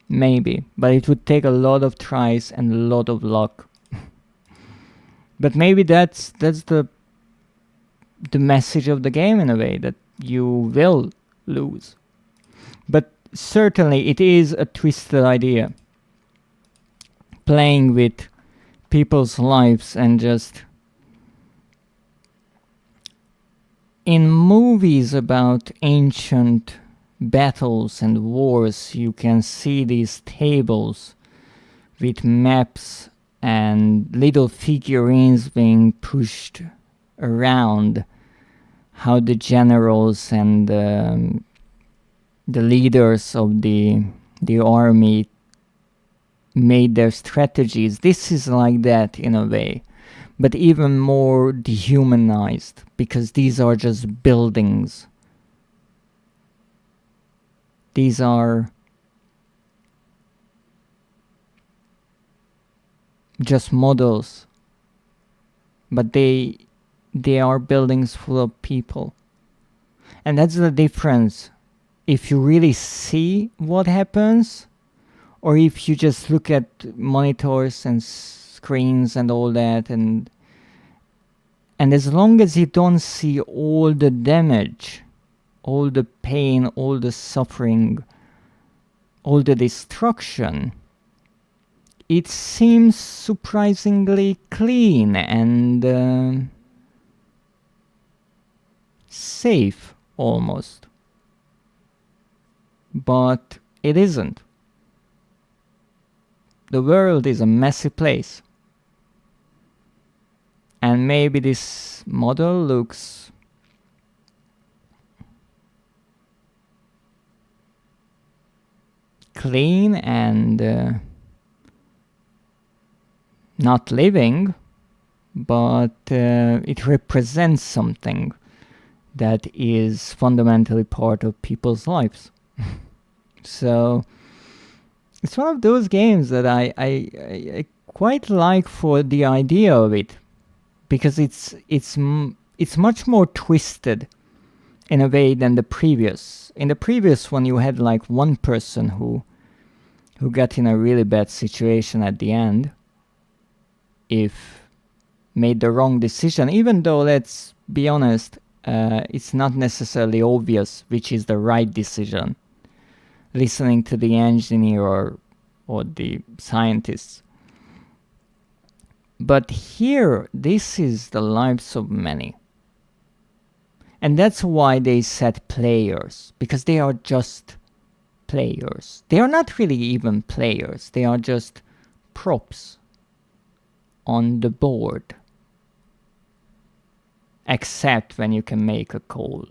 Maybe. But it would take a lot of tries and a lot of luck. But maybe that's the message of the game in a way, that you will lose. But certainly it is a twisted idea. Playing with people's lives and just... In movies about ancient battles and wars, you can see these tables with maps and little figurines being pushed around, how the generals and the leaders of the army made their strategies. This is like that in a way, but even more dehumanized, because these are just buildings. These are just models, but they are buildings full of people. And that's the difference. If you really see what happens, or if you just look at monitors and screens and all that, and as long as you don't see all the damage, all the pain, all the suffering, all the destruction, it seems surprisingly clean and safe almost. But it isn't. The world is a messy place. And maybe this model looks clean and not living, but it represents something that is fundamentally part of people's lives. So it's one of those games that I quite like for the idea of it, because it's much more twisted in a way than the previous. In the previous one, you had like one person who got in a really bad situation at the end if made the wrong decision, even though, let's be honest, it's not necessarily obvious which is the right decision, listening to the engineer or the scientists. But here, this is the lives of many. And that's why they said players, because they are just players. They are not really even players, they are just props on the board. Except when you can make a call.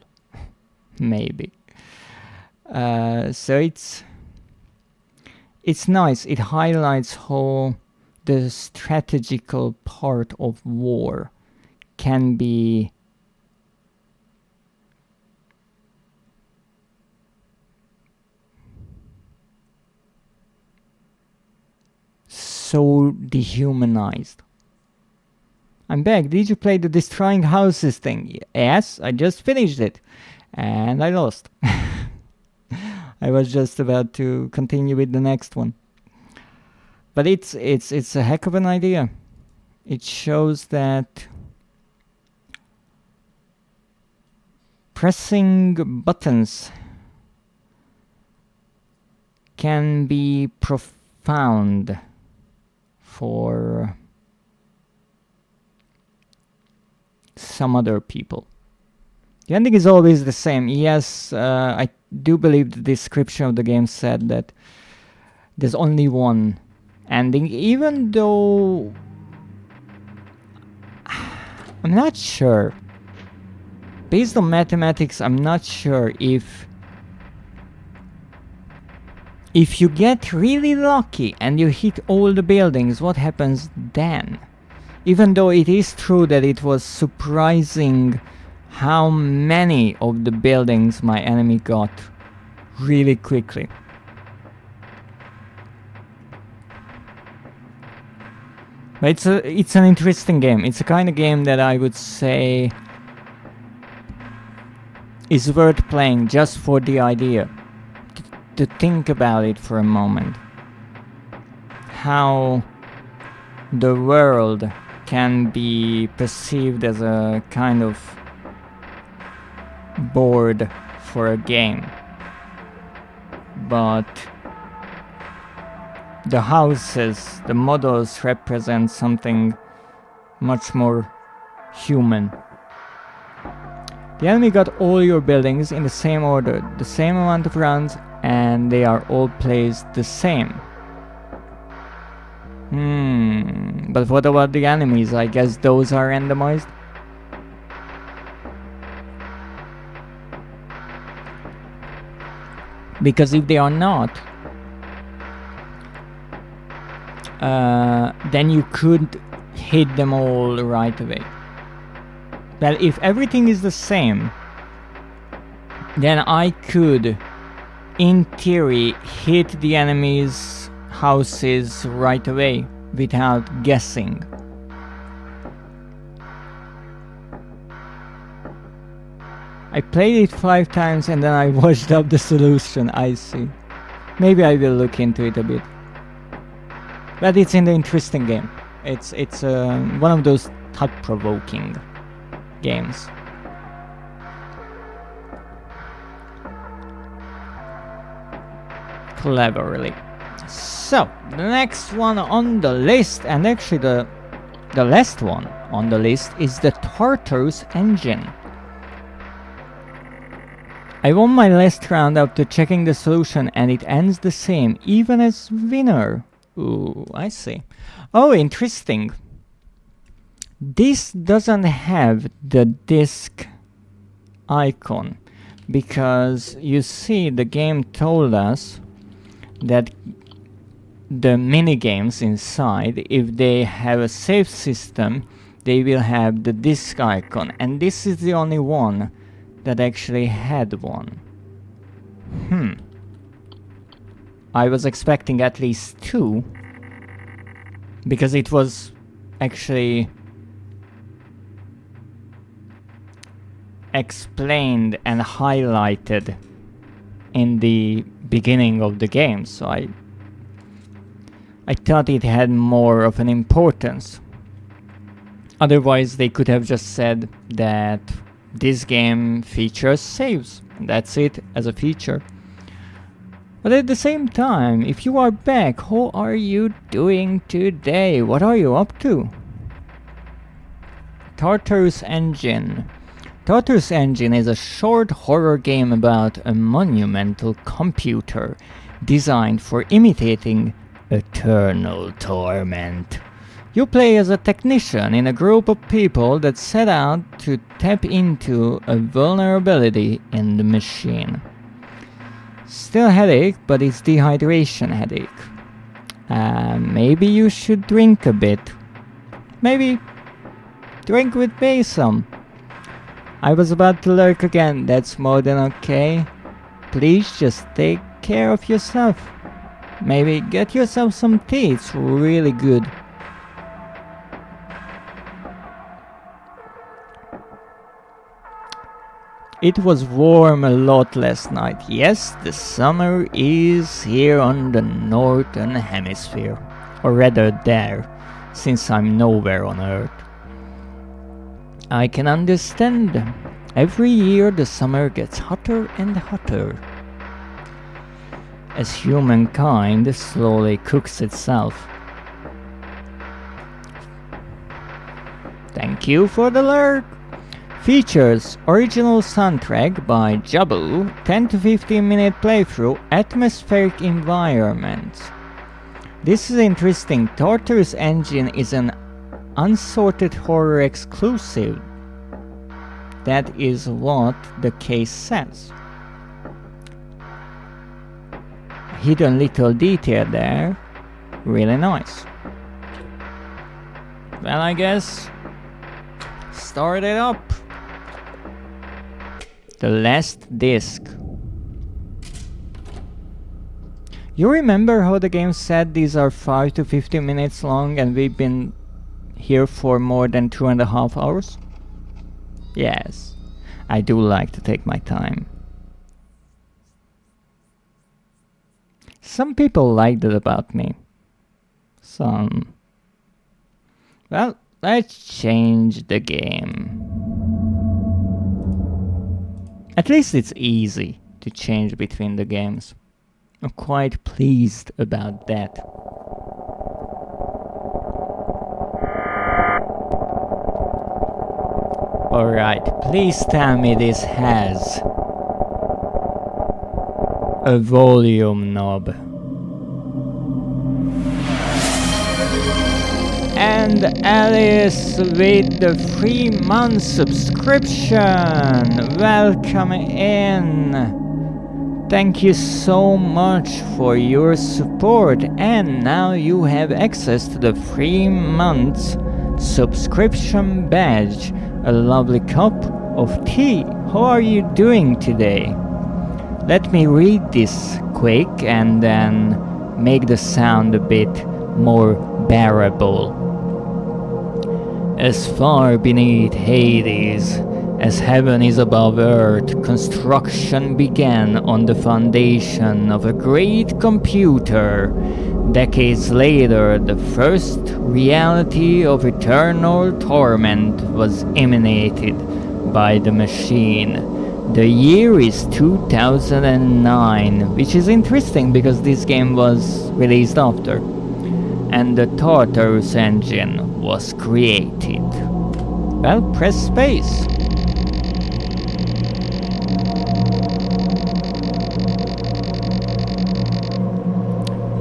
Maybe. So it's nice. It highlights how the strategical part of war can be so dehumanized. I'm back. Did you play the destroying houses thing? Yes, I just finished it. And I lost. I was just about to continue with the next one. But it's a heck of an idea. It shows that pressing buttons can be profound for some other people. The ending is always the same. Yes, I do believe the description of the game said that there's only one ending, even though I'm not sure. Based on mathematics, I'm not sure if you get really lucky and you hit all the buildings, what happens then? Even though it is true that it was surprising how many of the buildings my enemy got really quickly. But it's an interesting game. It's a kind of game that I would say is worth playing just for the idea. To think about it for a moment. How the world can be perceived as a kind of board for a game. But the houses, the models represent something much more human. The enemy got all your buildings in the same order, the same amount of rounds, and they are all placed the same. But what about the enemies? I guess those are randomized? Because if they are not, then you could hit them all right away. Well, if everything is the same, then I could, in theory, hit the enemy's houses right away without guessing. I played it 5 times and then I watched up the solution. I see. Maybe I will look into it a bit. But it's an interesting game. It's one of those thought-provoking games. Cleverly. So, the next one on the list, and actually the last one on the list, is the Tartarus engine. I won my last round after checking the solution and it ends the same, even as winner. Ooh, I see. Oh, interesting. This doesn't have the disc icon because you see the game told us that the minigames inside, if they have a save system, they will have the disc icon, and this is the only one that actually had one. I was expecting at least 2 because it was actually explained and highlighted in the beginning of the game, so I thought it had more of an importance. Otherwise they could have just said that this game features saves, and that's it as a feature. But at the same time, if you are back, how are you doing today? What are you up to? Tartarus Engine. Tartarus Engine is a short horror game about a monumental computer designed for imitating eternal torment. You play as a technician in a group of people that set out to tap into a vulnerability in the machine. Still headache, but it's dehydration headache. Maybe you should drink a bit. Maybe drink with me some. I was about to lurk again, that's more than okay. Please just take care of yourself. Maybe get yourself some tea, it's really good. It was warm a lot last night. Yes, the summer is here on the northern hemisphere. Or rather there, since I'm nowhere on Earth. I can understand. Every year the summer gets hotter and hotter. As humankind slowly cooks itself. Thank you for the alert! Features original soundtrack by Jabu, 10 to 15 minute playthrough, atmospheric environments. This is interesting. Tartarus Engine is an Unsorted Horror exclusive. That is what the case says. Hidden little detail there. Really nice. Well, I guess start it up. The last disc. You remember how the game said these are 5 to 15 minutes long and we've been here for more than 2.5 hours? Yes, I do like to take my time. Some people like that about me. Some. Well, let's change the game. At least it's easy to change between the games. I'm quite pleased about that. Alright, please tell me this has a volume knob. And Alice with the 3-month subscription. Welcome in. Thank you so much for your support, and now you have access to the 3-month subscription badge, a lovely cup of tea. How are you doing today? Let me read this quick and then make the sound a bit more bearable. As far beneath Hades as heaven is above earth, construction began on the foundation of a great computer. Decades later, the first reality of eternal torment was emanated by the machine. The year is 2009, which is interesting because this game was released after. And the Tartarus engine was created. Well, press space.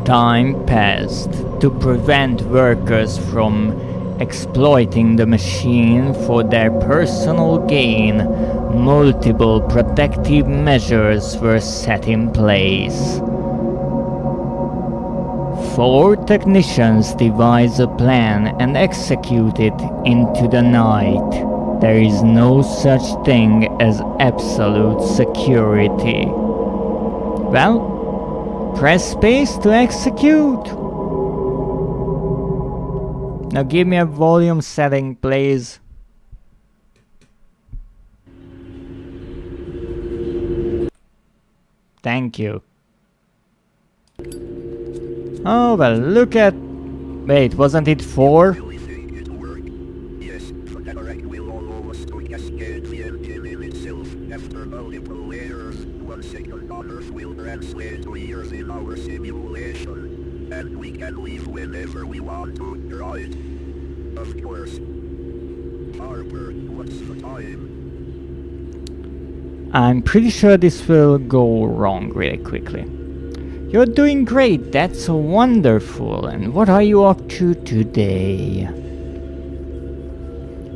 Time passed. To prevent workers from exploiting the machine for their personal gain, multiple protective measures were set in place. 4 technicians devised a plan and execute it into the night. There is no such thing as absolute security. Well, press space to execute. Now give me a volume setting, please. Thank you. Oh, well, look at... Wait, wasn't it 4? Really think it worked? Yes, but the correct will almost cascade the engine in itself. After multiple layers, 1 second on Earth will translate to years in our simulation. And we can leave whenever we want to, right? Of course. Harper, what's the time? I'm pretty sure this will go wrong really quickly. You're doing great, that's wonderful. And what are you up to today?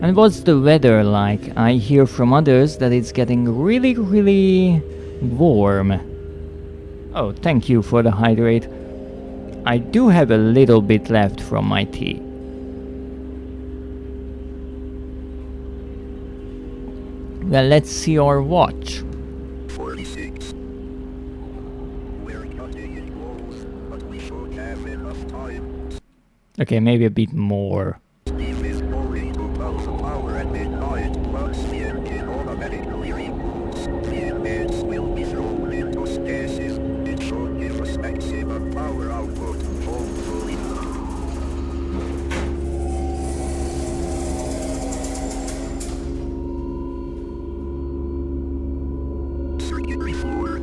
And what's the weather like? I hear from others that it's getting really warm. Oh, thank you for the hydrate. I do have a little bit left from my tea. Well, let's see our watch. 46. We're cutting it close, but we should have enough time. Okay, maybe a bit more. Steve is going to pull the power at midnight. Once the engine automatically reboots, the inmates will be thrown into stasis. It should give us maximum power output, hopefully. Circuitry floor.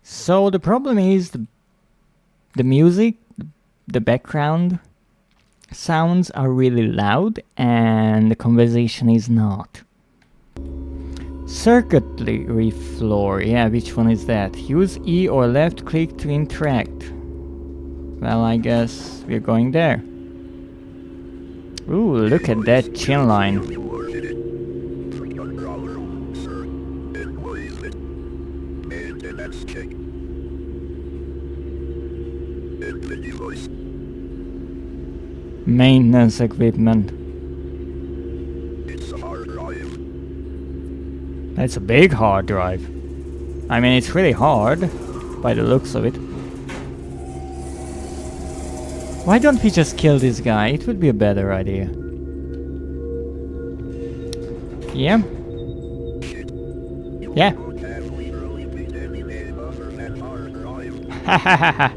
So the problem is the music, the background sounds are really loud and the conversation is not. Circuitry floor, yeah, which one is that? Use E or left click to interact. Well, I guess we're going there. Ooh, look at that chin line. Rewarded it. $300, sir. And what is it? Maintenance check. And the device. Maintenance equipment. It's a hard drive. That's a big hard drive. I mean, it's really hard by the looks of it. Why don't we just kill this guy? It would be a better idea. Yeah. Yeah. Ha ha ha ha.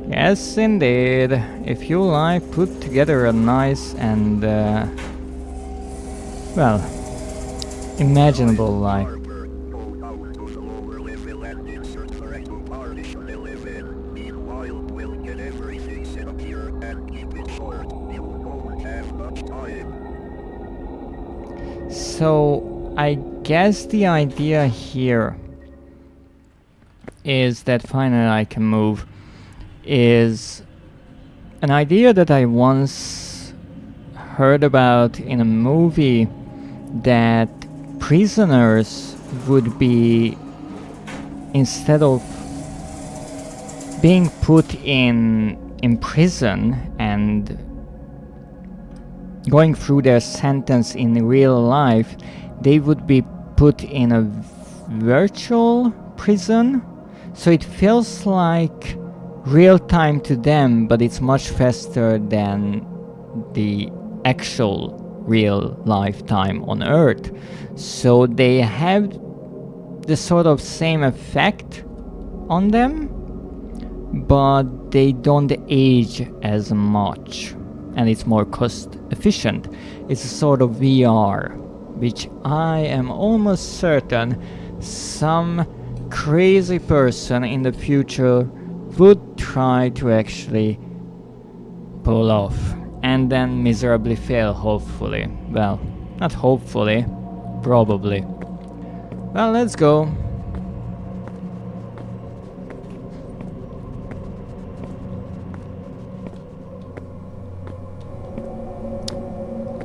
Yes, indeed. If you like, put together a nice and, well, imaginable life. So, I guess the idea here is that finally I can move. Is an idea that I once heard about in a movie, that prisoners would be, instead of being put in prison and going through their sentence in real life, they would be put in a virtual prison. So it feels like real time to them, but it's much faster than the actual real life time on Earth. So they have the sort of same effect on them, but they don't age as much, and it's more cost efficient. It's a sort of VR, which I am almost certain some crazy person in the future would try to actually pull off, and then miserably fail, hopefully. Well, not hopefully, probably. Well, let's go.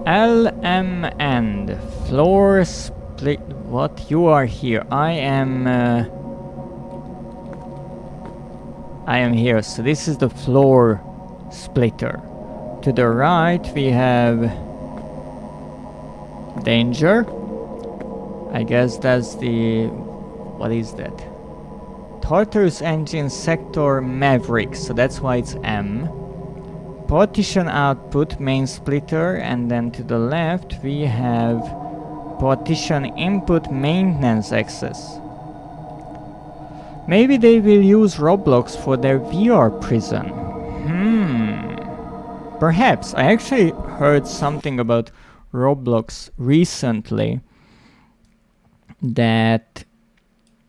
LMN, floor split. What? You are here. I am here, so this is the floor splitter. To the right we have danger. I guess that's the... what is that? Tartarus engine sector Maverick, so that's why it's M. Partition output main splitter, and then to the left we have partition input maintenance access. Maybe they will use Roblox for their VR prison. Perhaps. I actually heard something about Roblox recently, that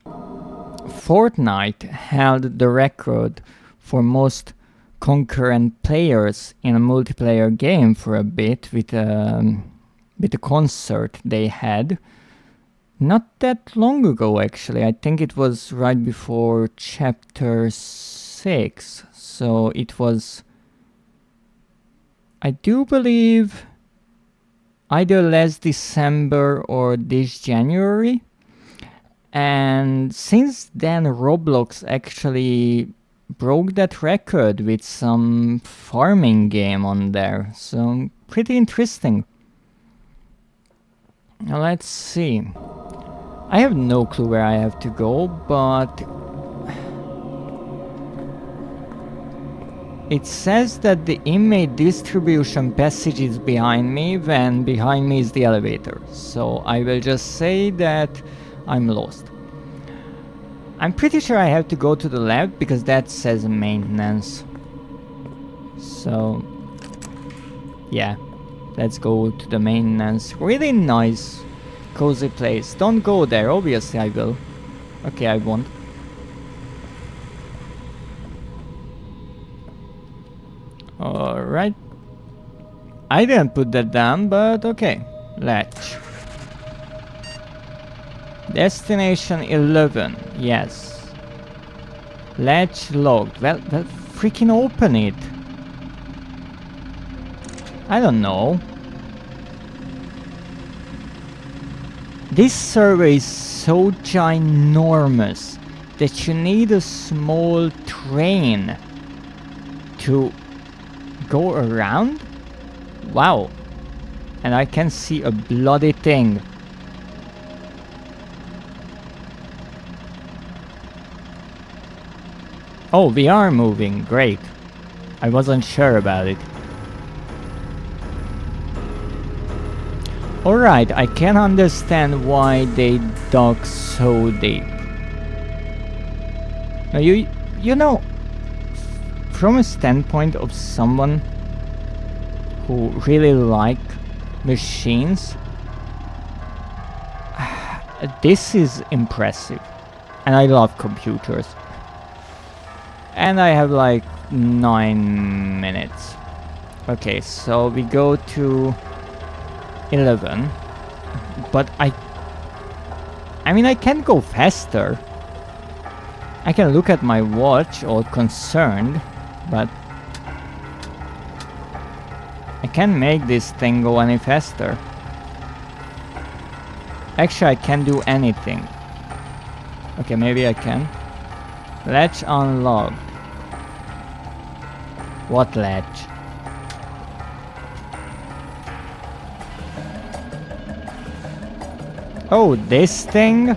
Fortnite held the record for most concurrent players in a multiplayer game for a bit, with a concert they had. Not that long ago, actually. I think it was right before chapter 6. So it was, I do believe, either last December or this January. And since then, Roblox actually broke that record with some farming game on there. So pretty interesting. Now let's see. I have no clue where I have to go, but it says that the inmate distribution passage is behind me, when behind me is the elevator. So I will just say that I'm lost. I'm pretty sure I have to go to the left because that says maintenance. So yeah, let's go to the maintenance. Really nice, cozy place. Don't go there, obviously I will. Okay, I won't. Alright. I didn't put that down, but okay. Latch. Destination 11. Yes. Latch locked. Well, freaking open it. I don't know. This server is so ginormous that you need a small train to go around? Wow. And I can see a bloody thing. Oh, we are moving. Great. I wasn't sure about it. Alright, I can understand why they dug so deep. Now you know, from a standpoint of someone who really like machines, this is impressive. And I love computers. And I have like 9 minutes. Okay, so we go to 11. But I mean, I can go faster. I can look at my watch, all concerned, but I can't make this thing go any faster. Actually, I can't do anything. Okay, maybe I can. Latch unlocked. What latch? Oh, this thing?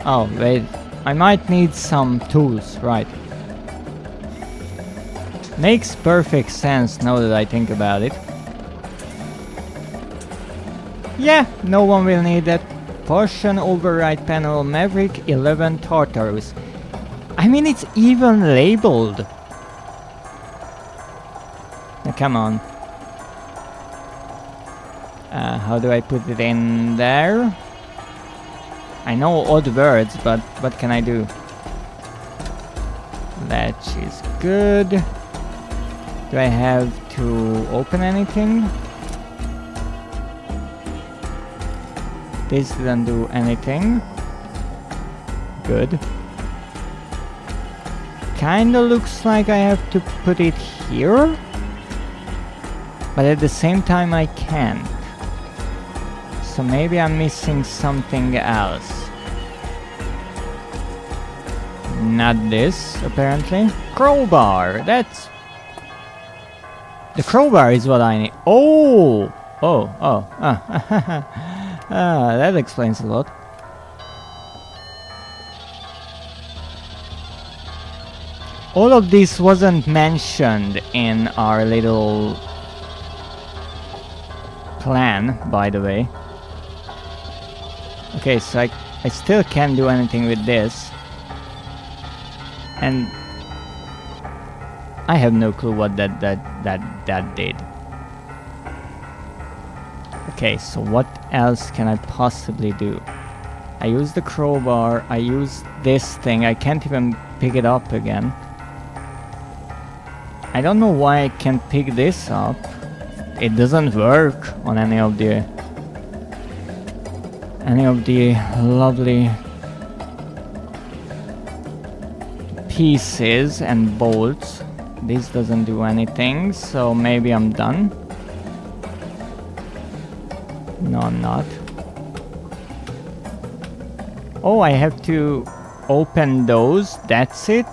Oh, wait. I might need some tools, right. Makes perfect sense now that I think about it. Yeah, no one will need that. Portion override panel Maverick 11 Tartarus. I mean, it's even labeled. Now, come on. How do I put it in there? I know odd words, but what can I do? Latch is good. Do I have to open anything? This didn't do anything. Good. Kinda looks like I have to put it here. But at the same time I can't. So maybe I'm missing something else. Not this, apparently. Crowbar! That's... The crowbar is what I need. Oh! That explains a lot. All of this wasn't mentioned in our little plan, by the way. Okay, so I still can't do anything with this. And I have no clue what that did. Okay, so what else can I possibly do? I use the crowbar, I use this thing, I can't even pick it up again. I don't know why I can't pick this up. It doesn't work on any of the lovely pieces and bolts. This doesn't do anything, so maybe I'm done. No, I'm not. Oh, I have to open those, that's it?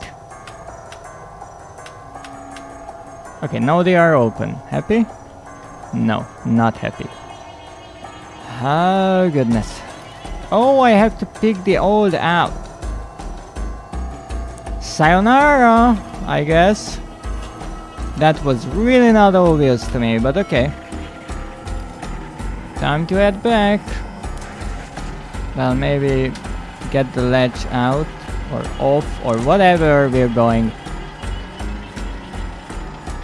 Okay, now they are open. Happy? No, not happy. Oh, goodness. Oh, I have to pick the old out. Sayonara, I guess. That was really not obvious to me, but okay. Time to head back. Well, maybe get the ledge out or off or whatever we're going.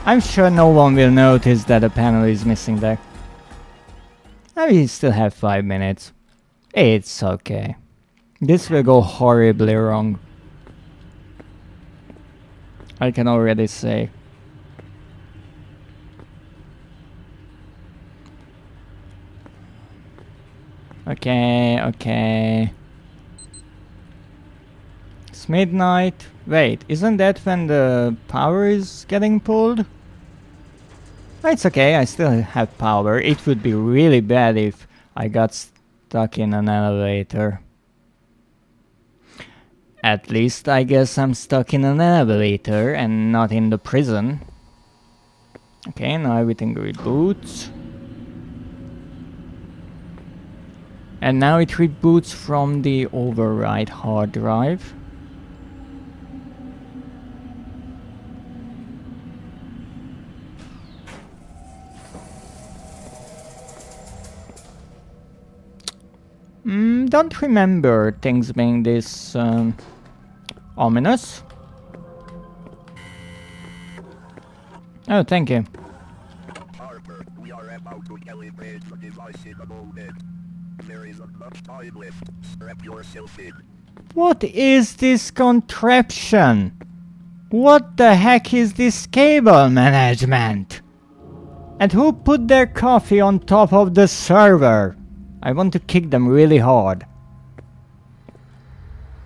I'm sure no one will notice that a panel is missing there. We still have 5 minutes. It's okay. This will go horribly wrong. I can already say. Okay. It's midnight. Wait, isn't that when the power is getting pulled? It's okay, I still have power. It would be really bad if I got stuck in an elevator. At least I guess I'm stuck in an elevator and not in the prison. Okay, now everything reboots. And now it reboots from the override hard drive. Don't remember things being this ominous. Oh, thank you. Harper, we are about to calibrate the device in a moment. There isn't much time left. Strap yourself in. What is this contraption? What the heck is this cable management? And who put their coffee on top of the server? I want to kick them really hard.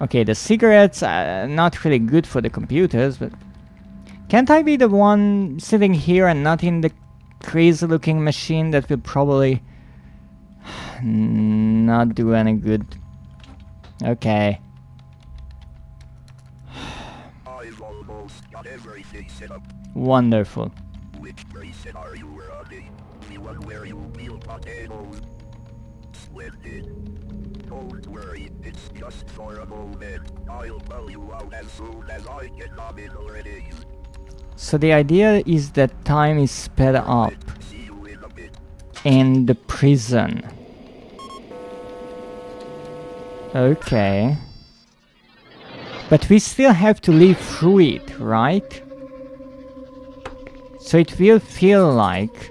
Okay, the cigarettes are not really good for the computers, but... Can't I be the one sitting here and not in the crazy looking machine that will probably... not do any good? Okay. I've almost got everything set up. Wonderful. Which bracelet are you running? The one where you peel potatoes? Splendid. Don't worry, it's just for a moment. I'll pull you out as soon as I get nominal ready. So the idea is that time is sped up See you in a bit. in the prison. Okay. But we still have to live through it, right? So it will feel like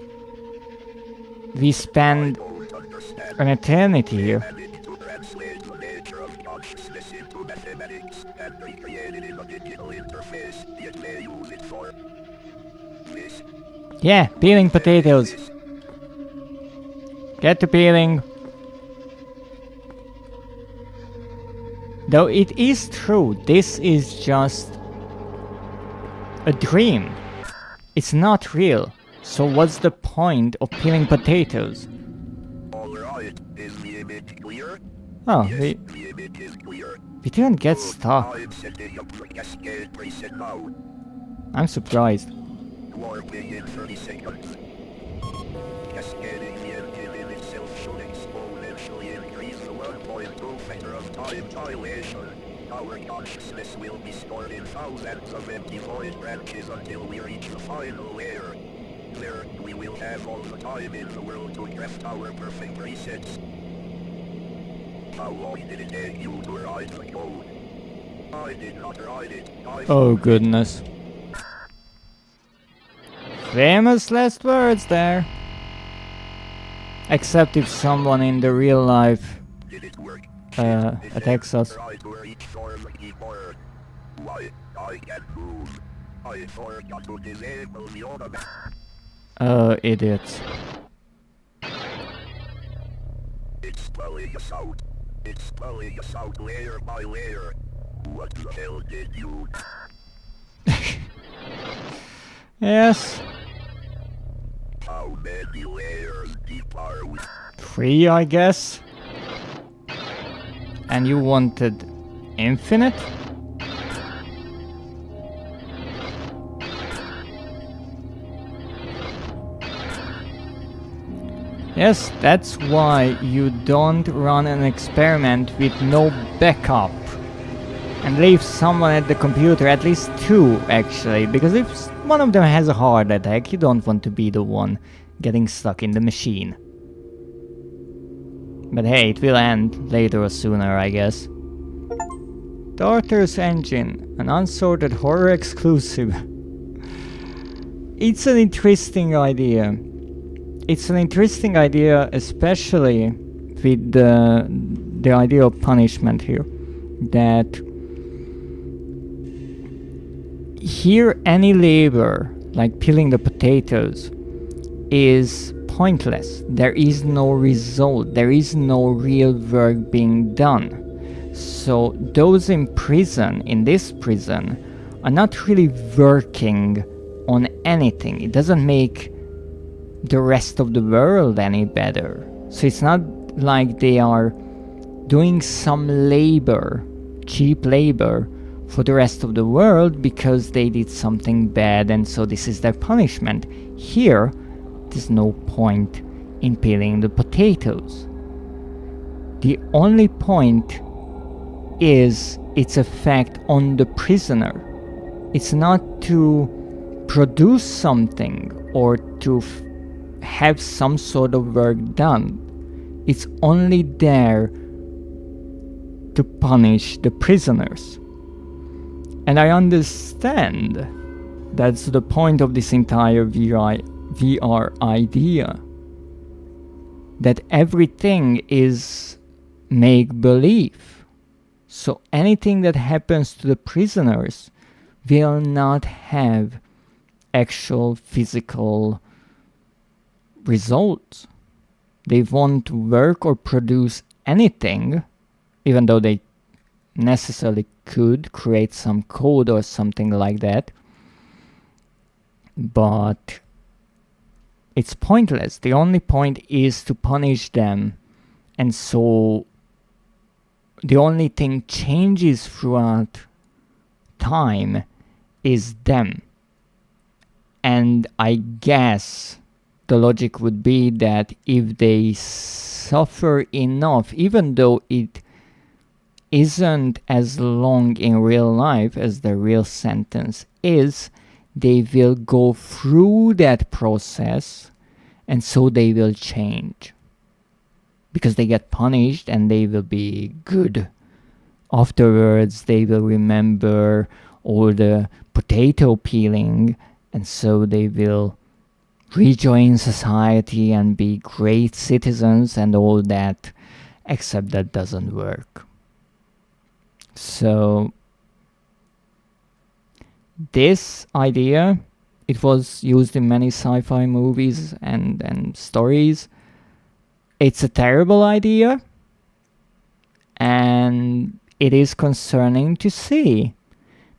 we spend Don't understand. an eternity here. Managed to translate the nature of consciousness into mathematics and recreate it in a digital interface. Yet they use it for this. Yeah, peeling potatoes. Get to peeling. Though it is true, this is just a dream. It's not real. So what's the point of peeling potatoes? Alright, is the image clear? Oh, Yes, we the image is clear. didn't get stuck. I'm setting up the cascade preset now. I'm surprised. Warping in 30 seconds. Cascading the engine in itself should exponentially increase the 1.2 factor of time dilation. Our consciousness will be stored in thousands of empty void branches until we reach the final layer. There, we will have all the time in the world to craft our perfect resets. How long did it take you to write the code? I did not write it. Oh goodness. Famous last words there. Except if someone in the real life Did it work? attacks us. Try to reach for the keyboard. Why, I can't move. I forgot to disable the automatic. Idiots. It's pulling us out. It's pulling us out layer by layer. What the hell did you... Yes. How many layers deep are we? 3, I guess. And you wanted infinite? Yes, that's why you don't run an experiment with no backup. And leave someone at the computer, at least 2 actually, because if one of them has a heart attack, you don't want to be the one getting stuck in the machine. But hey, it will end later or sooner, I guess. Daughter's Engine, an Unsorted Horror exclusive. It's an interesting idea. It's an interesting idea, especially with the idea of punishment here. That here any labor, like peeling the potatoes, is pointless. There is no result. There is no real work being done. So those in prison, in this prison, are not really working on anything. It doesn't make the rest of the world any better. So it's not like they are doing some labor, cheap labor, for the rest of the world because they did something bad and so this is their punishment. Here, there's no point in peeling the potatoes. The only point is its effect on the prisoner. It's not to produce something or to have some sort of work done. It's only there to punish the prisoners. And I understand that's the point of this entire VR idea, that everything is make-believe. So anything that happens to the prisoners will not have actual physical results. They won't work or produce anything, even though they necessarily could create some code or something like that. But it's pointless. The only point is to punish them, and so the only thing changes throughout time is them. And I guess the logic would be that if they suffer enough, even though it isn't as long in real life as the real sentence is, they will go through that process, and so they will change. Because they get punished and they will be good. Afterwards, they will remember all the potato peeling, and so they will rejoin society and be great citizens and all that, except that doesn't work. So this idea, it was used in many sci-fi movies and stories. It's a terrible idea, and it is concerning to see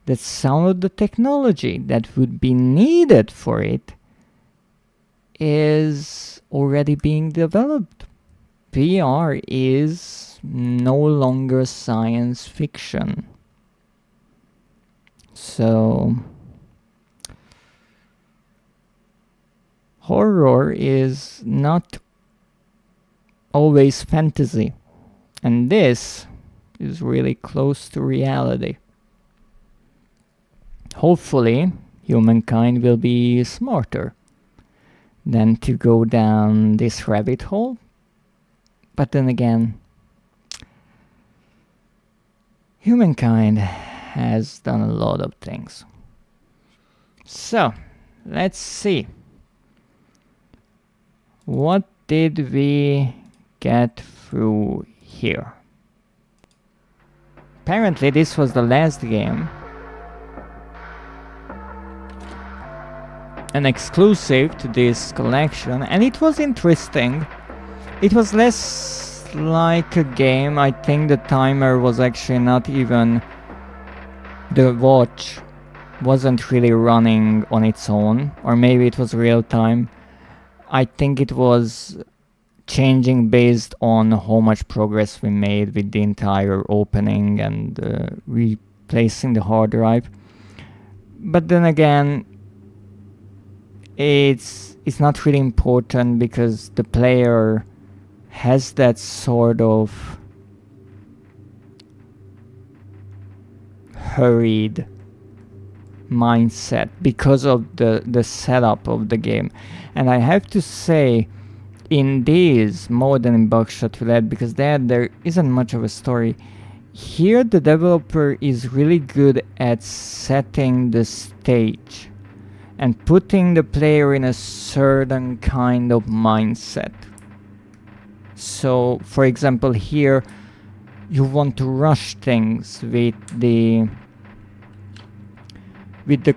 that some of the technology that would be needed for it is already being developed. VR is no longer science fiction. So horror is not always fantasy, and this is really close to reality. Hopefully, humankind will be smarter than to go down this rabbit hole. But then again, humankind has done a lot of things. So, let's see. What did we get through here? Apparently this was the last game. An exclusive to this collection, and it was interesting. It was less like a game. I think the timer was actually not even... The watch wasn't really running on its own, or maybe it was real time. I think it was changing based on how much progress we made with the entire opening and replacing the hard drive. But then again, it's not really important because the player has that sort of hurried mindset because of the setup of the game. And I have to say, in these, more than in Buckshot Roulette, because there isn't much of a story, here the developer is really good at setting the stage and putting the player in a certain kind of mindset. So, for example, here you want to rush things with the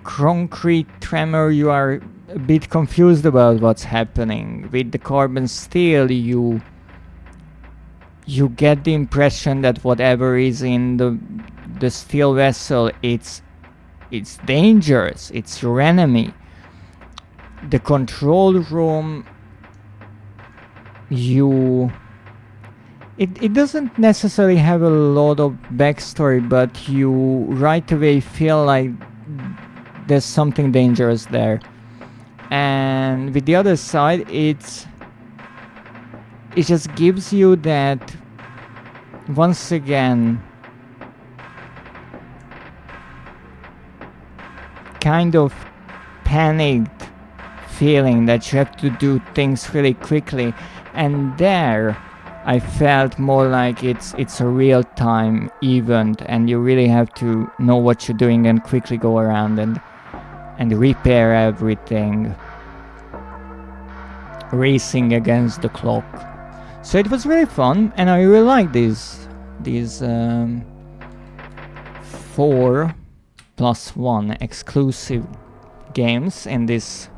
concrete tremor. You are a bit confused about what's happening. With the carbon steel, you get the impression that whatever is in the steel vessel, it's dangerous, it's your enemy. The control room, it doesn't necessarily have a lot of backstory, but you right away feel like there's something dangerous there. And with the other side, it just gives you that, once again, kind of panicked feeling that you have to do things really quickly. And there, I felt more like it's a real-time event, and you really have to know what you're doing and quickly go around and repair everything, racing against the clock. So it was really fun, and I really like these 4+1 exclusive games in this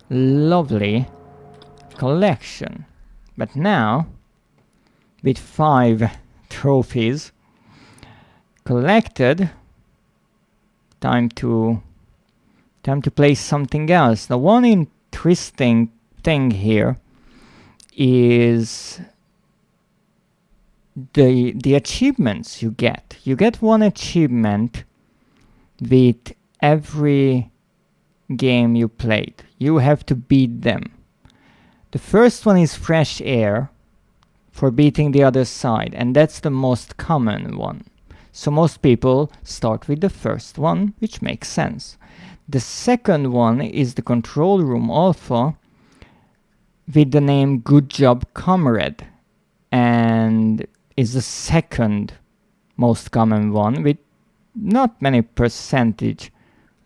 lovely collection. But now, with 5 trophies collected, time to play something else. The one interesting thing here is the achievements you get. You get 1 achievement with every game you played. You have to beat them. The first one is fresh air, for beating the other side, and that's the most common one. So most people start with the first one, which makes sense. The second one is the control room alpha with the name Good Job Comrade, and is the second most common one with not many percentage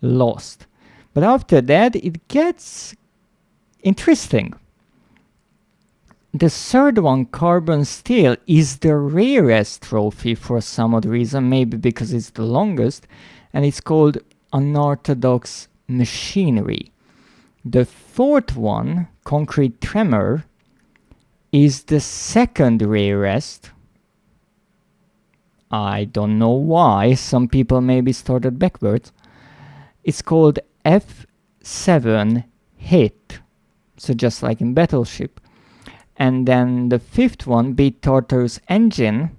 lost. But after that it gets interesting. The third one, Carbon Steel, is the rarest trophy for some odd reason, maybe because it's the longest, and it's called Unorthodox Machinery. The fourth one, Concrete Tremor, is the second rarest. I don't know why, some people maybe started backwards. It's called F7 Hit, so just like in Battleship. And then the fifth one, Beat Tartarus Engine,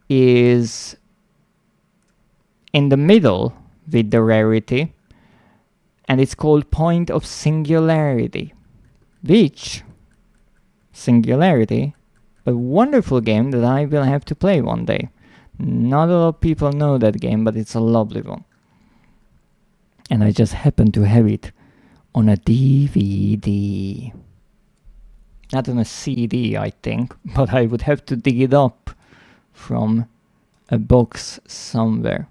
is in the middle with the rarity, and it's called Point of Singularity. Which, Singularity, a wonderful game that I will have to play one day. Not a lot of people know that game, but it's a lovely one. And I just happen to have it on a DVD. Not on a CD, I think, but I would have to dig it up from a box somewhere.